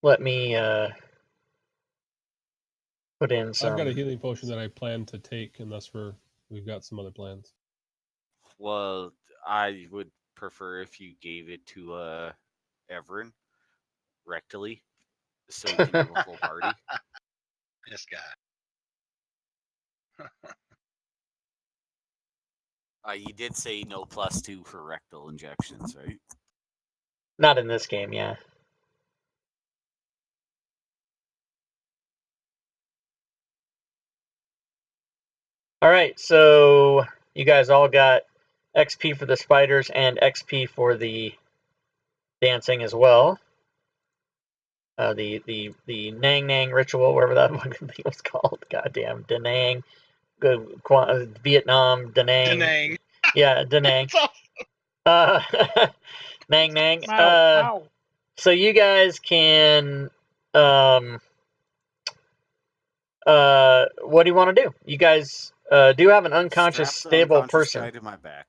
Let me put in some. I've got a healing potion that I plan to take, unless we've got some other plans. Well, I would prefer if you gave it to Everin rectally, so we can have a full party. This guy. You did say no +2 for rectal injections, right? Not in this game, yeah. All right, so you guys all got XP for the spiders and XP for the dancing as well. The Nang Nang ritual, whatever that thing was called. Goddamn, Da Nang. Good Vietnam, Da Nang. Danang. Yeah, Da Nang. Nang Nang. Ow. So you guys can what do you want to do? You guys do have an unconscious, Strap the stable unconscious person. guy to my back.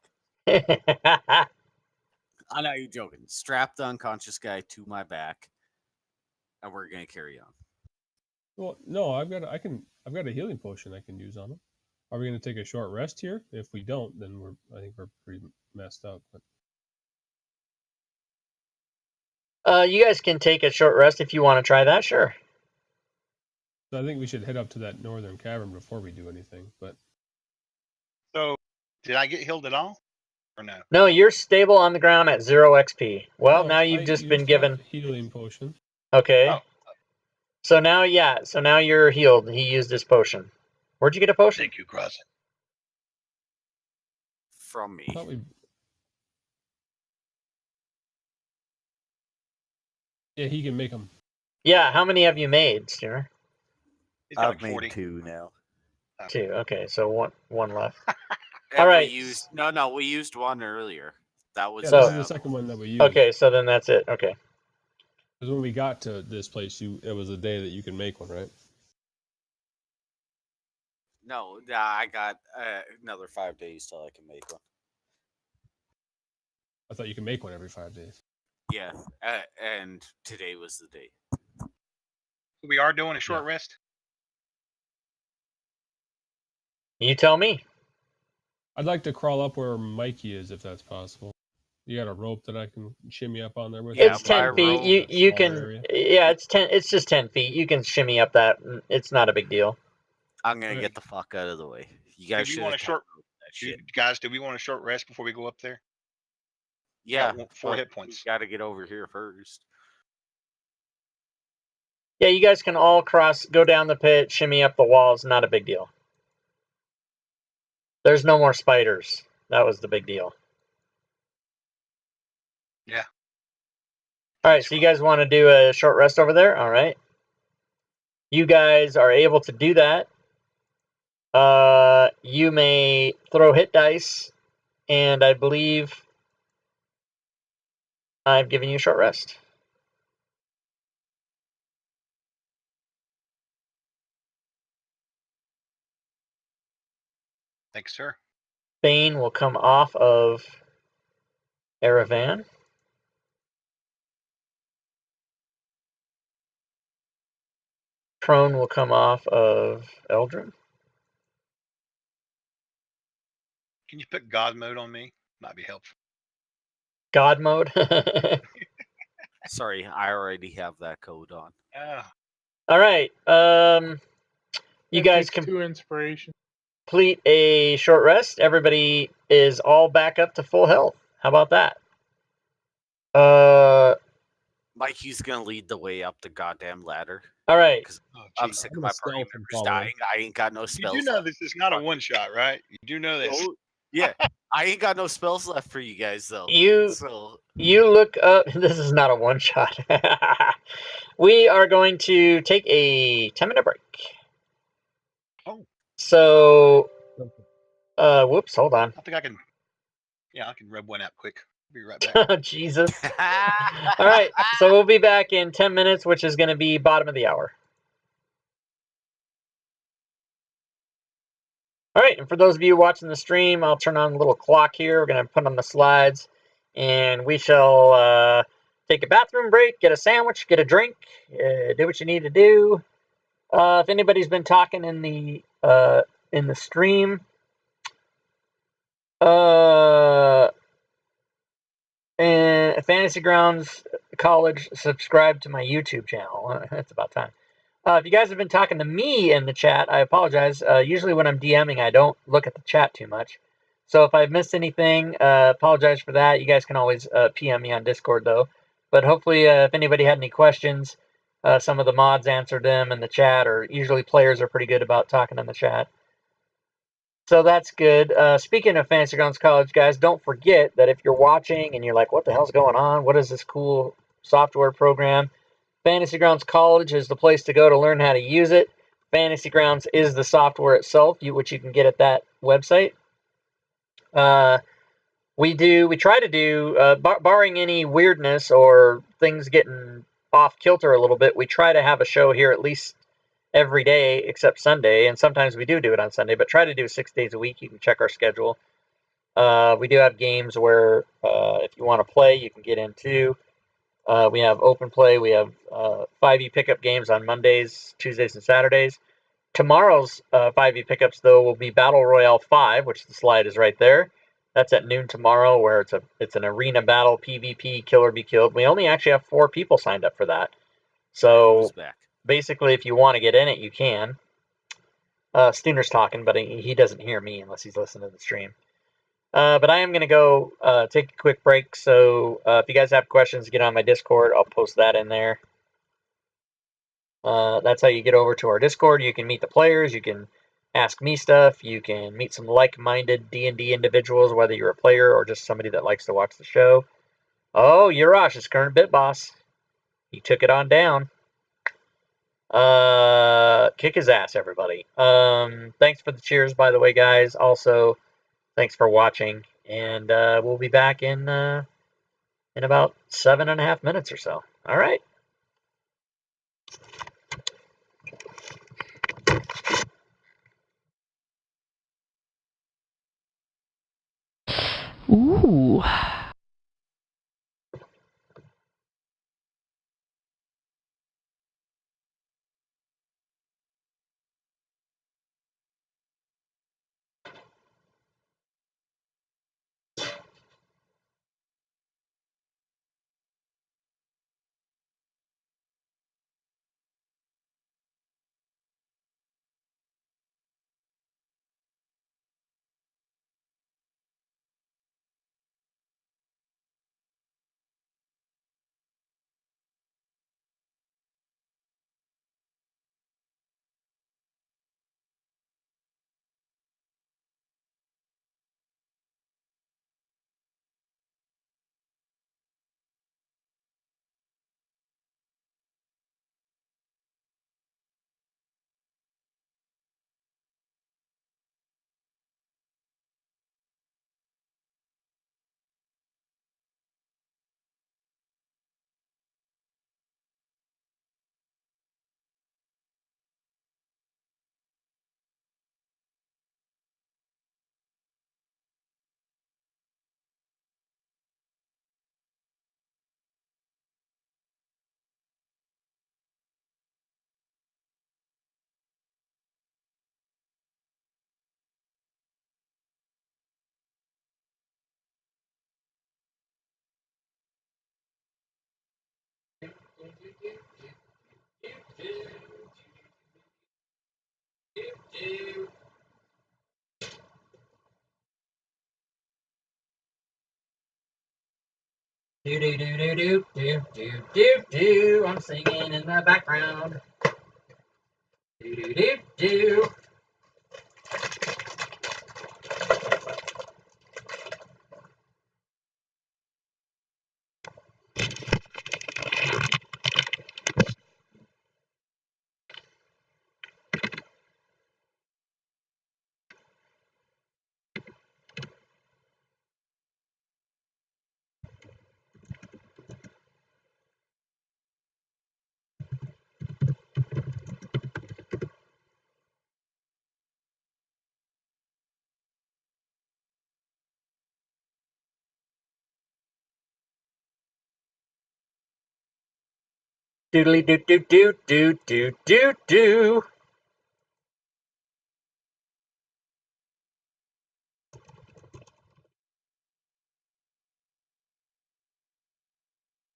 I know you're joking. Strap the unconscious guy to my back, and we're gonna carry on. Well, no, I've got a healing potion I can use on him. Are we going to take a short rest here? If we don't, then I think we're pretty messed up. But You guys can take a short rest if you want to try that, sure. so I think we should head up to that northern cavern before we do anything. But So, did I get healed at all, or no? No, you're stable on the ground at 0 XP. Well, no, now you've I just used been that given. healing potion. Okay. Oh. So now, yeah. So now you're healed. He used his potion. Where'd you get a potion? Thank you, Cross. From me. I thought we. Yeah, he can make them. Yeah. How many have you made, Steer? He's got I've like made 40. 2 now. 2. Okay, so one left. And All right. We used one earlier. That was Yeah, So- this is the second one that we used. Okay, so then that's it. Okay. Because when we got to this place, it was a day that you can make one, right? No, I got another 5 days till I can make one. I thought you can make one every 5 days. Yeah, and today was the day. We are doing a short rest. You tell me. I'd like to crawl up where Mikey is, if that's possible. You got a rope that I can shimmy up on there with? Yeah, It's 10 by feet. rope, You smaller can. area. Yeah, it's 10. It's just 10 feet. You can shimmy up that. It's not a big deal. I'm gonna Okay. get the fuck out of the way. You guys Do we should want have a short- that shit. Guys, do we want a short rest before we go up there? Yeah, Got 4 but hit points. Got to get over here first. Yeah, you guys can all go down the pit, shimmy up the walls. Not a big deal. There's no more spiders. That was the big deal. Yeah. All right, so you guys want to do a short rest over there? All right. You guys are able to do that. You may throw hit dice, and I believe I've given you a short rest. Thanks, sir. Bane will come off of Aravan. Prone will come off of Eldrin. Can you put God mode on me? Might be helpful. God mode. Sorry, I already have that code on. All right. You That guys takes 2 inspiration. complete a short rest. Everybody is all back up to full health. How about that? Mikey's gonna lead the way up the goddamn ladder. All right. Oh, I'm geez. sick I'm of gonna my party stealth and members follow dying. I ain't got no You spells. do know left. this is not a one shot, right? You do know this. Oh, yeah, I ain't got no spells left for you guys though. You look up. This is not a one shot. We are going to take a 10-minute break. Oh. So, whoops, hold on. I think I can Yeah, I can rub one out quick. Be right back. Jesus. All right, so we'll be back in 10 minutes, which is going to be bottom of the hour. All right, and for those of you watching the stream, I'll turn on the little clock here. We're going to put on the slides, and we shall take a bathroom break, get a sandwich, get a drink, do what you need to do. If anybody's been talking in the stream, and Fantasy Grounds College, subscribe to my YouTube channel. It's about time. If you guys have been talking to me in the chat, I apologize. Usually when I'm DMing, I don't look at the chat too much. So if I've missed anything, apologize for that. You guys can always PM me on Discord, though. But hopefully, if anybody had any questions, some of the mods answered them in the chat, or usually players are pretty good about talking in the chat. So that's good. Speaking of Fantasy Grounds College, guys, don't forget that if you're watching and you're like, what the hell's going on? What is this cool software program? Fantasy Grounds College is the place to go to learn how to use it. Fantasy Grounds is the software itself, which you can get at that website. We try to do, barring any weirdness or things getting off kilter a little bit, we try to have a show here at least every day except Sunday, and sometimes we do it on Sunday, but try to do 6 days a week. You can check our schedule. We do have games where if you want to play, you can get into. We have open play. We have 5e pickup games on Mondays, Tuesdays, and Saturdays. Tomorrow's 5e pickups, though, will be Battle Royale 5, which the slide is right there. That's at noon tomorrow, where it's an arena battle, PvP, kill or be killed. We only actually have 4 people signed up for that. So basically, if you want to get in it, you can. Stooner's talking, but he doesn't hear me unless he's listening to the stream. But I am going to go take a quick break. So if you guys have questions, get on my Discord. I'll post that in there. That's how you get over to our Discord. You can meet the players. You can ask me stuff. You can meet some like-minded D&D individuals, whether you're a player or just somebody that likes to watch the show. Oh, Urash is current bit boss. He took it on down. Kick his ass, everybody. Thanks for the cheers, by the way, guys. Also, thanks for watching. And we'll be back in about 7.5 minutes or so. All right. Ooh. Do do do do do do do do do. I'm singing in the background. Do do do do. Doodly doo doo doo doo doo doo doo.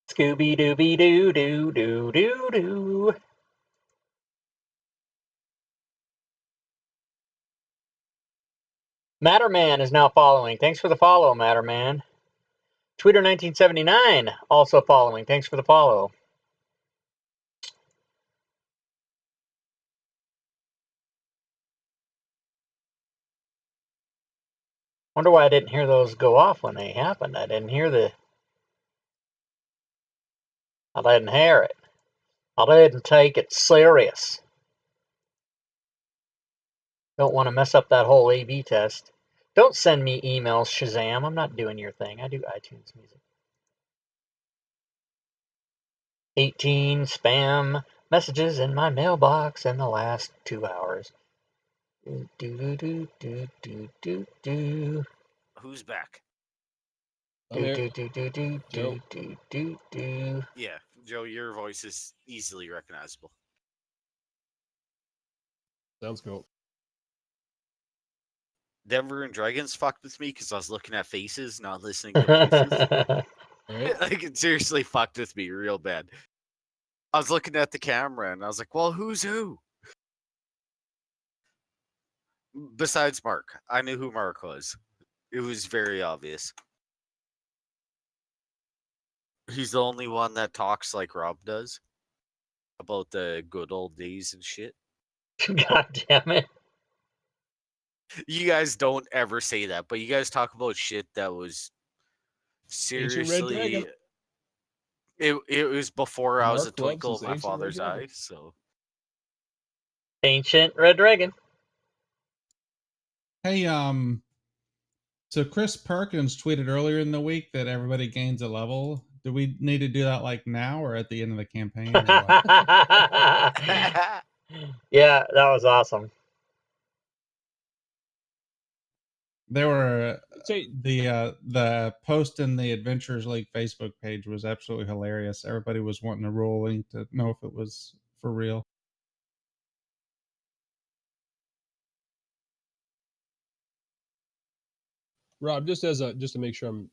Scooby Dooby Doo Doo Doo Doo Doo. Matterman is now following. Thanks for the follow, Matterman. Tweeter1979 also following. Thanks for the follow. Wonder why I didn't hear those go off when they happened. I didn't hear it. I didn't take it serious. Don't want to mess up that whole A/B test. Don't send me emails, Shazam. I'm not doing your thing. I do iTunes music. 18 spam messages in my mailbox in the last 2 hours. Do do do do do do do. Who's back? I'm Do here. do do do do Joe. do do do. Yeah, Joe, your voice is easily recognizable. Sounds cool. Denver and Dragons fucked with me because I was looking at faces, not listening to voices. Right? Like, it seriously fucked with me real bad. I was looking at the camera and I was like, well, who's who? Besides Mark. I knew who Mark was. It was very obvious. He's the only one that talks like Rob does about the good old days and shit. God damn it. You guys don't ever say that, but you guys talk about shit that was Ancient Red seriously. Dragon. It was before I was a Mark loves twinkle his of my Ancient Red father's Dragon. eye, so. Ancient Red Dragon. Hey, so Chris Perkins tweeted earlier in the week that everybody gains a level. Do we need to do that like now or at the end of the campaign? Or what? Yeah, that was awesome. They were Say, the post in the Adventurers League Facebook page was absolutely hilarious. Everybody was wanting to roll in to know if it was for real. Rob, just to make sure I'm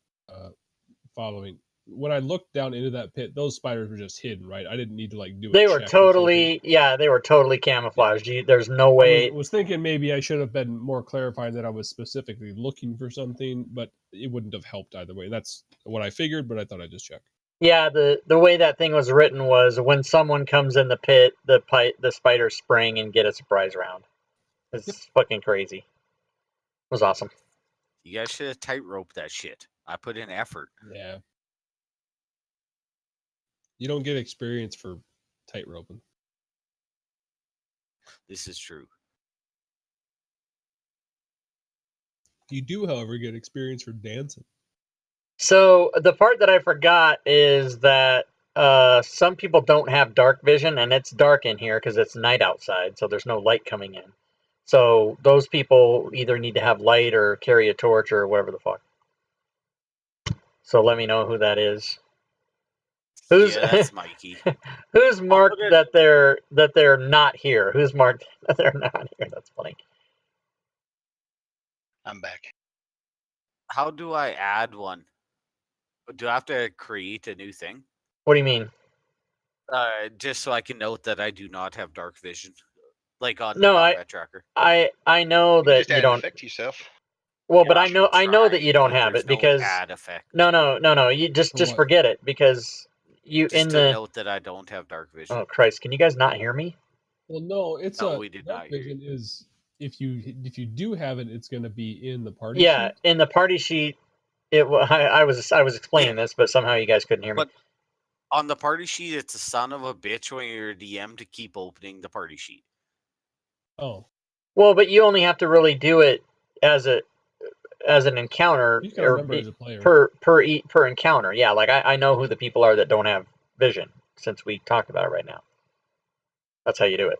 following. When I looked down into that pit, those spiders were just hidden, right? I didn't need to like do. They were totally, yeah, they were totally camouflaged. There's no way. I was thinking maybe I should have been more clarifying that I was specifically looking for something, but it wouldn't have helped either way. That's what I figured, but I thought I'd just check. Yeah, the way that thing was written was when someone comes in the pit, the spiders spring and get a surprise round. It's fucking crazy. It was awesome. You guys should have tightrope that shit. I put in effort. Yeah. You don't get experience for tightroping. This is true. You do, however, get experience for dancing. So the part that I forgot is that some people don't have dark vision, and it's dark in here because it's night outside, so there's no light coming in. So those people either need to have light or carry a torch or whatever the fuck. So let me know who that is. Who's Yeah, that's Mikey. who's marked that they're not here? Who's marked that they're not here? That's funny. I'm back. How do I add one? Do I have to create a new thing? What do you mean? Just so I can note that I do not have dark vision, like on No, the combat tracker. I know You can that just you add an don't. effect yourself. Well, Yeah, but I know that you don't but have there's it because no add effect. no. You just what? forget it because you Just in to the. note that I don't have dark vision. Oh Christ! Can you guys not hear me? Well, no, it's No, we did dark not hear vision is if you do have it, it's going to be in the party Yeah, sheet. in the party sheet, I was explaining this, but somehow you guys couldn't hear me. But on the party sheet, it's a son of a bitch when you're a DM to keep opening the party sheet. Oh, Well, but you only have to really do it as an encounter you can remember as a player. per encounter. Yeah, like I know who the people are that don't have vision since we talked about it right now. That's how you do it.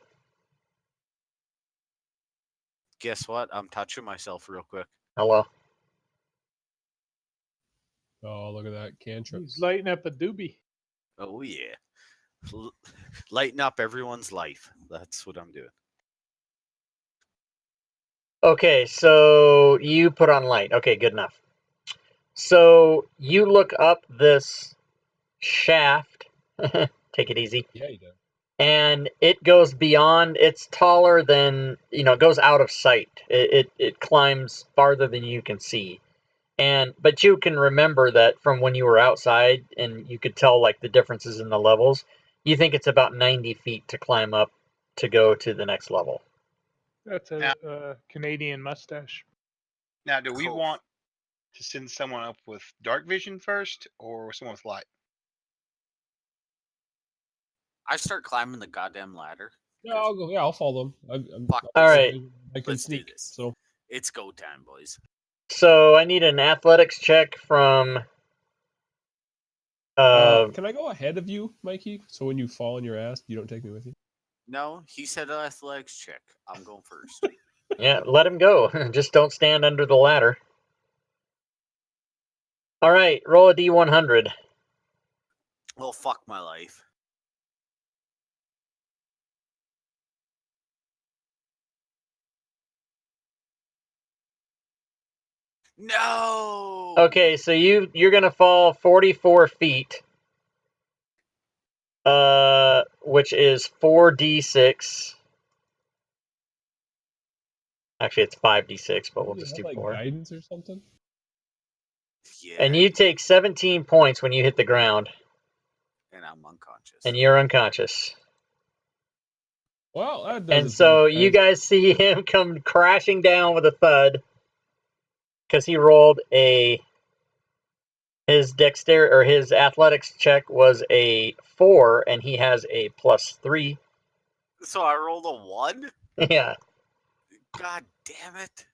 Guess what? I'm touching myself real quick. Hello. Oh, look at that cantrip. He's lighting up a doobie. Oh yeah. Lighten up everyone's life. That's what I'm doing. Okay, so you put on light. Okay, good enough. So you look up this shaft. Take it easy. Yeah, you do. And it goes beyond. It's taller than, it goes out of sight. It climbs farther than you can see. But you can remember that from when you were outside, and you could tell like the differences in the levels. You think it's about 90 feet to climb up to go to the next level. That's a Canadian mustache. Now, do we Cool. want to send someone up with dark vision first, or someone with light? I start climbing the goddamn ladder. Yeah, I'll go. Yeah, I'll follow them. Fuck All this. right. I can Let's do sneak. this. So It's go time, boys. So I need an athletics check from. can I go ahead of you, Mikey? So when you fall on your ass, you don't take me with you. No, he said athletics check. I'm going first. Yeah, let him go. Just don't stand under the ladder. All right, roll a d100. Well, fuck my life. No. Okay, so you're gonna fall 44 feet, which is 4d6. Actually, it's 5d6, but we'll Do you just have do like 4. guidance or something? Yeah. And you take 17 points when you hit the ground, And I'm unconscious. and you're unconscious. Well, that does And it so for you you guys. guys see him come crashing down with a thud because he rolled his dexterity or his athletics check was a 4, and he has a +3. So I rolled a 1? Yeah. God damn it.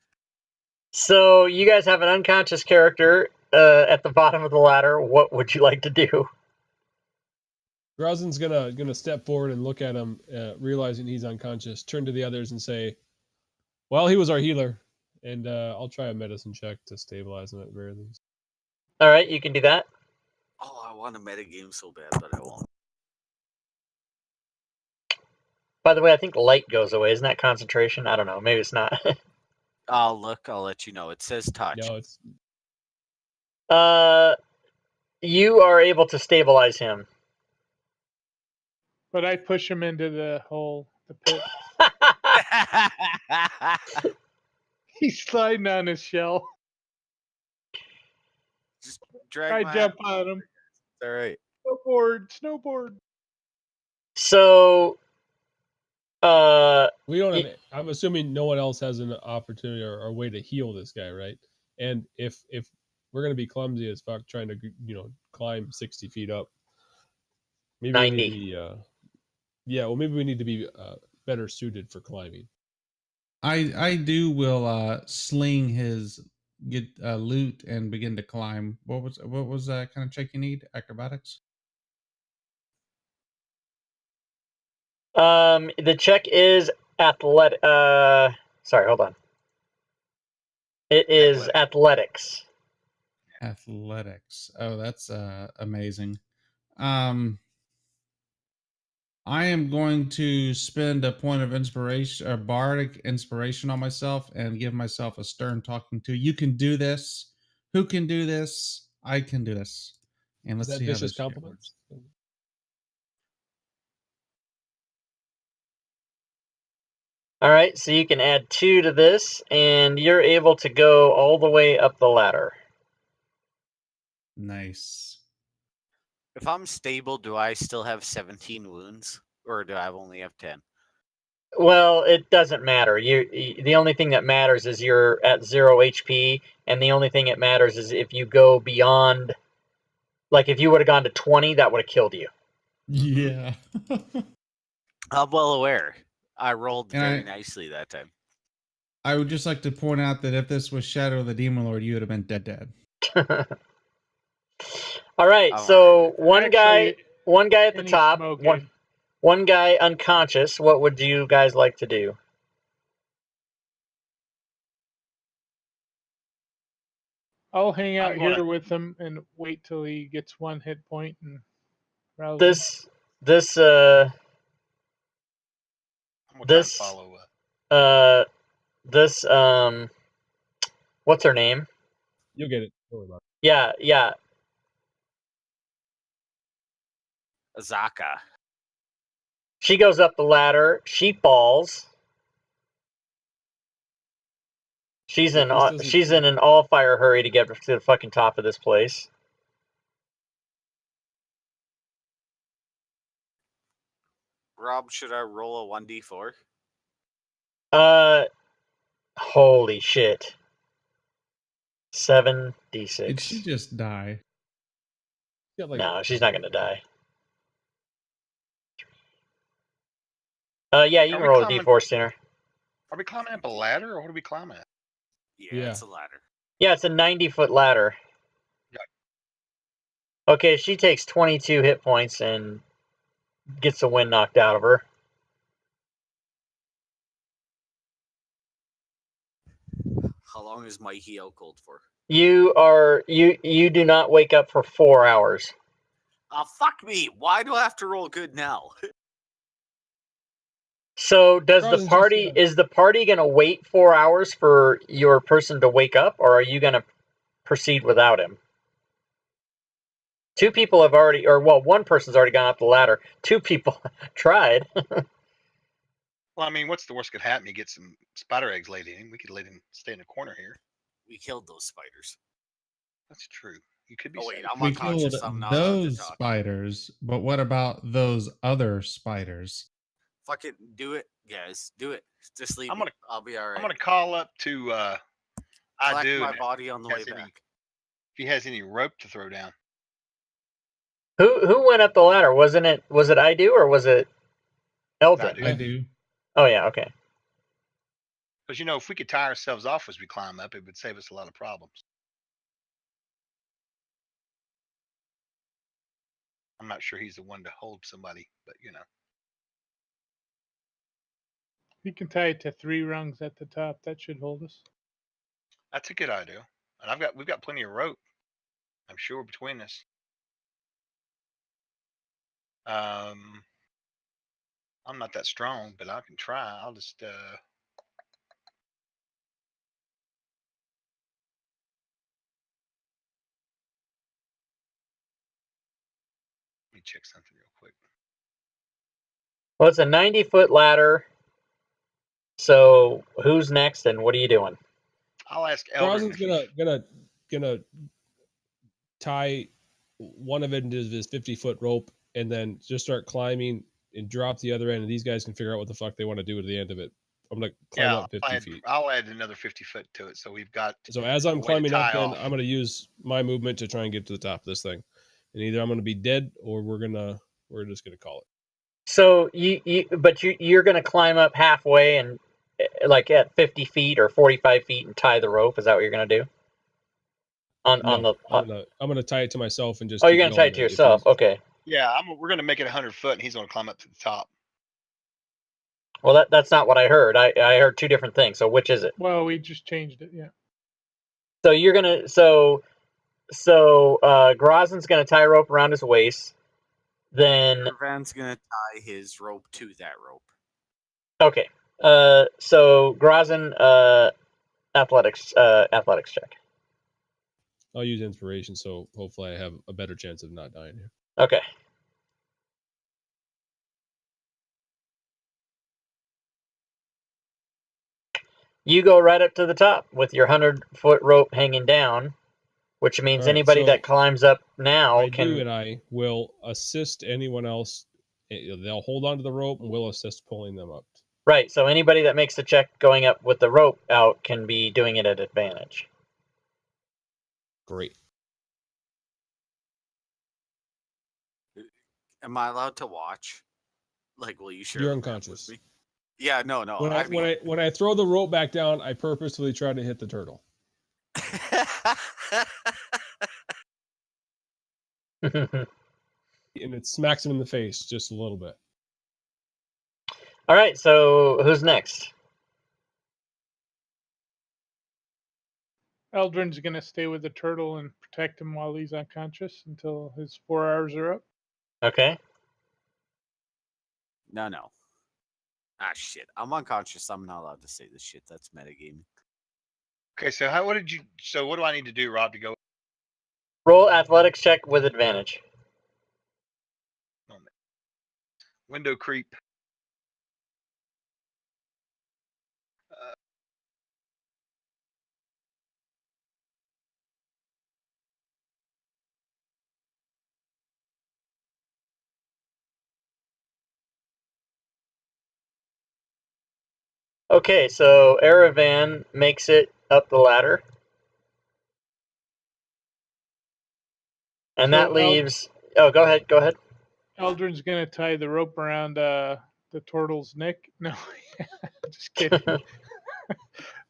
So you guys have an unconscious character at the bottom of the ladder. What would you like to do? Grozin's gonna step forward and look at him, realizing he's unconscious. Turn to the others and say, "Well, he was our healer, and I'll try a medicine check to stabilize him at the very least." All right, you can do that. Oh, I want to metagame so bad, but I won't. By the way, I think light goes away. Isn't that concentration? I don't know. Maybe it's not. I'll look. I'll let you know. It says touch. No, it's You are able to stabilize him. But I push him into the hole, the pit. He's sliding on his shell. Just drag I my jump ass. on him. All right. Snowboard. So, we don't have. I'm assuming no one else has an opportunity or a way to heal this guy, right? And if we're gonna be clumsy as fuck trying to climb 60 feet up, maybe 90. we need to be maybe we need to be better suited for climbing. I will sling his get loot and begin to climb. What was that kind of check you need? Acrobatics. The check is athletic. Sorry, hold on. It is athletics. Athletics. Oh, that's amazing. I am going to spend a point of inspiration, or bardic inspiration, on myself and give myself a stern talking to. You can do this. Who can do this? I can do this. And let's Is that see how vicious this shit compliments? works. All right, so you can add 2 to this, and you're able to go all the way up the ladder. Nice. If I'm stable, do I still have 17 wounds, or do I only have 10? Well, it doesn't matter. The only thing that matters is you're at 0 HP, and the only thing that matters is if you go beyond. Like if you would have gone to 20, that would have killed you. Yeah. I'm well aware. I rolled And very nicely that time. I would just like to point out that if this was Shadow of the Demon Lord, you would have been dead. All right, I'm so Actually, one guy at the any top, smoking. one guy unconscious. What would you guys like to do? I'll hang out I'm gonna- here with him and wait till he gets 1 hit point and rouse him. This this I'm gonna try to this follow. this what's her name? You'll get it. Don't worry about Yeah. Azaka. She goes up the ladder. She falls. She's This doesn't she's seem- in an all fire hurry to get to the fucking top of this place. Rob, should I roll a 1d4? Holy shit. Did 7d6. she just die? Yeah, like, No, she's not gonna die. Yeah, you Are can we roll a climbing- d4, Sooner. Are we climbing up a ladder, or what are we climbing at? Yeah, Yeah. it's a ladder. Yeah, it's a 90-foot ladder. Yeah. Okay, she takes 22 hit points and gets the wind knocked out of her. How long is my heal cold for? You do not wake up for 4 hours. Oh, fuck me. Why do I have to roll good now? So does the Carl's party just, is the party gonna wait 4 hours for your person to wake up, or are you gonna proceed without him? Two people have already, or well, one person's already gone up the ladder. Two people tried. Well, I mean, what's the worst could happen? You get some spider eggs laid in him. We could let him stay in the corner here. We killed those spiders. That's true. You could be Oh, wait, safe. I'm We unconscious. killed I'm not allowed to those talk. spiders, but what about those other spiders? Fucking do it, guys. Do it. Just leave I'm me. gonna- I'll be all right. I'm gonna call up to I Collect do my and body on the way has any- back. if he has any rope to throw down. Who went up the ladder? Was it I do or was it Eldrin? do. I do. Oh yeah, okay. Because if we could tie ourselves off as we climb up, it would save us a lot of problems. I'm not sure he's the one to hold somebody, but We can tie it to 3 rungs at the top. That should hold us. that's a good idea. And we've got plenty of rope. I'm sure between us. I'm not that strong, but I can try. I'll just let me check something real quick. Well, it's a 90-foot ladder. So who's next, and what are you doing? I'll ask Eldrin. Rosin's gonna tie one of it into his 50-foot rope and then just start climbing and drop the other end, and these guys can figure out what the fuck they want to do at the end of it. I'm gonna climb up 50 feet. I'll add another 50 foot to it, so we've got. So as I'm way to climbing up, tie then off. I'm gonna use my movement to try and get to the top of this thing, and either I'm gonna be dead or we're just gonna call it. So you're going to climb up halfway and like at 50 feet or 45 feet and tie the rope. Is that what you're going to do? I'm gonna tie it to myself and just. Oh, keep you're going to tie going, it to and if yourself. he's- Okay. Yeah, we're gonna make it 100 foot, and he's gonna climb up to the top. Well, that's not what I heard. I heard two different things. So which is it? Well, we just changed it. Yeah. So you're gonna Grozin's gonna tie a rope around his waist. Then Van's gonna tie his rope to that rope. okay. So Grozin, athletics check. I'll use inspiration, so hopefully I have a better chance of not dying here. Okay. You go right up to the top with your 100-foot rope hanging down, which means All right, anybody so that climbs up now I can. do, and I will assist anyone else. They'll hold onto the rope, and we'll assist pulling them up. Right. So anybody that makes the check going up with the rope out can be doing it at advantage. Great. Am I allowed to watch? Like, will you share? You're the map unconscious. with me? Yeah, no. When I throw the rope back down, I purposefully try to hit the turtle, and it smacks him in the face just a little bit. All right. So who's next? Eldrin's going to stay with the turtle and protect him while he's unconscious until his 4 hours are up. Okay. No. Ah, shit. I'm unconscious. I'm not allowed to say this shit. That's metagaming. Okay, so what do I need to do, Rob, to go? Roll athletics check with advantage. Window creep. Okay, so Aravan makes it up the ladder. And So that leaves... Oh, go ahead. Eldrin's gonna tie the rope around the turtle's neck. No, just kidding. I'm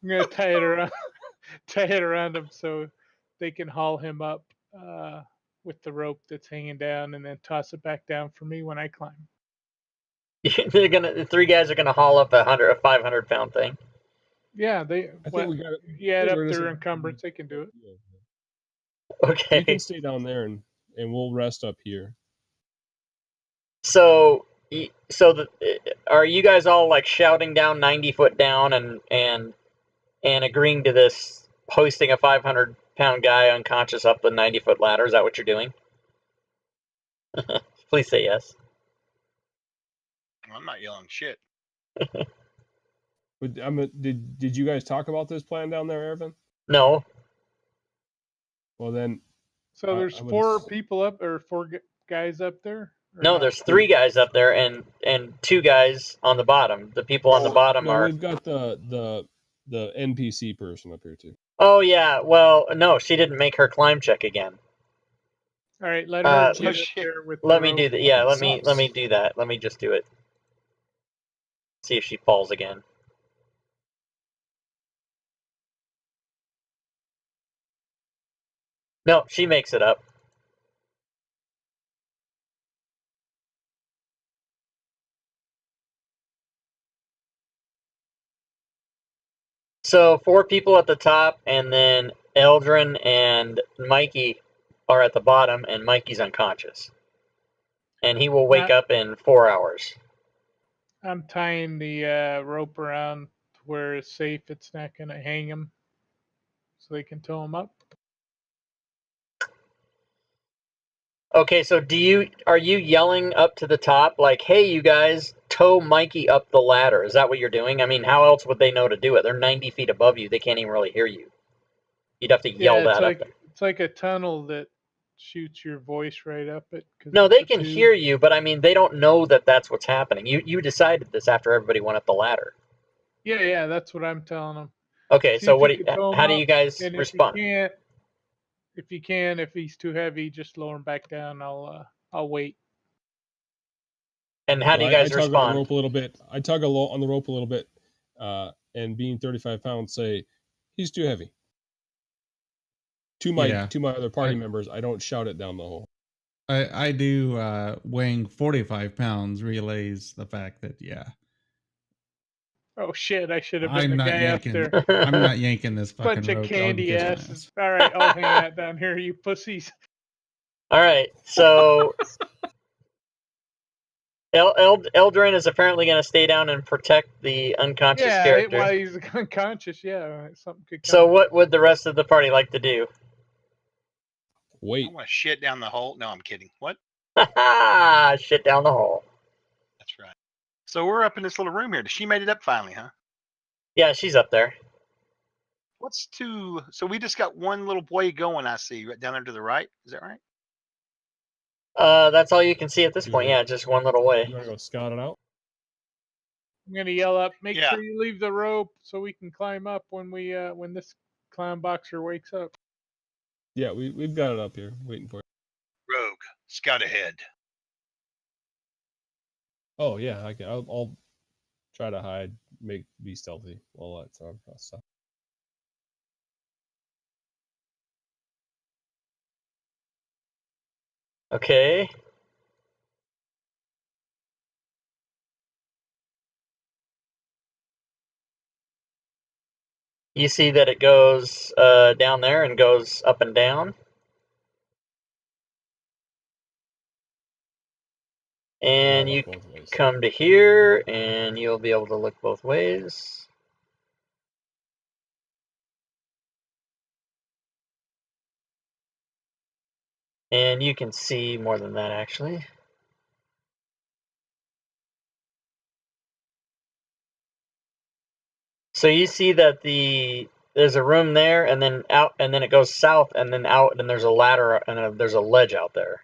gonna tie it around him so they can haul him up with the rope that's hanging down, and then toss it back down for me when I climb. The 3 guys are gonna haul up a 500-pound thing. Yeah, I think we got it. You add up their encumbrance, they can do it. Okay. You can stay down there and we'll rest up here. So are you guys all like shouting down 90 foot down and agreeing to this, hoisting a 500-pound guy unconscious up the 90-foot ladder? Is that what you're doing? Please say yes. I'm not yelling shit. But did you guys talk about this plan down there, Evan? No. Well then. So there's 4 people up, or 4 guys up there. No, there's 3 guys up there and 2 guys on the bottom. The people on the bottom are. We've got the NPC person up here too. Oh yeah. Well, no, she didn't make her climb check again. All right, let her get up there with. Let me do that. Yeah, let me do that. Let me just do it. See if she falls again. No, she makes it up. So 4 people at the top, and then Eldrin and Mikey are at the bottom, and Mikey's unconscious. And he will wake up in 4 hours. I'm tying the rope around to where it's safe. It's not going to hang him, so they can tow him up. Okay, so are you yelling up to the top like, "Hey, you guys, tow Mikey up the ladder"? Is that what you're doing? I mean, how else would they know to do it? They're 90 feet above you. They can't even really hear you. You'd have to yell that up. It's like a tunnel that shoots your voice right up it. No, they can hear you, but I mean, they don't know that that's what's happening. You decided this after everybody went up the ladder. Yeah, that's what I'm telling them. Okay, so how do you guys respond? If he's too heavy, just lower him back down. I'll wait. And how do you guys respond? I tug on the rope a little bit. I tug on the rope a little bit, and being 35 pounds, say he's too heavy. To my other party members, I don't shout it down the hole. I do weighing 45 pounds relays the fact that Oh shit! I should have been the guy up there. I'm not yanking this fucking bunch of rope. candy asses. All right, I'll hang that down here, you pussies. All right, so Eldrin is apparently going to stay down and protect the unconscious character. Yeah, while he's unconscious, something could come. So what would the rest of the party like to do? Wait. I want to shit down the hole. No, I'm kidding. What? Shit down the hole. That's right. So we're up in this little room here. She made it up finally, huh? Yeah, she's up there. So we just got one little boy going, I see, right down there to the right. Is that right? That's all you can see at this point. Yeah, just one little way. You want to go scout it out? I'm gonna yell up. Make sure you leave the rope so we can climb up when this clown boxer wakes up. Yeah, we've got it up here, waiting for you. Rogue, scout ahead. Oh yeah, I can. I'll try to hide, be stealthy, all that sort of stuff. Okay. You see that it goes down there and goes up and down. And I'll you look both ways. come to here, and you'll be able to look both ways. And you can see more than that, actually. So you see that there's a room there, and then out, and then it goes south, and then out, and there's a ladder, and then there's a ledge out there.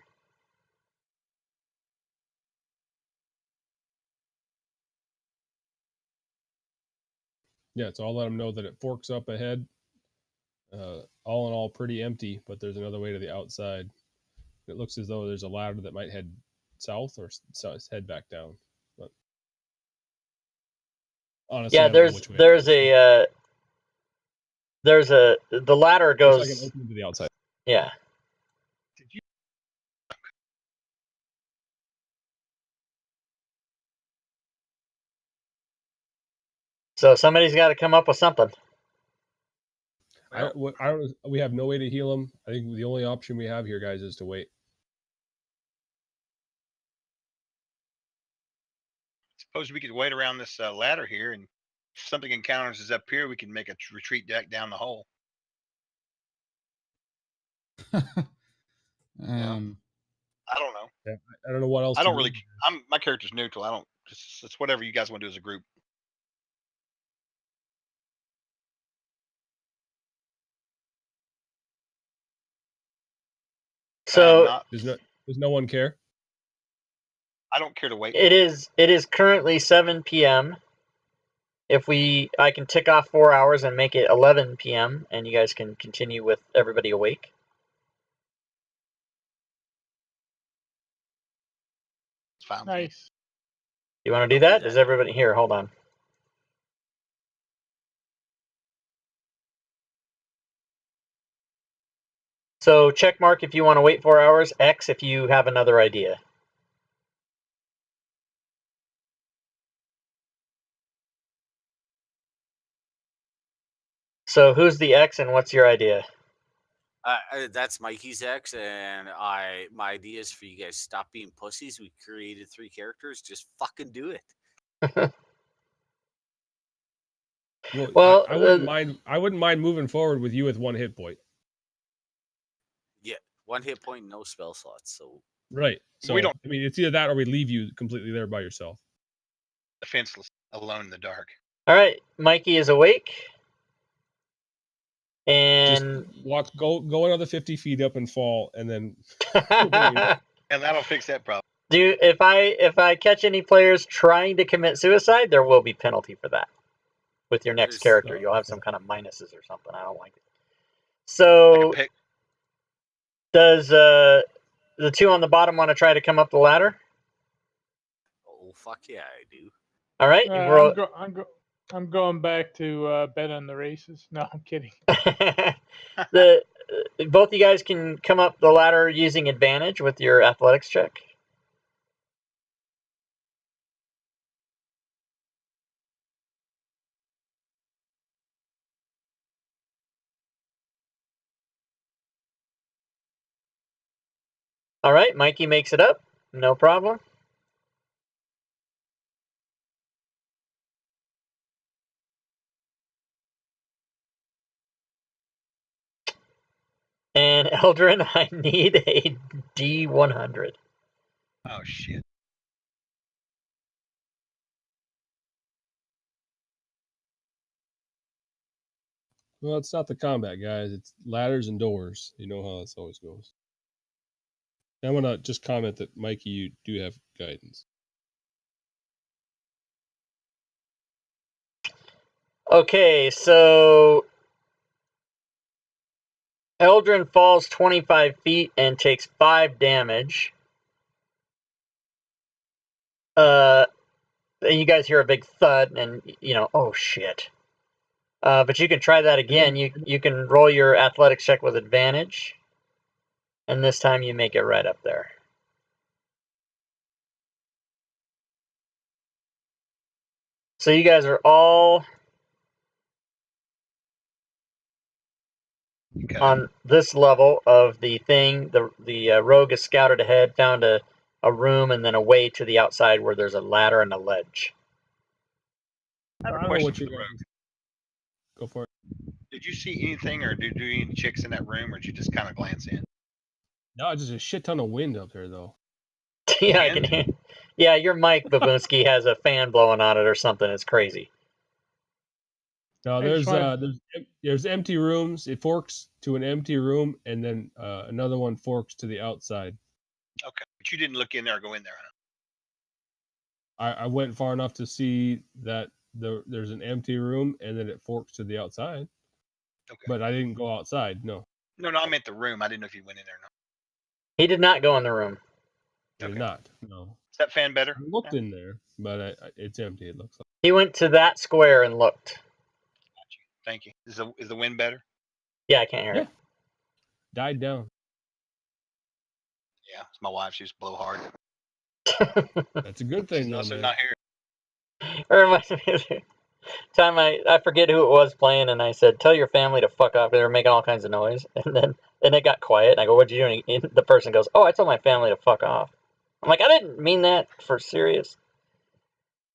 Yeah, so I'll let them know that it forks up ahead. All in all, pretty empty, but there's another way to the outside. It looks as though there's a ladder that might head south or head back down. But honestly, Yeah, I don't know which way it goes. the ladder Looks goes. like an opening to the outside. Yeah. Did you? So somebody's got to come up with something. We have no way to heal him. I think the only option we have here, guys, is to wait. Suppose we could wait around this ladder here, and if something encounters us up here, we can make a retreat deck down the hole. Yeah. I don't know. Yeah, I don't know what else. I don't really. My character's neutral. I don't. It's whatever you guys want to do as a group. So does no one care? I don't care to wait. it is currently 7 p.m. I can tick off 4 hours and make it 11 p.m. and you guys can continue with everybody awake. It's fine. Nice. You want to do that? Does everybody here? Hold on. So check mark if you want to wait 4 hours, X if you have another idea. So who's the X and what's your idea? That's Mikey's ex, and my idea is for you guys stop being pussies. We created 3 characters. Just fucking do it. Well, I wouldn't mind. I wouldn't mind moving forward with you with 1 hit point. Yeah, 1 hit point, no spell slots. So right. So we don't. I mean, it's either that or we leave you completely there by yourself. Defenseless, alone in the dark. All right, Mikey is awake. And just go another 50 feet up and fall, and then and that'll fix that problem. If I catch any players trying to commit suicide, there will be penalty for that. With your next character, you'll have some kind of minuses or something. I don't like it. So does the 2 on the bottom want to try to come up the ladder? Oh fuck yeah, I do. All right, I'm going back to bet on the races. No, I'm kidding. Both you guys can come up the ladder using advantage with your athletics check. All right, Mikey makes it up. No problem. And Eldrin, I need a D100. Oh shit. Well, it's not the combat, guys. It's ladders and doors. You know how this always goes. I'm going to just comment that, Mikey, you do have guidance. Okay, so Eldrin falls 25 feet and takes 5 damage. And you guys hear a big thud, and oh shit. But you can try that again. You can roll your athletics check with advantage, and this time you make it right up there. So you guys are all on this level of the thing. The rogue has scouted ahead, found a a room and then away to the outside where there's a ladder and a ledge. I have a I don't know question what for you the rogue. guys. Go for it. Did you see anything, or did you any chicks in that room, or did you just kind of glance in? No, just a shit ton of wind up there, though. Yeah, I can hear. Yeah, your mic, Babunski, has a fan blowing on it or something. It's crazy. No, I just there's empty rooms. It forks to an empty room, and then another one forks to the outside. Okay, but you didn't look in there or go in there, huh? I went far enough to see that there's an empty room, and then it forks to the outside. Okay. But I didn't go outside. No, No, I meant the room. I didn't know if you went in there or not. He did not go in the room. I did Okay. not. No, Is that fan better? I looked in there, but it's empty. It looks like. He went to that square and looked. Got you. Thank you. Is the wind better? Yeah, I can't hear Yeah. it. Died down. Yeah, it's my wife. She used to blow hard. That's a good She's thing, though, also man. not here. It reminds me of the time I forget who it was playing, and I said, "Tell your family to fuck off." They were making all kinds of noise, and it got quiet. And I go, "What'd you do?" And the person goes, "Oh, I told my family to fuck off." I'm like, I didn't mean that for serious.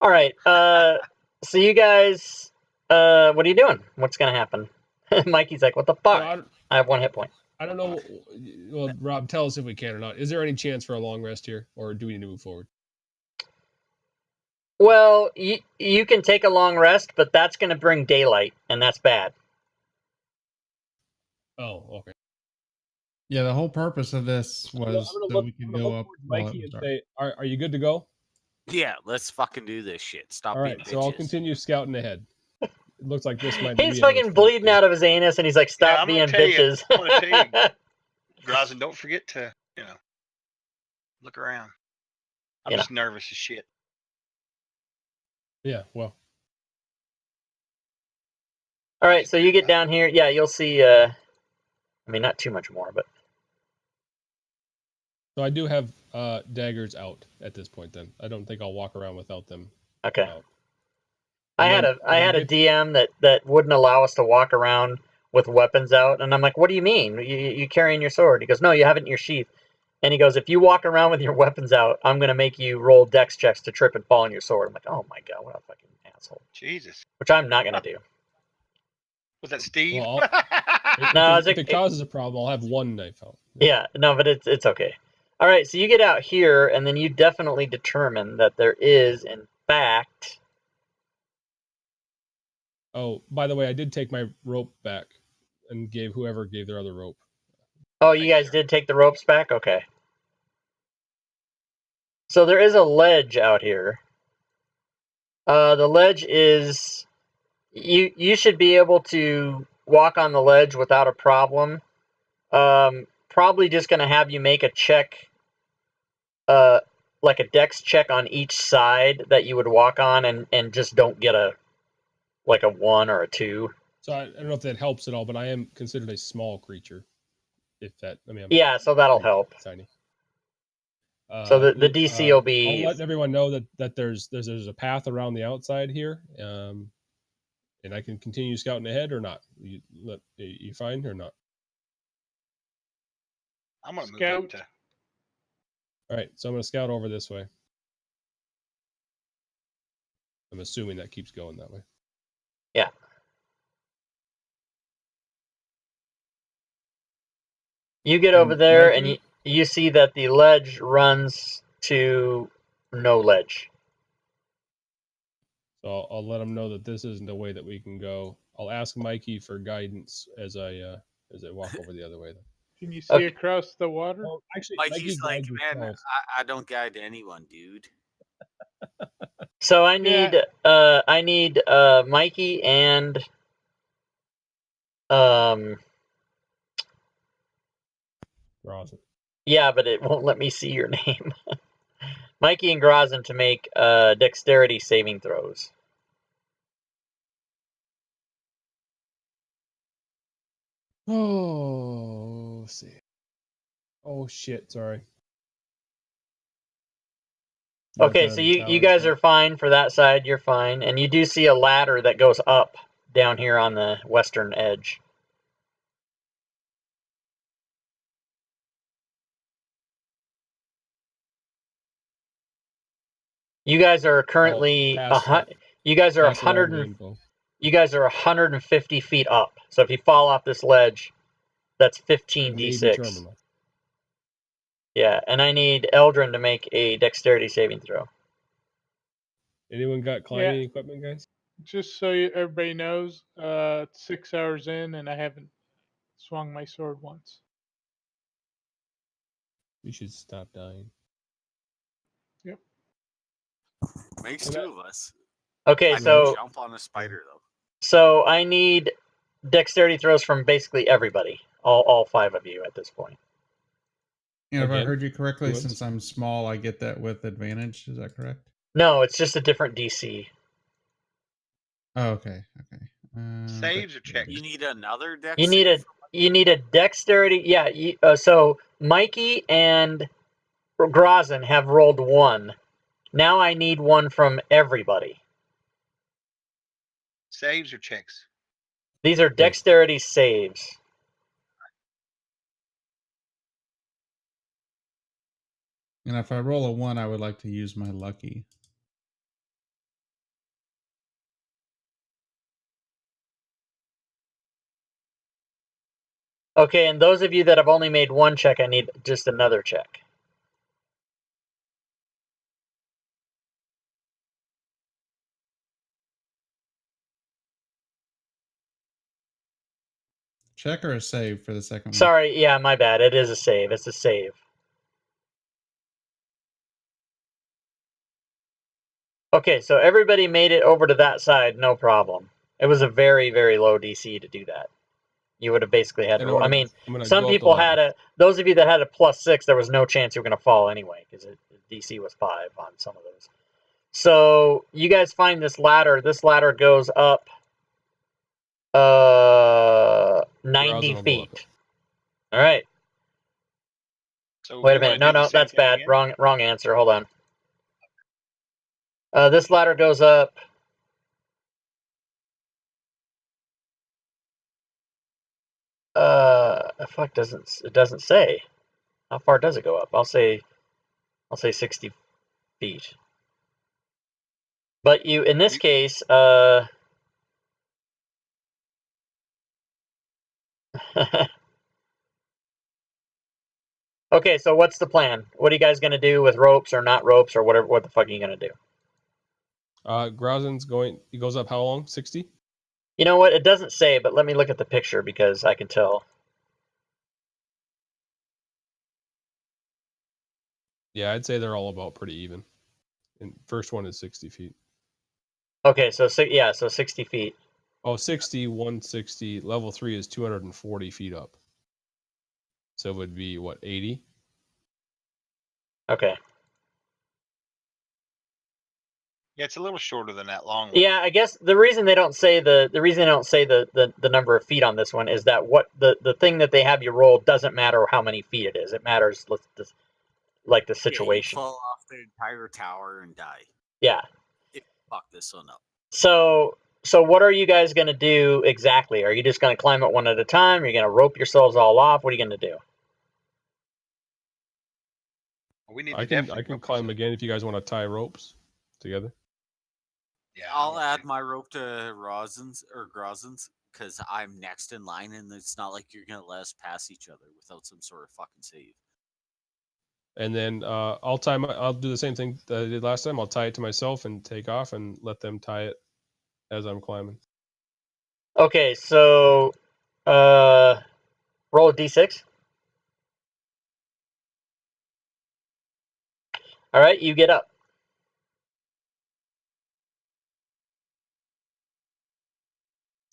All right. So you guys, what are you doing? What's gonna happen? Mikey's like, "What the fuck?" Well, I have 1 hit point. I don't know. Well, Rob, tell us if we can or not. Is there any chance for a long rest here, or do we need to move forward? Well, you can take a long rest, but that's going to bring daylight, and that's bad. Oh, okay. Yeah, the whole purpose of this I'm was gonna that look, we could I'm gonna go look up towards while it Mikey was and dark. say, "Are you good to go?" Yeah, let's fucking do this shit. Stop All being right, bitches. so I'll continue scouting ahead. It looks like this might be He's another fucking fort bleeding thing. out of his anus, and he's like, "Stop I'm being gonna tell you- bitches." I'm gonna tell you. Grozen, don't forget to, look around. I'm You know. just nervous as shit. Yeah, well, All right, so you get down here. Yeah, you'll see. I mean, not too much more, but so I do have daggers out at this point. Then I don't think I'll walk around without them okay. out. I And had then a DM that wouldn't allow us to walk around with weapons out, and I'm like, "What do you mean? You carrying your sword?" He goes, "No, you have it in your sheath." And he goes, "If you walk around with your weapons out, I'm gonna make you roll dex checks to trip and fall on your sword." I'm like, "Oh my god, what a fucking asshole!" Jesus. Which I'm not gonna do. Was that Steve? Well, No, if it causes a problem, I'll have one knife out. Yeah, no, but it's okay. All right, so you get out here, and then you definitely determine that there is, in fact. Oh, by the way, I did take my rope back and gave whoever gave their other rope. Oh, you guys did take the ropes back? Okay. So there is a ledge out here. The ledge is. You should be able to walk on the ledge without a problem. Probably just going to have you make a check, like a dex check on each side that you would walk on, and just don't get a 1 or a 2. So I don't know if that helps at all, but I am considered a small creature. If that, I mean, I'm Yeah, so that'll pretty help. tiny. So the DC will be. I'll let everyone know that there's a path around the outside here, and I can continue scouting ahead or not. You fine or not? I'm gonna move Scout. up to. All right, so I'm gonna scout over this way. I'm assuming that keeps going that way. Yeah. You get over there, and you see that the ledge runs to no ledge. So I'll let them know that this isn't a way that we can go. I'll ask Mikey for guidance as I walk over the other way. Then. Can you see across the water? Well, actually, Mikey's like, guides man, himself. I don't guide anyone, dude. So I need Mikey and Grozen. yeah, but it won't let me see your name. Mikey and Grozen to make dexterity saving throws. Oh, let's see. Oh shit! Sorry. Okay, so you guys are fine for that side. You're fine, and you do see a ladder that goes up down here on the western edge. You guys are currently pass it. you guys are Pass along the 100. info. You guys are 150 feet up. So if you fall off this ledge, that's 15 Maybe d6. terminal. Yeah, and I need Eldrin to make a dexterity saving throw. Anyone got climbing equipment, guys? Just so everybody knows, 6 hours in, and I haven't swung my sword once. We should stop dying. Yep. Makes Okay. 2 of us. Okay, I so can jump on a spider though. so I need dexterity throws from basically everybody, all 5 of you at this point. And if I Again? heard you correctly, Once? since I'm small, I get that with advantage. Is that correct? No, it's just a different DC. Oh, okay. Okay. Saves or checks? You need another dex You need save? you need a dexterity. Yeah. So Mikey and Grozen have rolled 1. Now I need 1 from everybody. Saves or checks? These are dexterity saves. And if I roll a 1, I would like to use my lucky. Okay, and those of you that have only made 1 check, I need just another check. Check or a save for the second one? Sorry, yeah, my bad. It is a save. It's a save. Okay, so everybody made it over to that side, no problem. It was a very, very low DC to do that. You would have basically had to roll. I mean, some people had those of you that had a +6, there was no chance you were going to fall anyway, because DC was 5 on some of those. So you guys find this ladder. This ladder goes up 90 feet. All right. So Wait a minute. No, that's bad. Again? Wrong answer. Hold on. This ladder goes up. Fuck, it doesn't say. How far does it go up? I'll say 60 feet. But in this case, okay, so what's the plan? What are you guys gonna do with ropes or not ropes or whatever? What the fuck are you gonna do? Grozen's he goes up how long? 60? You know what? It doesn't say, but let me look at the picture because I can tell. Yeah, I'd say they're all about pretty even. And first one is 60 feet. Okay, so 60 feet. Oh, 60, 160. Level 3 is 240 feet up. So it would be, what, 80? Okay. Yeah, it's a little shorter than that long one. Yeah, I guess the reason they don't say the number of feet on this one is that what the thing that they have you roll doesn't matter how many feet it is. It matters like the situation. Yeah, you fall off the entire tower and die. Yeah. If you fuck this one up. So what are you guys gonna do exactly? Are you just gonna climb it one at a time? Are you gonna rope yourselves all off? What are you gonna do? I can climb again if you guys want to tie ropes together. Yeah, I'll add my rope to Grozen's because I'm next in line, and it's not like you're gonna let us pass each other without some sort of fucking save. And then I'll do the same thing that I did last time. I'll tie it to myself and take off and let them tie it as I'm climbing. Okay, so roll a d6. All right, you get up.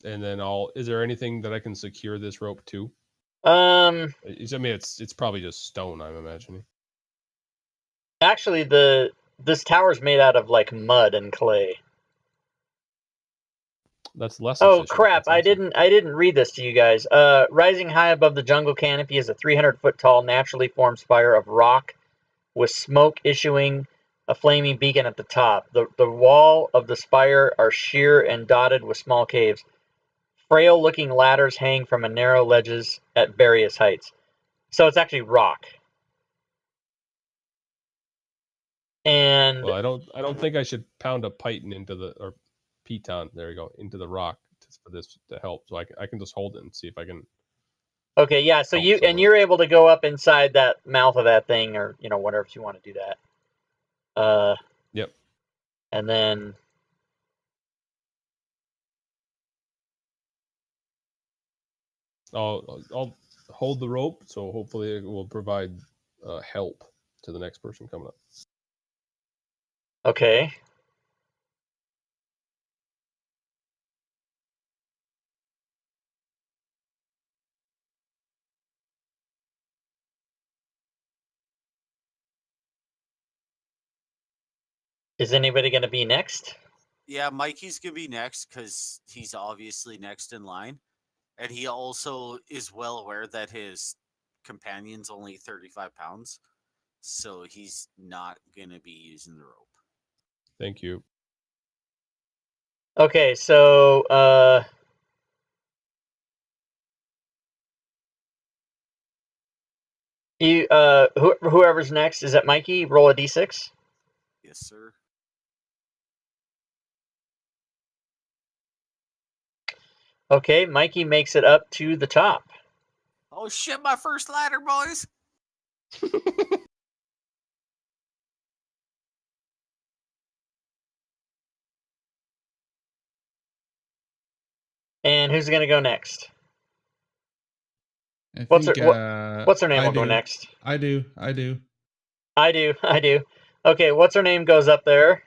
And then is there anything that I can secure this rope to? I mean, it's probably just stone, I'm imagining. Actually, this tower's made out of like mud and clay. That's less Oh efficient. crap! I didn't read this to you guys. Rising high above the jungle canopy is a 300-foot tall, naturally formed spire of rock, with smoke issuing a flaming beacon at the top. The wall of the spire are sheer and dotted with small caves. Frail-looking ladders hang from narrow ledges at various heights. So it's actually rock. And Well, I don't think I should pound a python into the or piton. There you go, into the rock for this to help. So I can just hold it and see if I can. okay, yeah. So help someone you're else. able to go up inside that mouth of that thing, or whatever if you want to do that. Yep. And then I'll hold the rope, so hopefully it will provide help to the next person coming up. okay. Is anybody going to be next? Yeah, Mikey's gonna be next because he's obviously next in line, and he also is well aware that his companion's only 35 pounds, so he's not gonna be using the rope. Thank you. Okay, so you whoever's next, is it Mikey? Roll a d6. Yes, sir. Okay, Mikey makes it up to the top. Oh shit! My first ladder, boys. And who's going to go next? I What's think what's her name I will go do. next? I do. I do. Okay, what's her name goes up there.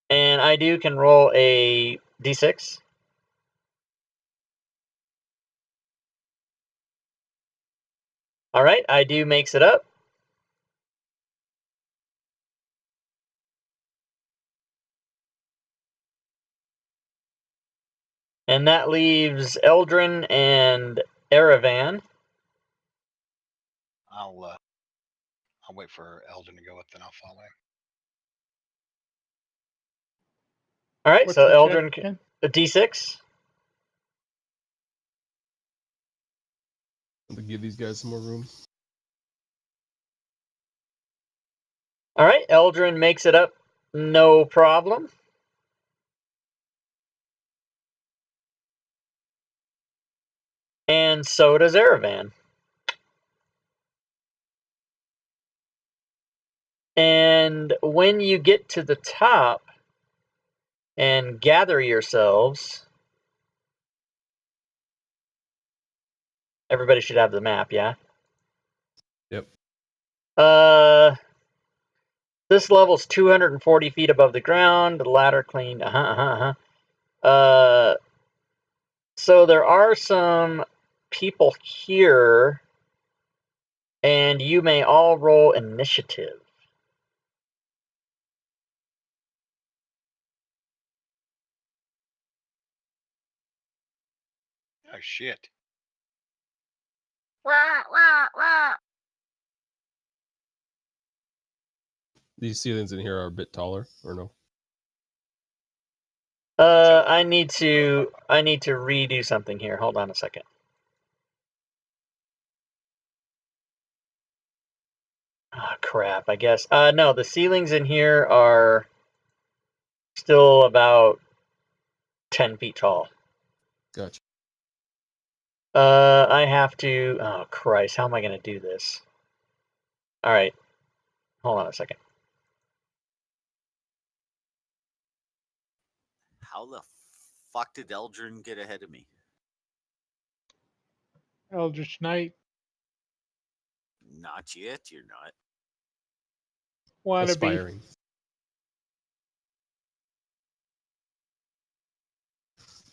And I do can roll a d6. All right, I do makes it up. And that leaves Eldrin and Erevan. I'll wait for Eldon to go up, then I'll follow him. All right, What's so the check Eldrin, again? a d6. To give these guys some more room. All right, Eldrin makes it up, no problem. And so does Erevan. And when you get to the top and gather yourselves, everybody should have the map, yeah? Yep. This level's 240 feet above the ground. The ladder cleaned. So there are some people here, and you may all roll initiative. Oh shit! These ceilings in here are a bit taller, or no? I need to redo something here. Hold on a second. Oh, crap, I guess. No, the ceilings in here are still about 10 feet tall. Gotcha. I have to... Oh, Christ, how am I going to do this? All right, hold on a second. How the fuck did Eldrin get ahead of me? Eldritch Knight. Not yet. You're not. Wannabe. Aspiring.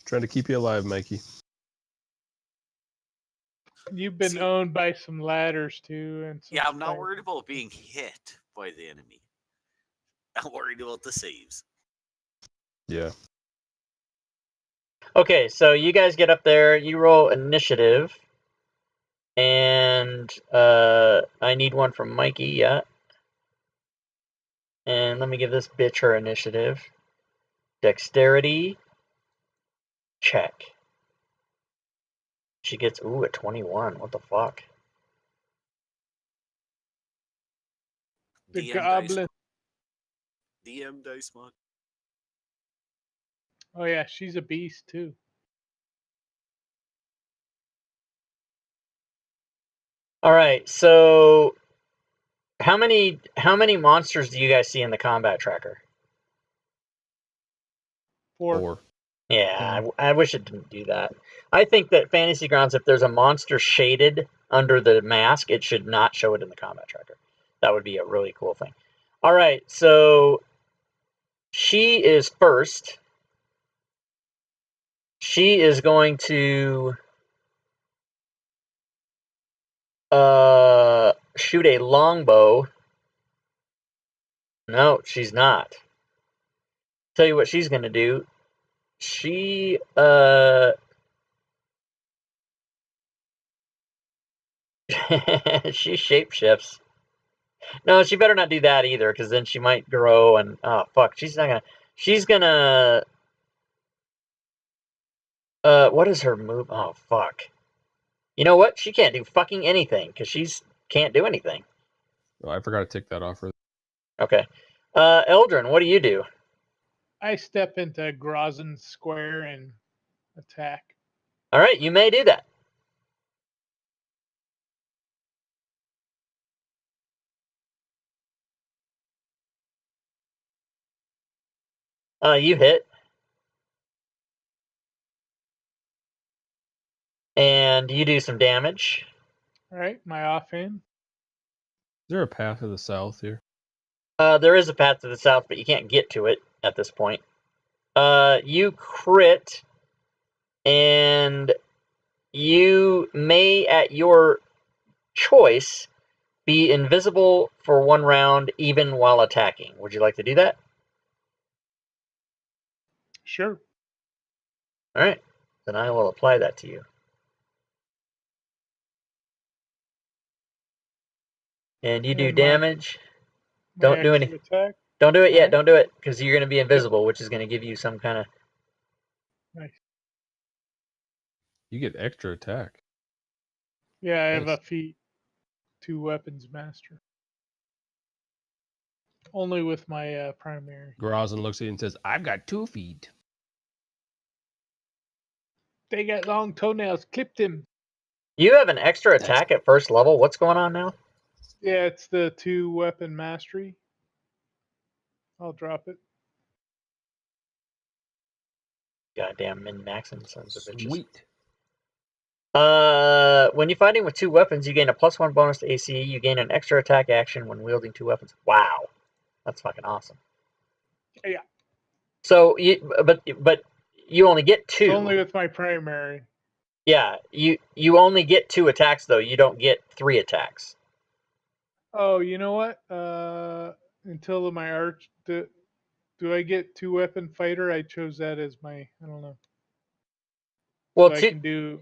Trying to keep you alive, Mikey. You've been See- owned by some ladders too, and some Yeah, I'm not spiders. worried about being hit by the enemy. I'm worried about the saves. Yeah. Okay, so you guys get up there. You roll initiative. And I need one from Mikey, yeah. And let me give this bitch her initiative. Dexterity. Check. She gets, ooh, a 21. What the fuck? The DM goblin. DM Dice Mod. Oh yeah, she's a beast too. All right, so how many monsters do you guys see in the combat tracker? 4. 4. Yeah, I wish it didn't do that. I think that Fantasy Grounds, if there's a monster shaded under the mask, it should not show it in the combat tracker. That would be a really cool thing. All right, so she is first. She is going to shoot a longbow. No, she's not. Tell you what she's going to do. She she shapeshifts. No, she better not do that either, because then she might grow and oh fuck, she's not gonna. She's gonna. What is her move? Oh fuck. You know what? She can't do fucking anything because she's can't do anything. Oh, I forgot to take that off. Okay. Eldrin, what do you do? I step into Grozin's square and attack. All right, you may do that. You hit. And you do some damage. All right, my offhand. Is there a path to the south here? There is a path to the south, but you can't get to it at this point. You crit, and you may, at your choice, be invisible for 1 round, even while attacking. Would you like to do that? Sure. All right, then I will apply that to you. And you do And my damage. Don't do extra anything. attack. Don't do it yet. Alright. Don't do it, because you're going to be invisible, which is going to give you some kind of. Nice. You get extra attack. Yeah, I have Nice. a feat 2 weapons master. Only with my primary. Grozin looks at you and says, "I've got 2 feet." They got long toenails. Clipped him. You have an extra attack at first level. What's going on now? Yeah, it's the 2 weapon mastery. I'll drop it. Goddamn min-maxing sons of bitches. Sweet. When you're fighting with 2 weapons, you gain a +1 bonus to AC. You gain an extra attack action when wielding 2 weapons. Wow, that's fucking awesome. Yeah. So but you only get 2. It's only with my primary. Yeah, you only get 2 attacks though. You don't get 3 attacks. Oh, you know what? Until my arch, do I get 2 weapon fighter? I chose that as my. I don't know. Well, So I can do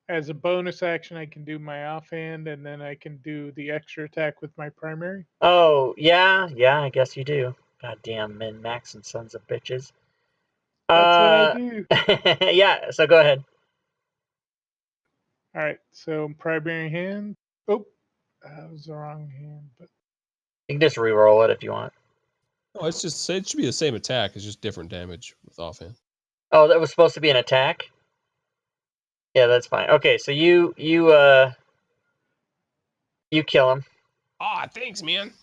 as a bonus action. I can do my offhand, and then I can do the extra attack with my primary. Oh yeah, I guess you do. Goddamn min-maxing sons of bitches. That's what I do. Yeah, so go ahead. All right, so primary hand. Oh, that was the wrong hand. But You can just re-roll it if you want. Oh, it should be the same attack. It's just different damage with offhand. Oh, that was supposed to be an attack? Yeah, that's fine. Okay, so you kill him. Ah, thanks, man.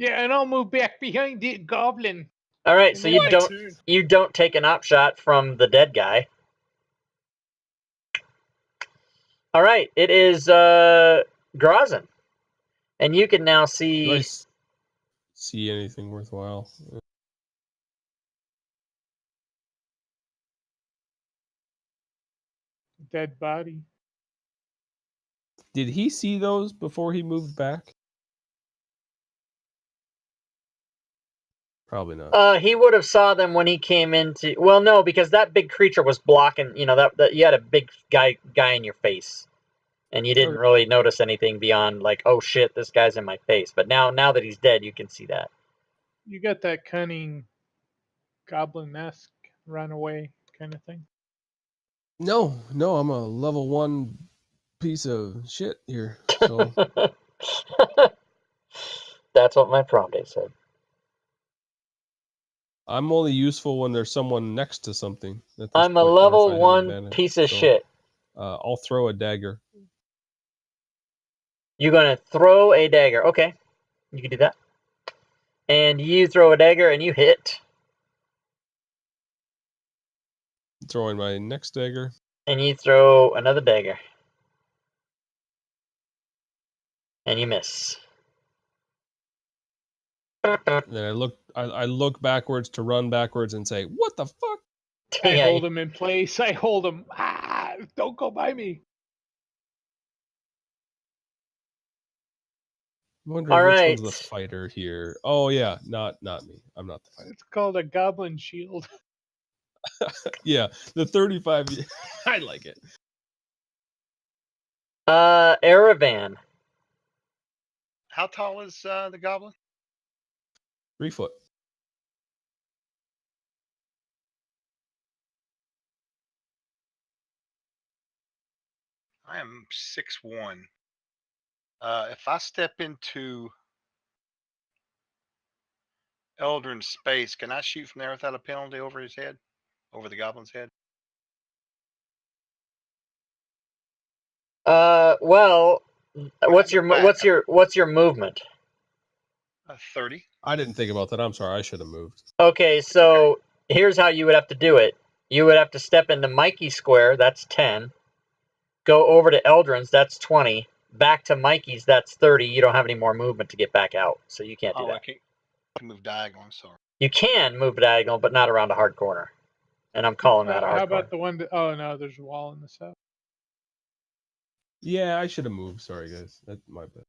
yeah, and I'll move back behind the goblin. All right, so What? you don't take an op shot from the dead guy. All right, it is Grozin, and you can now Do see. I see anything worthwhile? Dead body. Did he see those before he moved back? Probably not. He would have saw them when he came into. Well, no, because that big creature was blocking. You know that you had a big guy in your face, and you didn't Okay. really notice anything beyond like, oh shit, this guy's in my face. But now that he's dead, you can see that. You got that cunning goblin-esque runaway kind of thing. No, I'm a level 1 piece of shit here. So That's what my prom date said. I'm only useful when there's someone next to something. At this I'm a point, or if level I have 1 advantage. piece of So, shit. I'll throw a dagger. You're going to throw a dagger. Okay, you can do that. And you throw a dagger and you hit. Throwing my next dagger. And you throw another dagger. And you miss. And then I look backwards to run backwards and say, "What the fuck?" I Yeah, hold him in place. I hold him. Ah, don't go by me. I'm wondering All which right. one's the fighter here. Oh yeah, not me. I'm not the fighter. It's called a goblin shield. Yeah, the 35. I like it. Aravan. How tall is the goblin? 3 foot. I am 6'1". If I step into Eldrin's space, can I shoot from there without a penalty over his head? Over the goblin's head? Well, what's your movement? 30. I didn't think about that. I'm sorry. I should have moved. Okay, so here's how you would have to do it. You would have to step into Mikey's square, that's 10. Go over to Eldrin's, that's 20. Back to Mikey's, that's 30. You don't have any more movement to get back out, so you can't do that. I can move diagonal. I'm sorry. You can move diagonal, but not around a hard corner. And I'm calling that a hard How corner. about the one that? Oh no, there's a wall in the south. Yeah, I should have moved. Sorry, guys. That's my bad.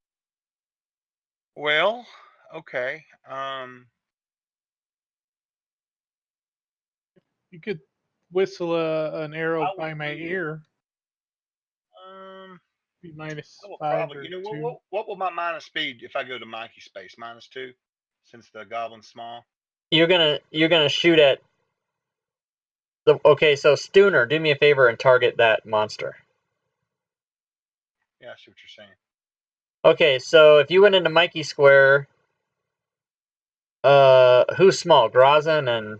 Well, okay. You could whistle an arrow by my ear. Be minus I will 5 probably. or You know 2. what will my minus be if I go to Mikey's space? -2, since the goblin's small. You're gonna shoot at the. Okay, so Stooner, do me a favor and target that monster. Yeah, I see what you're saying. Okay, so if you went into Mikey Square, who's small? Grazin and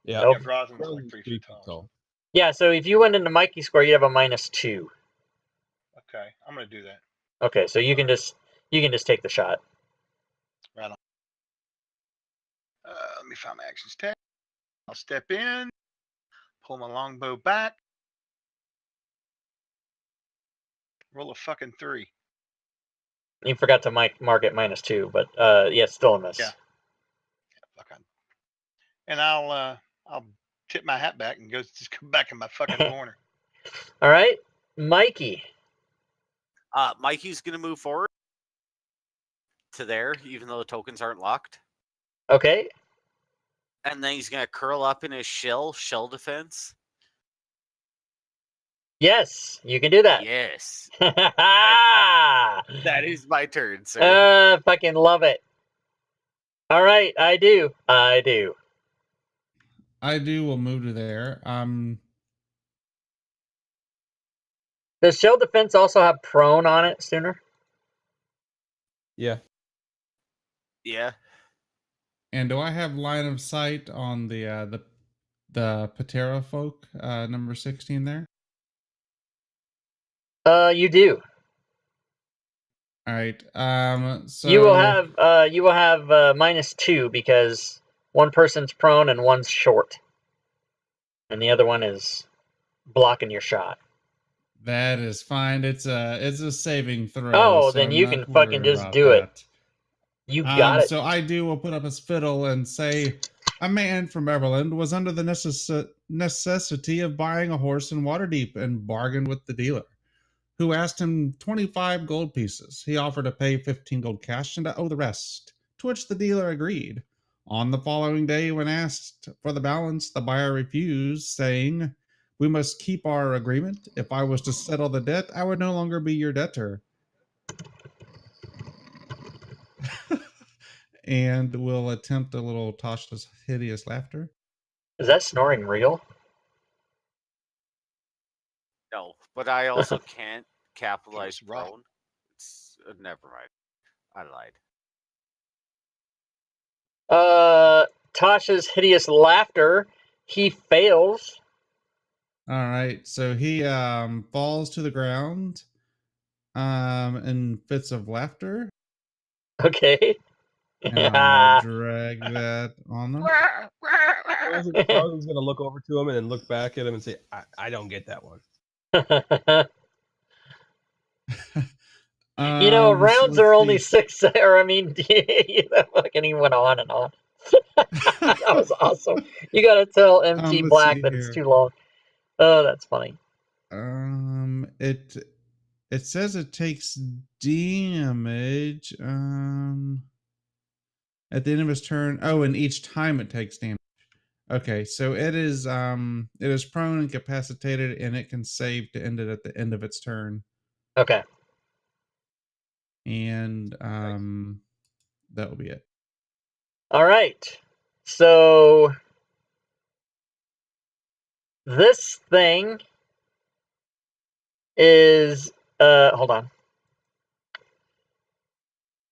Yeah, Nope. Yeah, Grozin's like 3 feet tall. Yeah, so if you went into Mikey Square, you have a -2. Okay, I'm gonna do that. Okay, so you can just take the shot. Right on. Let me find my actions tab. I'll step in, pull my longbow back, roll a fucking 3. You forgot to mark it -2, but yeah, still a miss. Yeah. And I'll tip my hat back and just come back in my fucking corner. All right, Mikey. Mikey's gonna move forward to there, even though the tokens aren't locked. Okay. And then he's gonna curl up in his shell defense. Yes, you can do that. Yes. That is my turn, sir. Fucking love it. All right, I do. Will move to there. Does shell defense also have prone on it, Sooner? Yeah. Yeah. And do I have line of sight on the Patera folk, number 16 there? You do. All right. So you will have -2 because one person's prone and one's short, and the other one is blocking your shot. That is fine. It's a saving throw. Oh, so then I'm you not can fucking worried just about do it. that. You got it. So I will put up his fiddle and say, a man from Everland was under the necessity of buying a horse in Waterdeep and bargained with the dealer, who asked him 25 gold pieces. He offered to pay 15 gold cash and to owe the rest, to which the dealer agreed. On the following day, when asked for the balance, the buyer refused, saying, we must keep our agreement. If I was to settle the debt, I would no longer be your debtor. And we'll attempt a little Tasha's hideous laughter. Is that snoring real? No, but I also can't capitalize It's rough. prone. It's never mind. I lied. Tasha's hideous laughter. He fails. All right, so he falls to the ground in fits of laughter, Okay. and I'll drag that on them. Carlton's gonna look over to him and then look back at him and say, I don't get that one. You know, So rounds let's are only see. 6, or I mean, fucking he went on and on. That was awesome. You gotta tell MT Let's Black see that it's here. too long. Oh, that's funny. It says it takes damage at the end of his turn. Oh, and each time it takes damage. Okay, so it is prone, incapacitated, and it can save to end it at the end of its turn. Okay. And that will be it. All right. So this thing is hold on.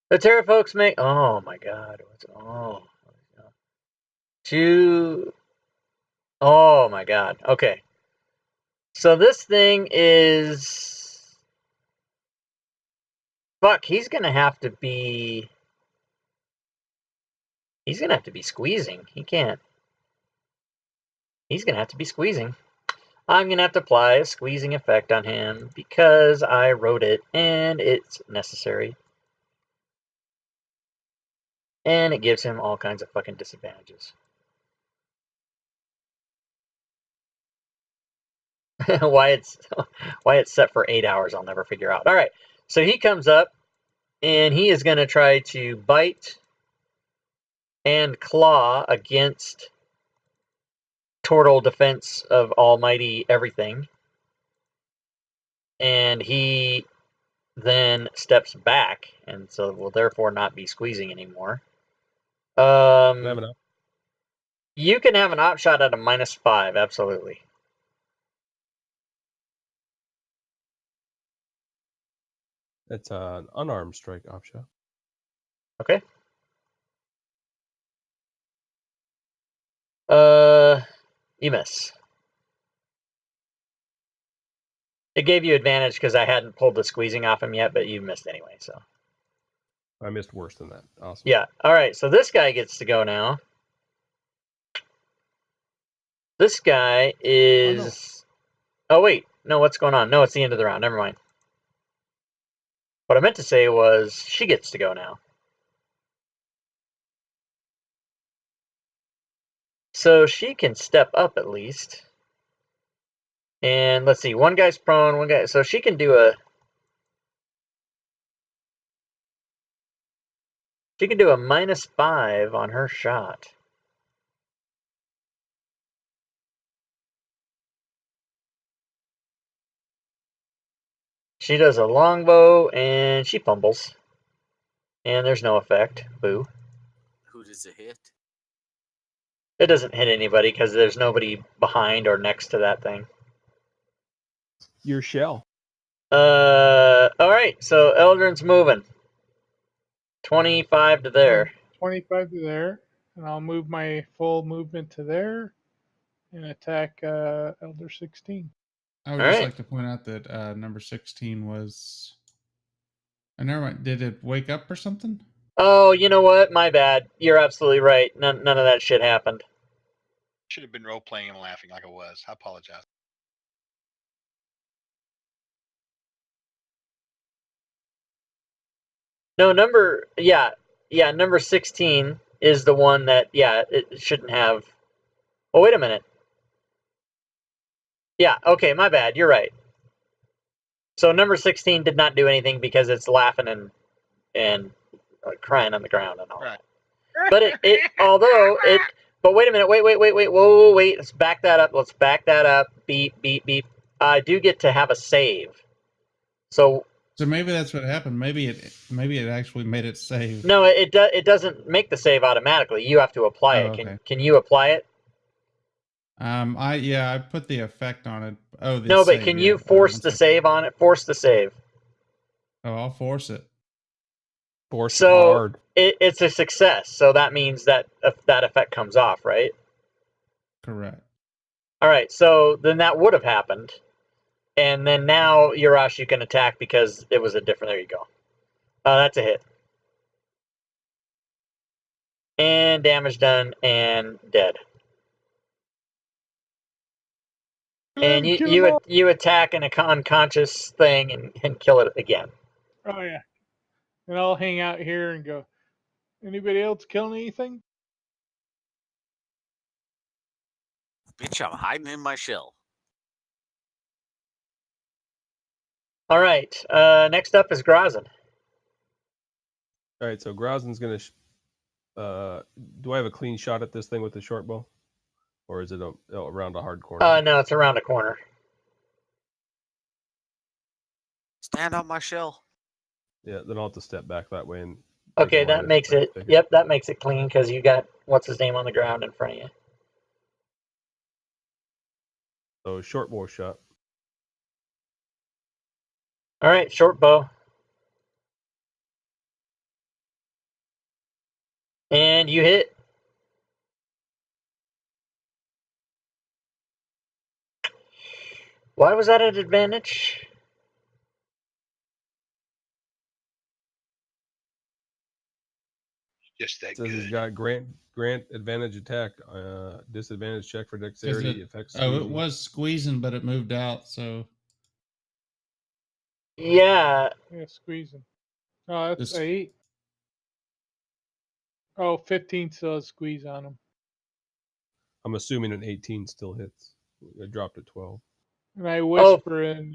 The Terra folks make oh my god. Two oh my god. Okay. So this thing is fuck, he's gonna have to be squeezing. He can't. He's gonna have to be squeezing. I'm gonna have to apply a squeezing effect on him because I wrote it and it's necessary. And it gives him all kinds of fucking disadvantages. why it's set for 8 hours, I'll never figure out. All right, so he comes up and he is going to try to bite and claw against Tortle Defense of Almighty Everything, and he then steps back, and so will therefore not be squeezing anymore. You can have an op shot at a -5, absolutely. It's an unarmed strike op shot. Okay. You miss. It gave you advantage because I hadn't pulled the squeezing off him yet, but you missed anyway, so. I missed worse than that. Awesome. Yeah. All right, so this guy gets to go now. This guy is... Oh, wait. No, what's going on? No, it's the end of the round. Never mind. What I meant to say was she gets to go now. So she can step up at least. And let's see. One guy's prone, one guy... So she can do a... She can do a -5 on her shot. She does a longbow, and she fumbles. And there's no effect. Boo. Who does it hit? It doesn't hit anybody because there's nobody behind or next to that thing. Your shell. Alright, so Eldrin's moving. 25 to there. 25 to there. And I'll move my full movement to there and attack Elder 16. I would just like to point out that number 16 was... never mind. Did it wake up or something? Oh, you know what? My bad. You're absolutely right. None of that shit happened. Should have been role playing and laughing like I was. I apologize. No, number 16 is the one that, it shouldn't have. Oh, wait a minute. Yeah, okay, my bad. You're right. So number 16 did not do anything because it's laughing and crying on the ground and all. Right. But but wait a minute, wait, let's back that up, beep, I do get to have a save. So maybe that's what happened. Maybe it actually made it save. No, it doesn't make the save automatically. You have to apply it. Okay. Can you apply it? I put the effect on it. Oh, no, but can you force the save on it? Force the save. Oh, I'll force it. Force So hard. it's a success. So that means that that effect comes off, right? Correct. All right. So then that would have happened, and then now Urash, you can attack because it was a different. There you go. That's a hit. And damage done and dead. And you attack an unconscious thing and kill it again. Oh yeah. And I'll hang out here and go. Anybody else killing anything? Bitch, I'm hiding in my shell. All right. Next up is Grazin. All right, so Grausen's gonna. Do I have a clean shot at this thing with the short bow, or is it around a hard corner? No, it's around a corner. Stand on my shell. Yeah, then I'll have to step back that way and. Okay, that makes it. Yep, that makes it clean because you got what's his name on the ground in front of you. So short bow shot. All right, short bow. And you hit. Why was that an advantage? Just that It says good. he's got grant advantage attack, disadvantage check for dexterity, effects. It was squeezing, but it moved out. So Yeah. Yeah, squeezing. Oh, that's This- 8. Oh, 15 still has squeeze on him. I'm assuming an 18 still hits. I dropped to 12. And I whisper in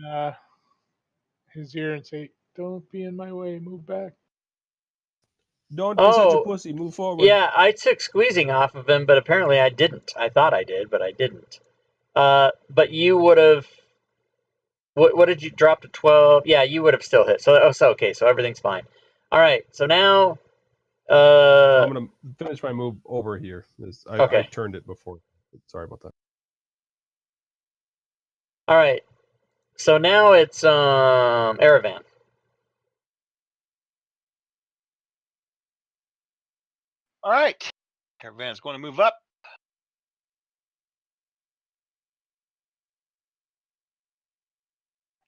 his ear and say, "Don't be in my way. Move back." Don't be such a pussy. Move forward. Yeah, I took squeezing off of him, but apparently I didn't. I thought I did, but I didn't. But you would have. What did you drop to 12? Yeah, you would have still hit. So okay, so everything's fine. All right, so now. So I'm gonna finish my move over here. I turned it before. Sorry about that. All right, so now it's Aravan. All right. Caravan's going to move up.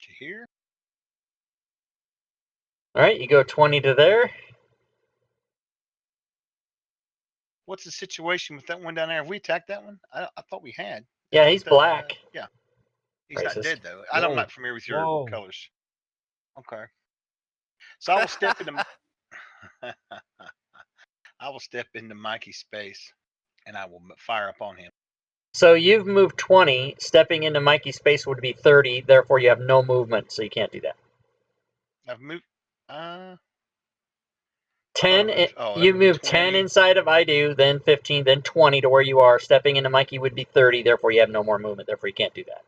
To here. All right, you go 20 to there. What's the situation with that one down there? Have we attacked that one? I thought we had. Yeah, he's black. Yeah. He's Racist. not dead, though. I'm Whoa. not familiar with your Whoa. colors. Okay. So I will step into I will step into Mikey's space and I will fire upon him. So you've moved 20. Stepping into Mikey's space would be 30. Therefore, you have no movement, so you can't do that. I've moved 10. Oh, You moved 10 inside of I do, then 15, then 20 to where you are. Stepping into Mikey would be 30. Therefore, you have no more movement. Therefore, you can't do that.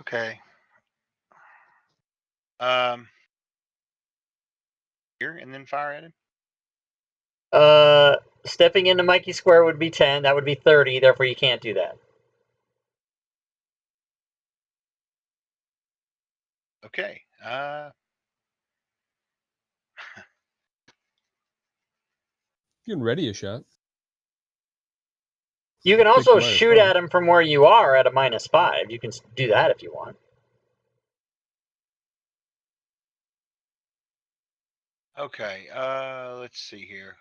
okay. Here and then fire at him. Stepping into Mikey square would be 10. That would be 30. Therefore, you can't do that. Okay. You can ready a shot. You can also Take shoot at him from where you are at a -5. You can do that if you want. Okay. Let's see here.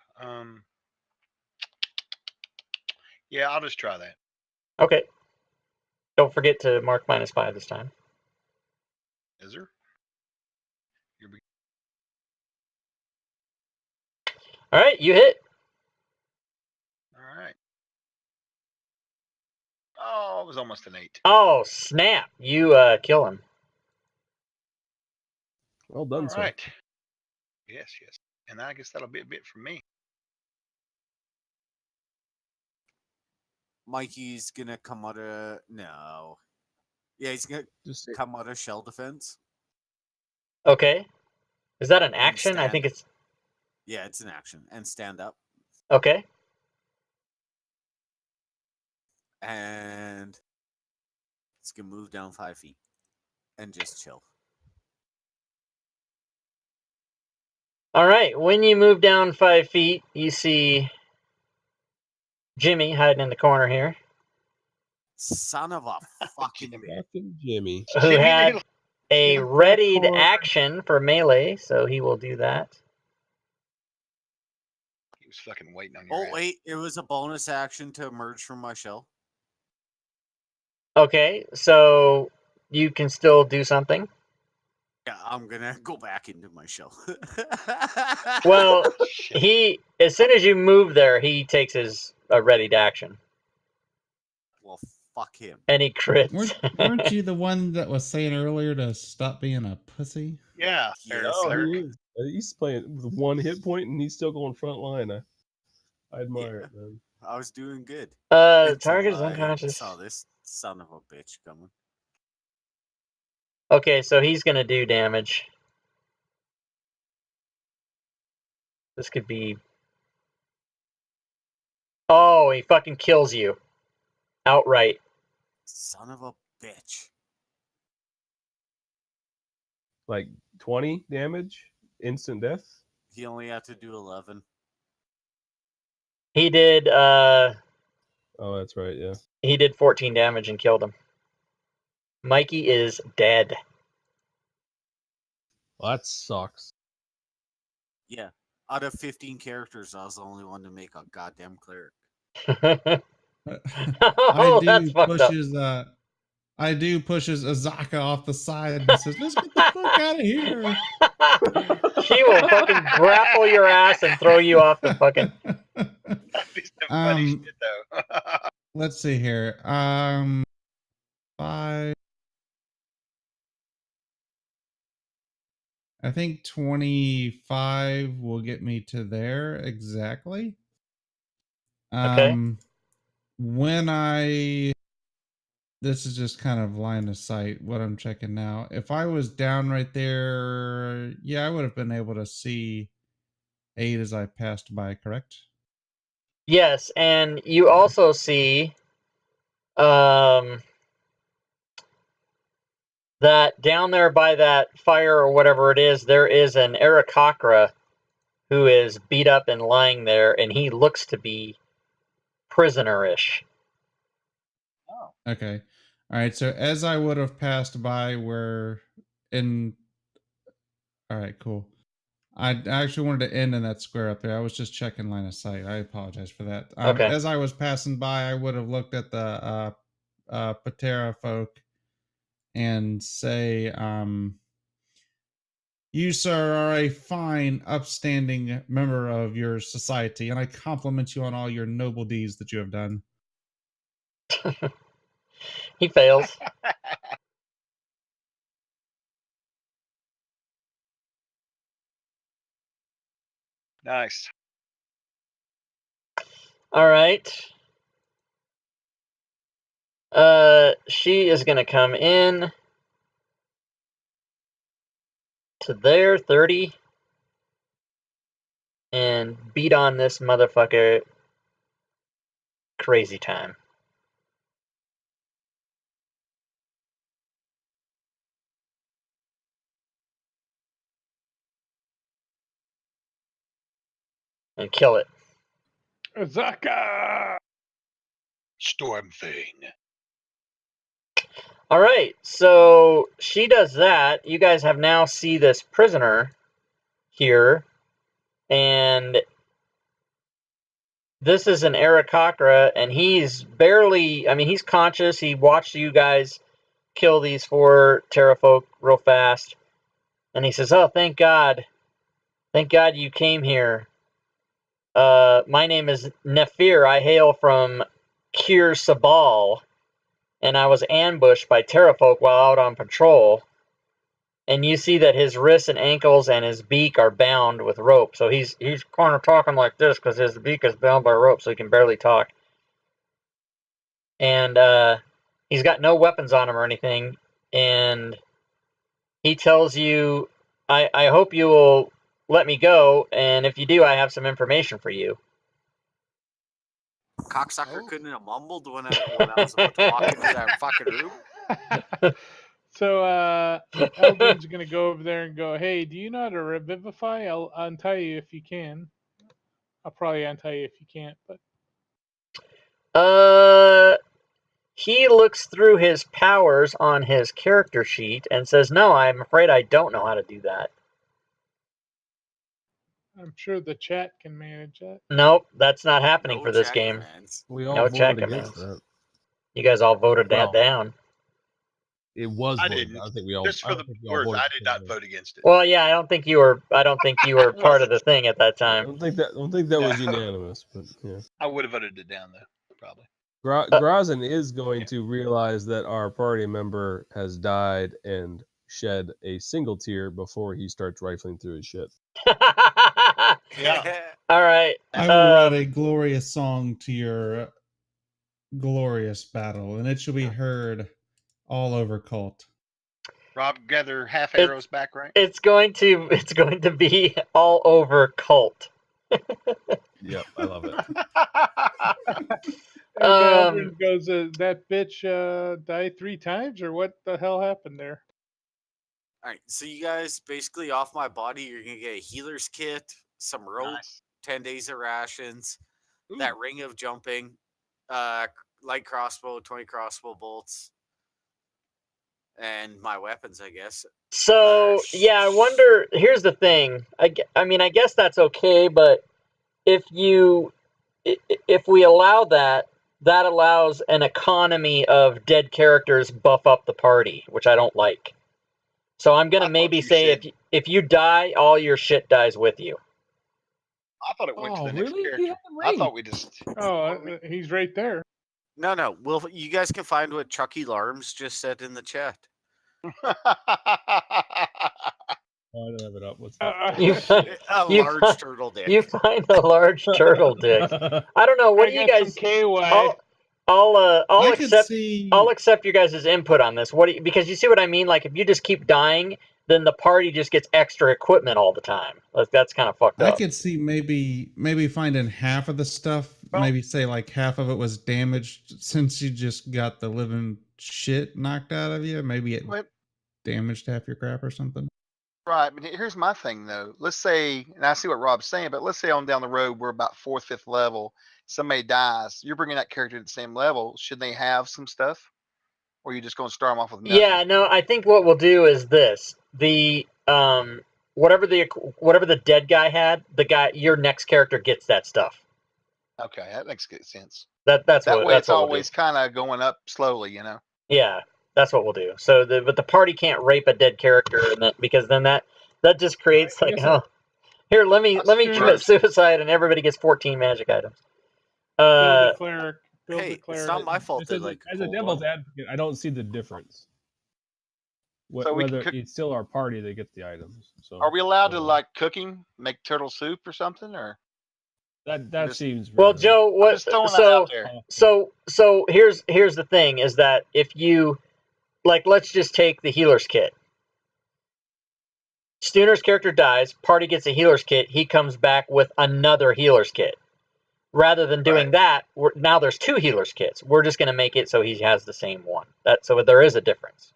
Yeah, I'll just try that. Okay. Don't forget to mark -5 this time. Is there? All right, you hit. All right. Oh, it was almost an 8. Oh, snap. You kill him. Well done, All sir. right. Yes. And I guess that'll be a bit for me. Mikey's gonna come out of no. Yeah, he's gonna come out of shell defense. Okay. Is that an action? I think it's. Yeah, it's an action. And stand up. Okay. And it's gonna move down 5 feet and just chill. All right. When you move down 5 feet, you see Jimmy hiding in the corner here, Son of a fucking. Fucking Jimmy. who Jimmy had Neal. a In the readied corner. action for melee, so he will do that. He was fucking waiting on your Oh ass. wait, it was a bonus action to emerge from my shell. Okay, so you can still do something. Yeah, I'm gonna go back into my shell. Well, Shit. as soon as you move there, he takes his readied action, well, fuck him. and he crits. Weren't you the one that was saying earlier to stop being a pussy? Yeah, Yes, Eric. Oh, sir. he is. He's playing with 1 hit point, and he's still going front line. I admire Yeah. it, man. I was doing good. Target is Until I unconscious. saw this son of a bitch coming. Okay, so he's gonna do damage. This could be. Oh, he fucking kills you outright. Son of a bitch. Like 20 damage, instant death. He only had to do 11. He did. Oh, that's right. Yeah. He did 14 damage and killed him. Mikey is dead. Well, that sucks. Yeah. Out of 15 characters, I was the only one to make a goddamn cleric. Oh, that's fucked up. I do pushes Azaka off the side and says, "Let's get the fuck out of here." She will fucking grapple your ass and throw you off the fucking. That'd be some funny Um, shit, though. Let's see here. 5. I think 25 will get me to there exactly. Okay. This is just kind of line of sight what I'm checking now. If I was down right there, yeah, I would have been able to see 8 as I passed by, correct? Yes, and you also see that down there by that fire or whatever it is, there is an Aarakocra who is beat up and lying there, and he looks to be prisoner-ish. Okay. All right. So as I would have passed by where in. All right, cool. I actually wanted to end in that square up there. I was just checking line of sight. I apologize for that. Okay. As I was passing by, I would have looked at the Patera folk and say, "You, sir, are a fine, upstanding member of your society, and I compliment you on all your noble deeds that you have done." He fails. Nice. All right. She is gonna come in to there, 30, and beat on this motherfucker crazy time. And kill it. Azaka! Stormfang. All right, so she does that. You guys have now see this prisoner here, and this is an Aarakocra, and he's barely, I mean, he's conscious. He watched you guys kill these 4 Terrafolk real fast, and he says, "Oh, thank God. Thank God you came here. My name is Nephir. I hail from Kir Sabal, and I was ambushed by Terrafolk while out on patrol." And you see that his wrists and ankles and his beak are bound with rope. So he's kind of talking like this because his beak is bound by rope, so he can barely talk. And he's got no weapons on him or anything. And he tells you, I hope you will let me go, and if you do, I have some information for you. Cocksucker Oh. couldn't have mumbled when I was about to walk into that fucking room. So Eldrin's gonna go over there and go, "Hey, do you know how to revivify? I'll untie you if you can. I'll probably untie you if you can't, but He looks through his powers on his character sheet and says, "No, I'm afraid I don't know how to do that." I'm sure the chat can manage that." Nope, that's not happening No for this chat game. commands. We all No chat voted against commands. that. You guys all voted that Well, down. It was I voted. didn't. I don't think we all. Just I for don't the think we all words, voted I the did same not way. vote against it. Well, yeah, I don't think you were part of the thing at that I time. don't think that was No. unanimous, but yeah. I would have voted it down though, probably. Grazen is going to realize that our party member has died and shed a single tear before he starts rifling through his shit. Yeah. All right. I will write a glorious song to your glorious battle, and it shall be heard all over Cult. Rob, gather half arrows back, right? It's going to be all over Cult. Yep, I love it. And Eldrin goes, "That bitch died 3 times, or what the hell happened there?" All right, so you guys basically off my body, you're gonna get a healer's kit, some rope, Nice. 10 days of rations, Ooh. that ring of jumping, light crossbow, 20 crossbow bolts, and my weapons, I guess. So yeah, I wonder. Here's the thing. I mean, I guess that's okay, but if we allow that, that allows an economy of dead characters buff up the party, which I don't like. So I'm gonna I thought maybe you say said- if you die, all your shit dies with you. I thought it went to the next Really? He character. had the I ring. thought we just. Oh, he's right there. No. Well, you guys can find what Chucky Larms just said in the chat. Oh, I don't have it up. What's that? You find, A you large find- turtle dick. You find a large turtle dick. I don't know. What I do you got guys? some KY. I'll I could accept. see. I'll accept your guys' input on this. Because you see what I mean? Like, if you just keep dying, then the party just gets extra equipment all the time. That's kind of fucked I up. could see maybe finding half of the stuff. Well- maybe say like half of it was damaged since you just got the living shit knocked out of you. Maybe it Wait, damaged half your crap or something. right, but here's my thing though. Let's say, and I see what Rob's saying, but let's say on down the road we're about 4th, 5th level. Somebody dies. You're bringing that character to the same level. Should they have some stuff, or are you just going to start them off with nothing? Yeah, no. I think what we'll do is this: whatever the dead guy had, your next character gets that stuff. Okay, that makes good sense. That's That what way, that's it's what we'll do. always kind of going up slowly, you know. Yeah, that's what we'll do. So but the party can't rape a dead character, because then that just creates like, guess here, let me That's commit true. suicide, and everybody gets 14 magic items. Build a cleric. Build Hey, a cleric. it's not my fault. Just They as, like as a hold devil's on. advocate, I don't see the difference. So we can Whether cook- it's still our party that gets the items. So Are we allowed to uh, like cooking, make turtle soup or something, or that just- seems Well, very- Joe, I'm what? just throwing that out there? So here's the thing: is that if you let's just take the healer's kit. Stooner's character dies, party gets a healer's kit, he comes back with another healer's kit. Rather than doing that, now there's 2 healer's kits. We're just going to make it so he has the same one. So there is a difference.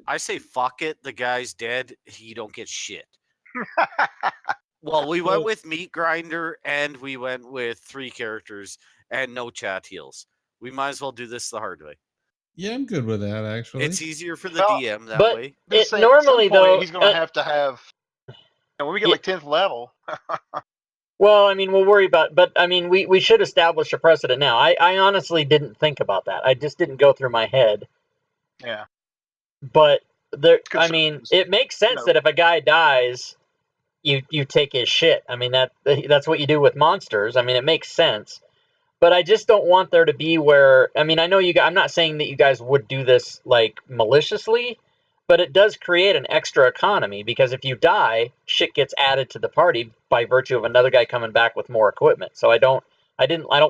I say fuck it. The guy's dead. He don't get shit. Well, we went with Meat Grinder and we went with 3 characters and no chat heals. We might as well do this the hard way. Yeah, I'm good with that actually. It's easier for the Well, DM that but way. Just saying, normally, at some point, though, he's going to have to have. And when we get like 10th level, Well, I mean, we'll worry about, but I mean, we should establish a precedent now. I honestly didn't think about that. I just didn't go through my head. yeah. But I Concerns, mean, it makes sense know. that if a guy dies, you take his shit. I mean, that's what you do with monsters. I mean, it makes sense. But I just don't want there to be where, I mean, I know I'm not saying that you guys would do this like maliciously, but it does create an extra economy, because if you die, shit gets added to the party by virtue of another guy coming back with more equipment. So I don't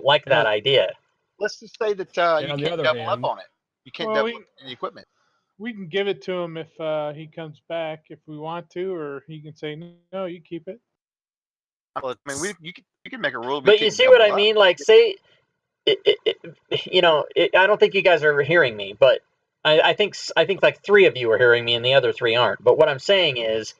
like that idea. Let's just say that And you on the can't other double up hand- on it. You can't Well, double up any equipment. We can give it to him if he comes back if we want to, or he can say, "No, you keep it." Well, I mean, you can make a rule. But you see what I mean? Like, say, I don't think you guys are hearing me, but I think like 3 of you are hearing me and the other 3 aren't. But what I'm saying is,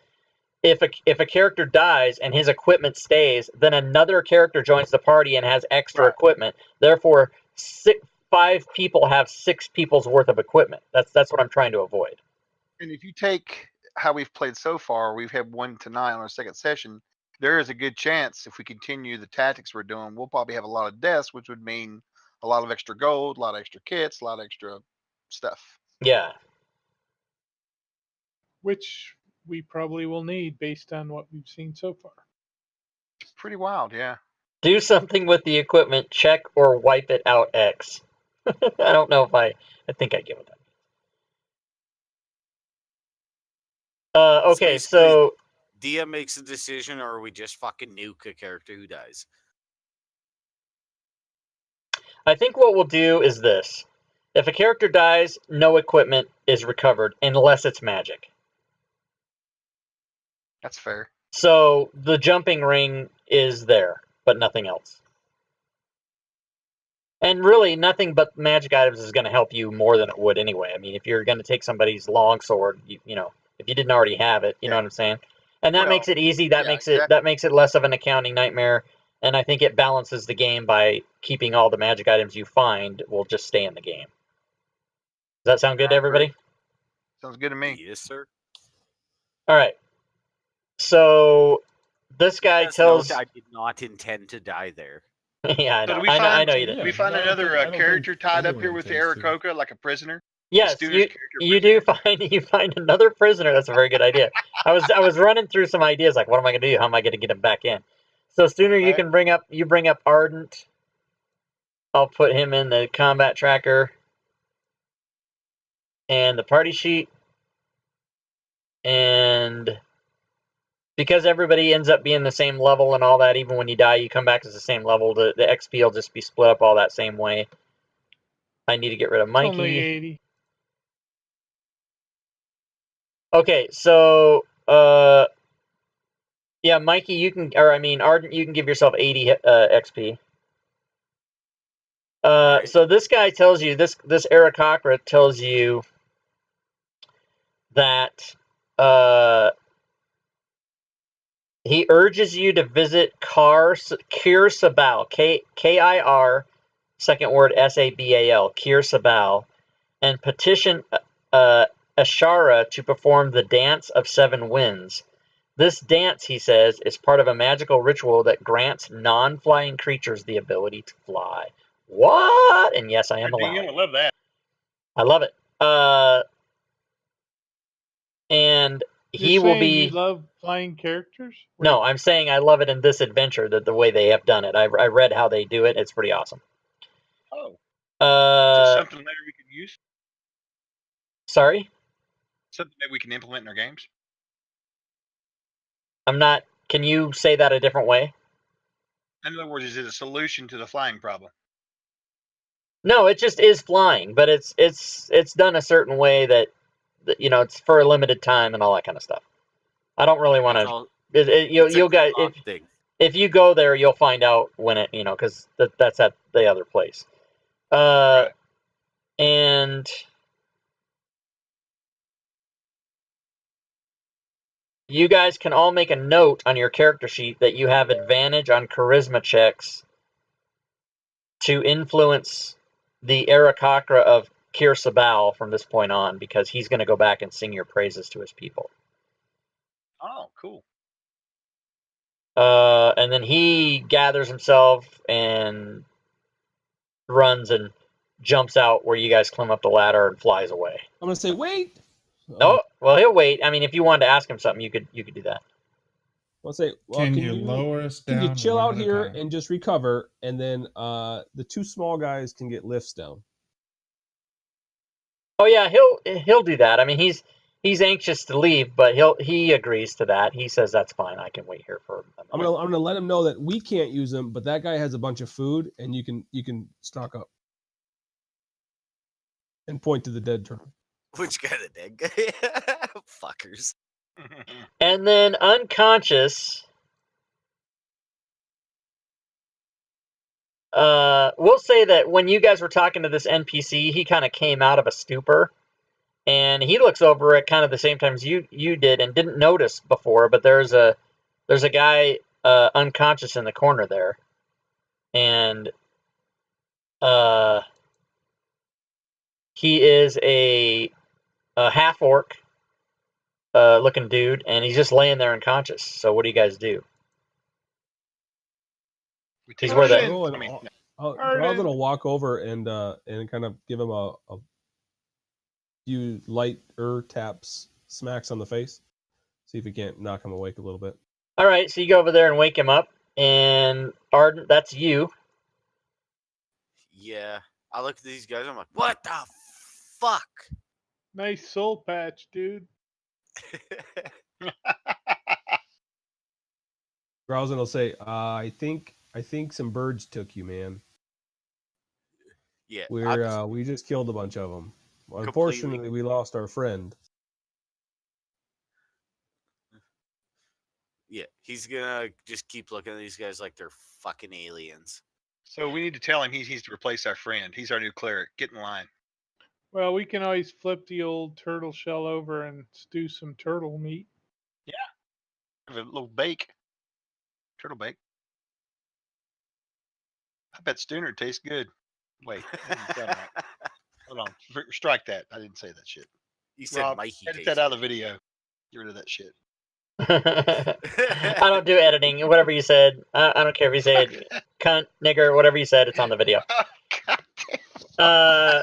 if a character dies and his equipment stays, then another character joins the party and has extra Right. equipment. Therefore, 5 people have 6 people's worth of equipment. That's what I'm trying to avoid. And if you take how we've played so far, we've had 1 tonight on our second session. There is a good chance if we continue the tactics we're doing, we'll probably have a lot of deaths, which would mean a lot of extra gold, a lot of extra kits, a lot of extra stuff. Yeah. Which we probably will need based on what we've seen so far. It's pretty wild, yeah. Do something with the equipment, check or wipe it out X. I don't know if I think I get what that means. Okay, so DM makes a decision, or we just fucking nuke a character who dies. I think what we'll do is this. If a character dies, no equipment is recovered unless it's magic. That's fair. So the jumping ring is there, but nothing else. And really, nothing but magic items is going to help you more than it would anyway. I mean, if you're going to take somebody's longsword, you know, if you didn't already have it, you know what I'm saying? And that makes it easy. That makes it less of an accounting nightmare. And I think it balances the game by keeping all the magic items you find will just stay in the game. Does that sound good to everybody? Sounds good to me. Yes, sir. All right. So this guy tells. I did not intend to die there. Yeah, I know. So I know you did. We find another character tied up here with the Aarakocra, like a prisoner. Yes, you do find another prisoner. That's a very good idea. I was running through some ideas like, what am I going to do? How am I going to get him back in? So Stooner, you can bring up Ardent. I'll put him in the combat tracker and the party sheet. And because everybody ends up being the same level and all that, even when you die, you come back as the same level. The XP will just be split up all that same way. I need to get rid of Mikey. Only 80. Okay, so yeah, Mikey, Ardent, you can give yourself 80 XP. Right. So this guy tells you, this Aarakocra tells you that he urges you to visit Kir Sabal, K-I-R, second word S-A-B-A-L, Kir Sabal, and petition Ashara to perform the Dance of Seven Winds. This dance, he says, is part of a magical ritual that grants non-flying creatures the ability to fly. What? And yes, I am allowed. I love that. I love it. And he will be. You love flying characters? No, I'm saying I love it in this adventure, that the way they have done it. I read how they do it. It's pretty awesome. Oh. Is it something later we could use? Sorry? Something that we can implement in our games? I'm not. Can you say that a different way? In other words, is it a solution to the flying problem? No, it just is flying, but it's done a certain way that you know, it's for a limited time and all that kind of stuff. I don't really want to. You'll guys, if you go there, you'll find out when it, you know, because that's at the other place. Right. And you guys can all make a note on your character sheet that you have advantage on charisma checks to influence the Aarakocra of Kir Sabal from this point on, because he's going to go back and sing your praises to his people. Oh, cool. And then he gathers himself and runs and jumps out where you guys climb up the ladder and flies away. I'm going to say, wait. Oh, well, he'll wait. I mean, if you wanted to ask him something, you could do that. I'll say, well, can you lower us down? Can you chill out here and just recover, and then the 2 small guys can get lifts down. Oh yeah, he'll do that. I mean, he's anxious to leave, but he agrees to that. He says that's fine. I can wait here for a minute. I'm gonna let him know that we can't use him, but that guy has a bunch of food, and you can stock up. And point to the dead turtle. Which guy, the dead guy? Fuckers. And then unconscious. We'll say that when you guys were talking to this NPC, he kind of came out of a stupor. and he looks over at kind of the same time as you did and didn't notice before, but there's a guy unconscious in the corner there, and he is a half orc looking dude, and he's just laying there unconscious. So what do you guys do? We He's take where the the- shit. Go I and mean, no. Drowsin will walk over and kind of give him a few light taps, smacks on the face, see if he can't knock him awake a little bit. All right, so you go over there and wake him up, and Ardent, that's you. Yeah. I look at these guys. I'm like, what the fuck? Nice soul patch, dude. Drowsin will say, I think some birds took you, man. Yeah. We just killed a bunch of them. Unfortunately, we lost our friend. Yeah. He's gonna just keep looking at these guys like they're fucking aliens. So we need to tell him he needs to replace our friend. He's our new cleric. Get in line. Well, we can always flip the old turtle shell over and stew some turtle meat. Have a little bake. Turtle bake. I bet Stooner tastes good. Wait, that didn't sound right. Hold on. Strike that. I didn't say that shit. You said Rob, Mikey edit tastes that out of good. the video. Get rid of that shit. I don't do editing. Whatever you said, I don't care if you say it, cunt, nigger, whatever you said, it's on the video. Oh,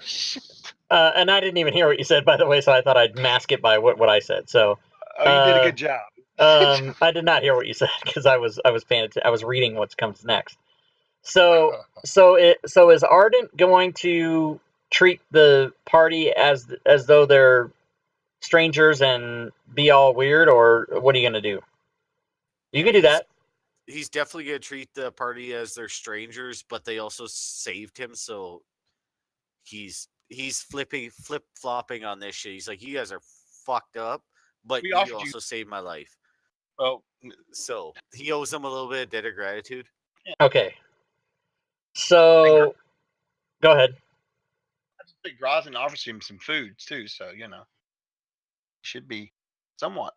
shit. And I didn't even hear what you said, by the way, so I thought I'd mask it by what I said. So Oh, you did a good job. I did not hear what you said because I was paying attention. I was reading what comes next. So is Ardent going to treat the party as though they're strangers and be all weird, or what are you gonna do? You can do that. He's definitely gonna treat the party as they're strangers, but they also saved him, so he's flip flopping on this shit. He's like, you guys are fucked up, but We you offered also you- saved my life. Well, So he owes them a little bit of debt of gratitude. Okay. So go ahead. I think Grozen offers him some foods too, so should be somewhat.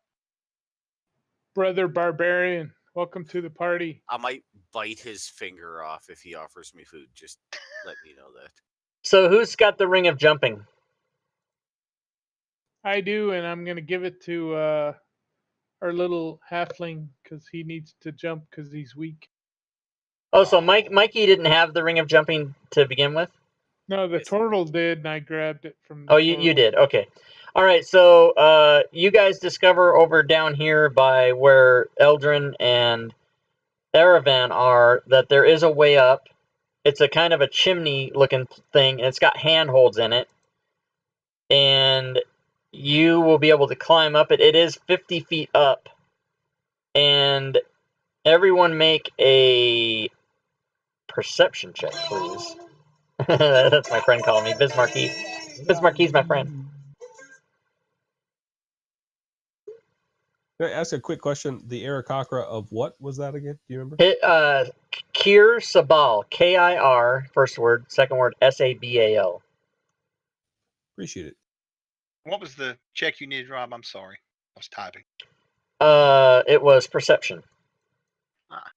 Brother Barbarian, welcome to the party. I might bite his finger off if he offers me food. Just let me know that. So who's got the ring of jumping? I do, and I'm gonna give it to our little halfling because he needs to jump because he's weak. Oh, so Mikey didn't have the ring of jumping to begin with? No, the Yes. turtle did, and I grabbed it from. Oh, you did. Okay. All right. So you guys discover over down here by where Eldrin and Erevan are that there is a way up. It's a kind of a chimney looking thing, and it's got handholds in it. And you will be able to climb up it. It is 50 feet up. And everyone make a perception check, please. That's my friend calling me Bismarcky. Bismarcky's my friend. Can I ask a quick question? The Aarakocra of what was that again? Do you remember? Kir Sabal. K-I-R, first word. Second word, S-A-B-A-L. Appreciate it. What was the check you needed, Rob? I'm sorry. I was typing. It was perception. Ah.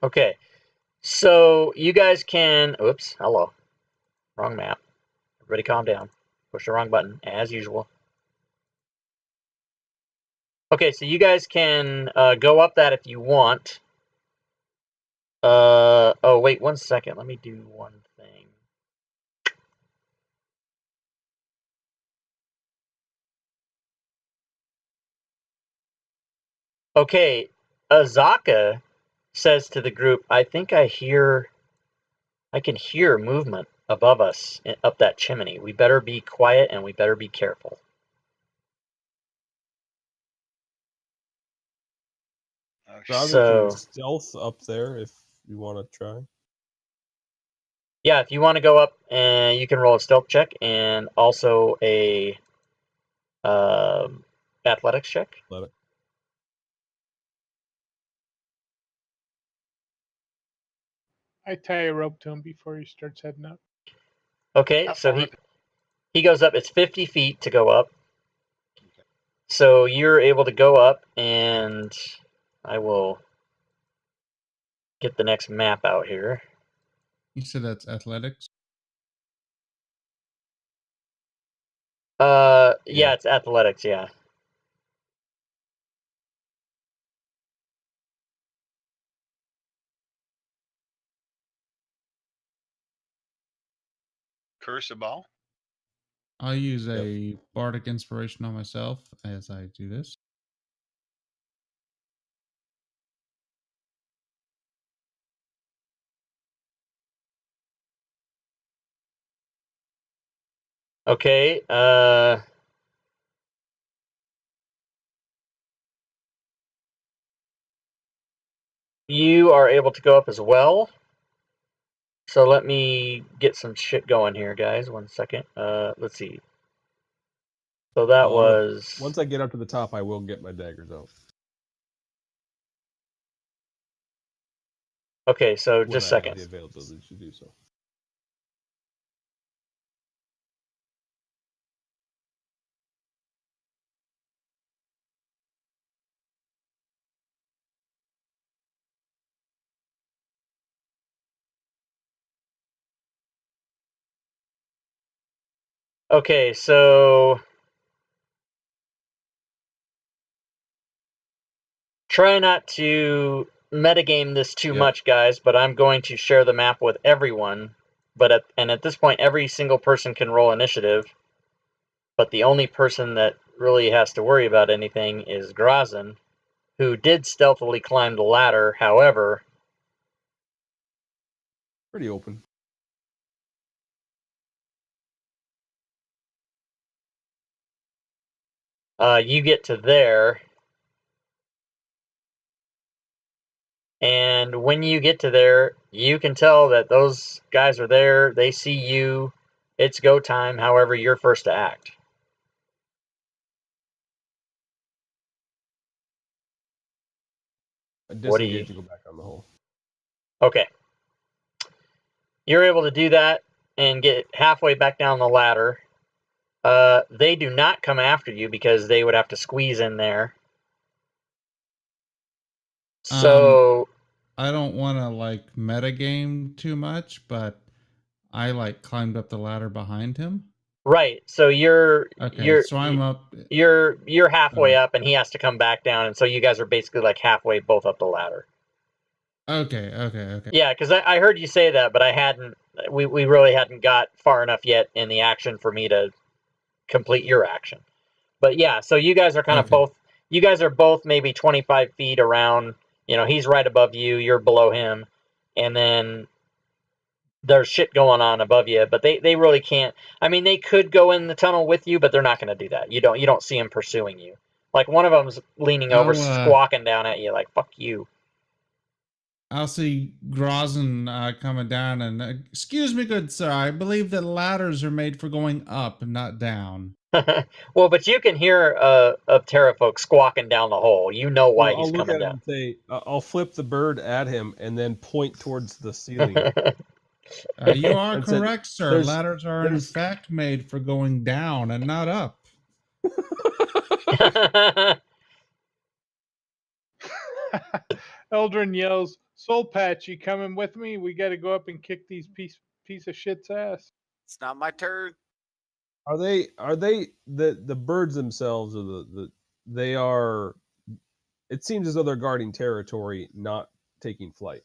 Okay. So you guys can... Oops. Hello. Wrong map. Everybody calm down. Push the wrong button, as usual. Okay, so you guys can go up that if you want. Oh, wait, 1 second. Let me do one thing. Okay, Azaka says to the group, I think I can hear movement above us up that chimney. We better be quiet and we better be careful. Oh, Drowsin So- can stealth up there if you want to try. Yeah, if you want to go up, and you can roll a stealth check and also a athletics check. Let it. I tie a rope to him before he starts heading up. Okay, How so far up? he goes up. It's 50 feet to go up. Okay. So you're able to go up, and I will get the next map out here. You said that's athletics. Yeah, Yeah. it's athletics, yeah. Curse a ball. I'll use a bardic inspiration on myself as I do this. Okay, you are able to go up as well. So let me get some shit going here, guys. 1 second. Let's see. So that was... Once I get up to the top, I will get my daggers out. Okay, so When just I have the seconds. availability to do so. Okay, so... Try not to metagame this too much, guys, but I'm going to share the map with everyone. And at this point, every single person can roll initiative. But the only person that really has to worry about anything is Grazin, who did stealthily climb the ladder. However, Pretty open. you get to there. And when you get to there, you can tell that those guys are there. They see you. It's go time. However, you're first to act. I What do disengage you... and go back on the hole. Okay. You're able to do that and get halfway back down the ladder. They do not come after you because they would have to squeeze in there. So... I don't want to like metagame too much, but I like climbed up the ladder behind him. Right. So you're So I'm up. you're halfway Oh. up, and he has to come back down, and so you guys are basically like halfway both up the ladder. Okay. Yeah, because I heard you say that, but I hadn't. We really hadn't got far enough yet in the action for me to complete your action. But yeah, so you guys are kind of both. You guys are both maybe 25 feet around. You know, he's right above you. You're below him, and then there's shit going on above you, but they really can't. I mean, they could go in the tunnel with you, but they're not going to do that. You don't see them pursuing you. Like one of them's leaning over, squawking down at you, like "fuck you." I'll see Grazin coming down and excuse me, good sir. I believe that ladders are made for going up and not down. Well, but you can hear a Terrafolk squawking down the hole. You know why he's I'll look coming at him down. and say, I'll flip the bird at him and then point towards the ceiling. You are And said, correct, sir. "There's- Ladders are in there's- fact made for going down and not up. Eldrin yells, "Soul Patch, you coming with me? We got to go up and kick these piece of shit's ass." It's not my turn. Are they the birds themselves, or they are? It seems as though they're guarding territory, not taking flight.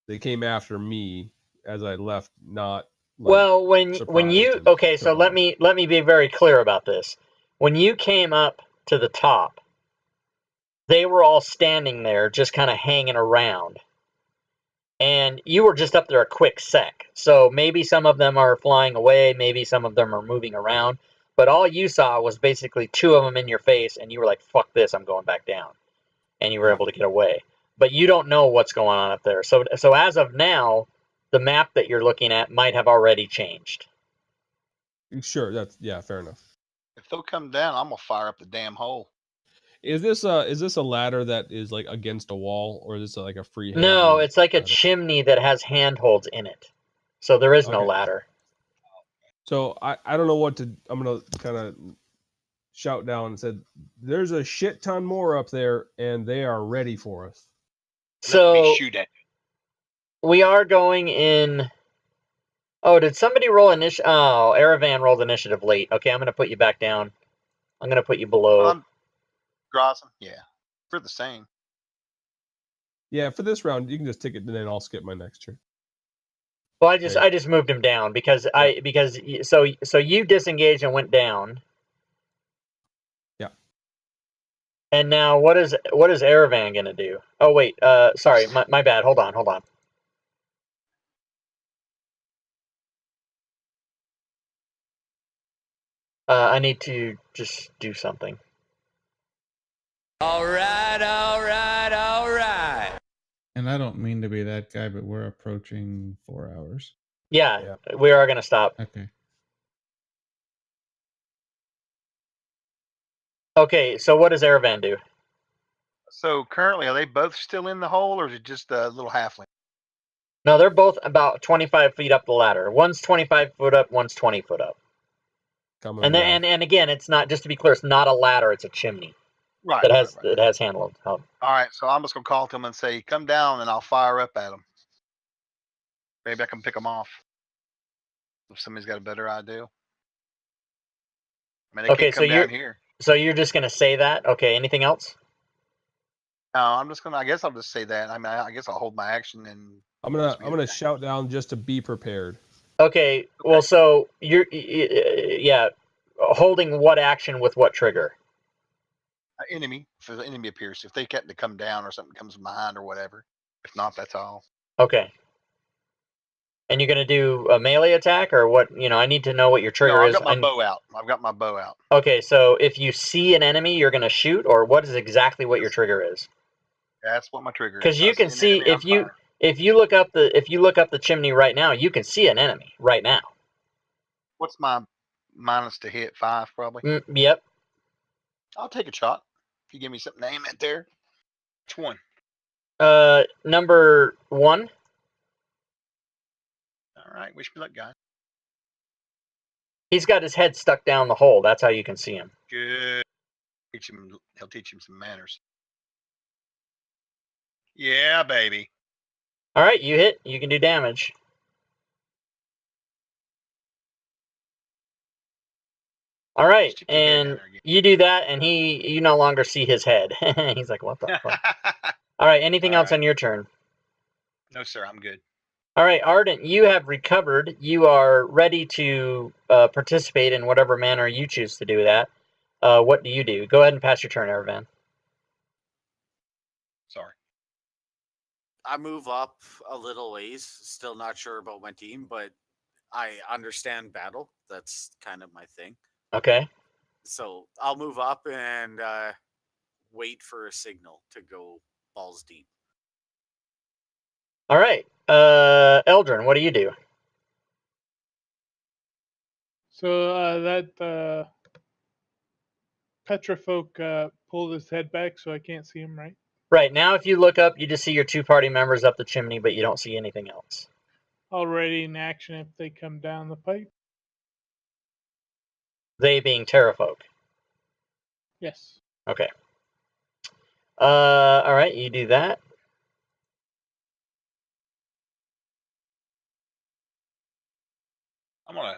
They came after me as I left, not like, well, when you okay, so let me be very clear about this. When you came up to the top, they were all standing there, just kind of hanging around. And you were just up there a quick sec. So maybe some of them are flying away, maybe some of them are moving around. But all you saw was basically two of them in your face, and you were like, fuck this, I'm going back down. And you were able to get away. But you don't know what's going on up there. So as of now, the map that you're looking at might have already changed. Sure, fair enough. If they'll come down, I'm gonna fire up the damn hole. Is this a ladder that is like against a wall, or is this like a free? No, it's like a ladder? chimney that has handholds in it. So there is no Okay. ladder. So I don't know what to. I'm gonna kind of shout down and said, "There's a shit ton more up there, and they are ready for us." Let So me shoot at we are going in. Oh, did somebody roll initiative? Oh, Aravan rolled initiative late. Okay, I'm going to put you back down. I'm going to put you below. I'm Grossing. Yeah, we're the same. Yeah, for this round, you can just take it, and then I'll skip my next turn. Well, Okay. I just moved him down because so you disengaged and went down. Yeah. And now what is Aravan going to do? Oh wait, sorry, my bad. Hold on. I need to just do something. All right. And I don't mean to be that guy, but we're approaching 4 hours. Yeah. We are going to stop. Okay. Okay, so what does Aravan do? So currently, are they both still in the hole, or is it just a little halfling? No, they're both about 25 feet up the ladder. One's 25 foot up, one's 20 foot up. Coming And down. then, and again, it's not, just to be clear, it's not a ladder, it's a chimney. Right. That has right. it has handled. All right, so I'm just gonna call to them and say, "Come down," and I'll fire up at them. Maybe I can pick them off if somebody's got a better idea. I mean, they Okay, can't so come down here. So you're just gonna say that? Okay. Anything else? No, I'm just gonna. I guess I'll just say that. I mean, I guess I'll hold my action and. I'm gonna shout down just to be prepared. Okay. Well, so you're holding what action with what trigger? Enemy. If the enemy appears, if they get to come down or something comes behind or whatever. If not, that's all. Okay. And you're gonna do a melee attack or what? I need to know what your trigger is. I've got my bow out. Okay, so if you see an enemy, you're gonna shoot, or what is exactly what your trigger is? That's what my trigger is. Because you can see if you look up the chimney right now, you can see an enemy right now. What's my minus to hit? 5 probably. Yep. I'll take a shot. If you give me something to aim at there. Which one? Number 1. All right. Wish me luck, guys. He's got his head stuck down the hole. That's how you can see him. Good. He'll teach him some manners. Yeah, baby. All right, you hit. You can do damage. All right, and you do that, and you no longer see his head. He's like, what the fuck? All right, anything else on your turn? No, sir, I'm good. All right, Ardent, you have recovered. You are ready to participate in whatever manner you choose to do that. What do you do? Go ahead and pass your turn, Aravan. Sorry. I move up a little ways. Still not sure about my team, but I understand battle. That's kind of my thing. Okay. So I'll move up and wait for a signal to go balls deep. All right. Eldrin, what do you do? So that Petrafolk pulled his head back, so I can't see him, right? Right. Now, if you look up, you just see your 2 party members up the chimney, but you don't see anything else. Already in action if they come down the pipe. They being Terrafolk. Yes. Okay. All right, you do that. I'm gonna.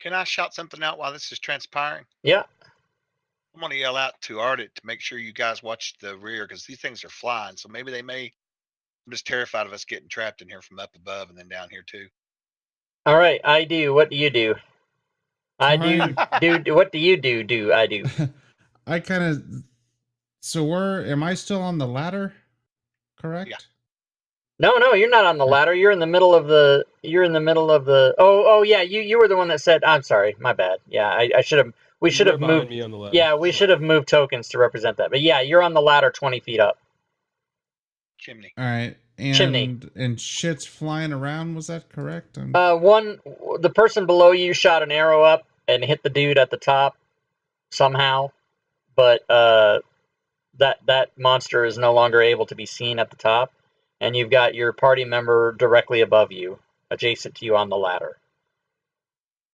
Can I shout something out while this is transpiring? Yeah. I'm going to yell out to Ardent to make sure you guys watch the rear because these things are flying. So maybe I'm just terrified of us getting trapped in here from up above and then down here too. All right, I do. What do you do? I do. What do you do? I do. I kind of. So am I still on the ladder? Correct? Yeah. No, you're not on the ladder. You're in the middle of the. Oh, yeah. You were the one that said. I'm sorry. My bad. Yeah, I should have. We should have moved. Me on the ladder, yeah, we should have moved tokens to represent that. But yeah, you're on the ladder 20 feet up. Chimney. All right. Chimney. And shit's flying around. Was that correct? The person below you shot an arrow up and hit the dude at the top somehow, but that monster is no longer able to be seen at the top, and you've got your party member directly above you, adjacent to you on the ladder.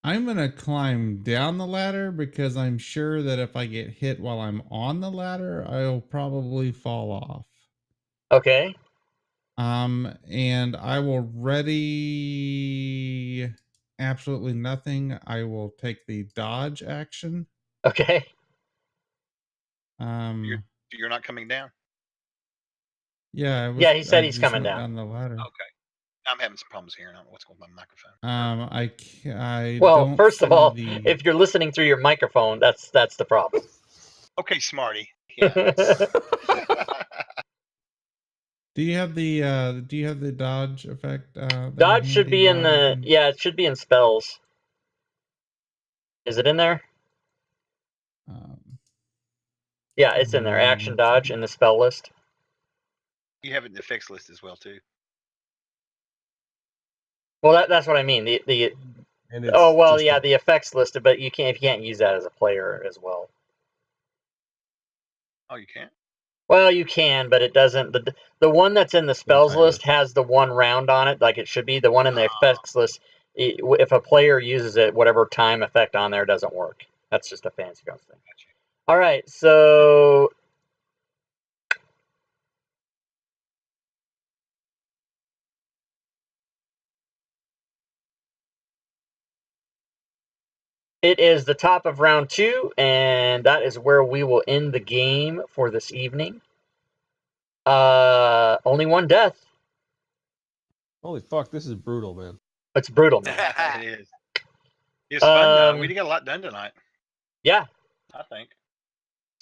I'm going to climb down the ladder because I'm sure that if I get hit while I'm on the ladder, I'll probably fall off. Okay. And I will ready absolutely nothing. I will take the dodge action. Okay. You're not coming down? Yeah, he said he's coming down the ladder. Okay. I'm having some problems here. I don't know what's going on with my microphone. Well, don't first of all, the... if you're listening through your microphone, that's the problem. Okay, smarty. Yeah. Do you have the dodge effect? Dodge should be in the it should be in spells. Is it in there? Yeah, it's in there. Action dodge in the spell list. You have it in the effects list as well too. Well, that's what I mean. The effects listed, but you can't use that as a player as well. Oh, you can't? Well, you can, but it doesn't. The one that's in the spells list has the one round on it, like it should be. The one in the effects list, if a player uses it, whatever time effect on there doesn't work. That's just a fancy thing. Gotcha. All right, so it is the top of round 2, and that is where we will end the game for this evening. Only one death. Holy fuck, this is brutal, man. It's brutal, man. It is. It's fun though. We got a lot done tonight. Yeah. I think.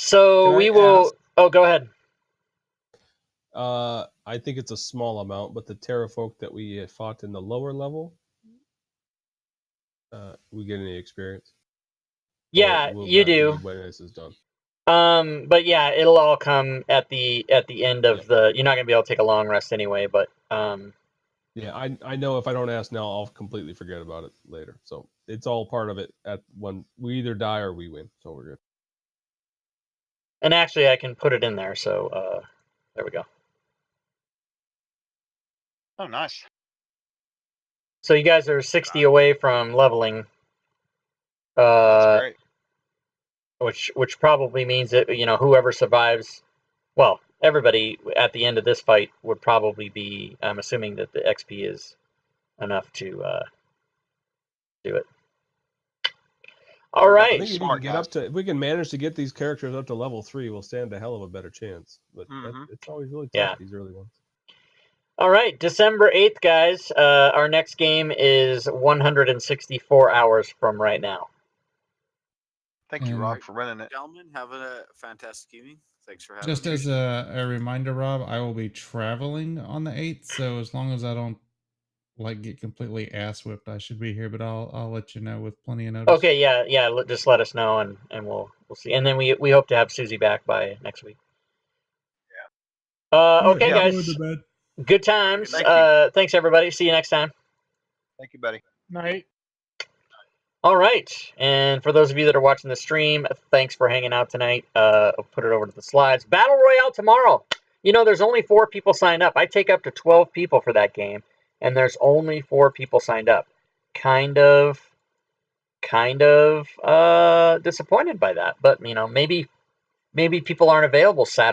So we will. Oh, go ahead. I think it's a small amount, but the Terrafolk that we fought in the lower level, we get any experience? Yeah, you do. When this is done. But yeah, it'll all come at the end of the. You're not gonna be able to take a long rest anyway, but Yeah, I know if I don't ask now, I'll completely forget about it later. So it's all part of it. At when we either die or we win, so we're good. And actually, I can put it in there. So there we go. Oh, nice. So you guys are 60 away from leveling. That's great. Which probably means that whoever survives, well, everybody at the end of this fight would probably be. I'm assuming that the XP is enough to do it. All right. I think if we can manage to get these characters up to level 3, we'll stand a hell of a better chance. But it's always really tough, these early ones. All right, December 8th, guys. Our next game is 164 hours from right now. Thank you, Rob, for running it. Gentlemen, have a fantastic evening. Thanks for having me. Just as a reminder, Rob, I will be traveling on the 8th, so as long as I don't get completely ass whipped, I should be here. But I'll let you know with plenty of notice. Okay, yeah. Just let us know, and we'll see. And then we hope to have Susie back by next week. Yeah. Okay, guys. Good times. Thanks, everybody. See you next time. Thank you, buddy. Night. All right. And for those of you that are watching the stream, thanks for hanging out tonight. I'll put it over to the slides. Battle Royale tomorrow. There's only 4 people signed up. I take up to 12 people for that game, and there's only 4 people signed up. Kind of disappointed by that. But, maybe people aren't available Saturday.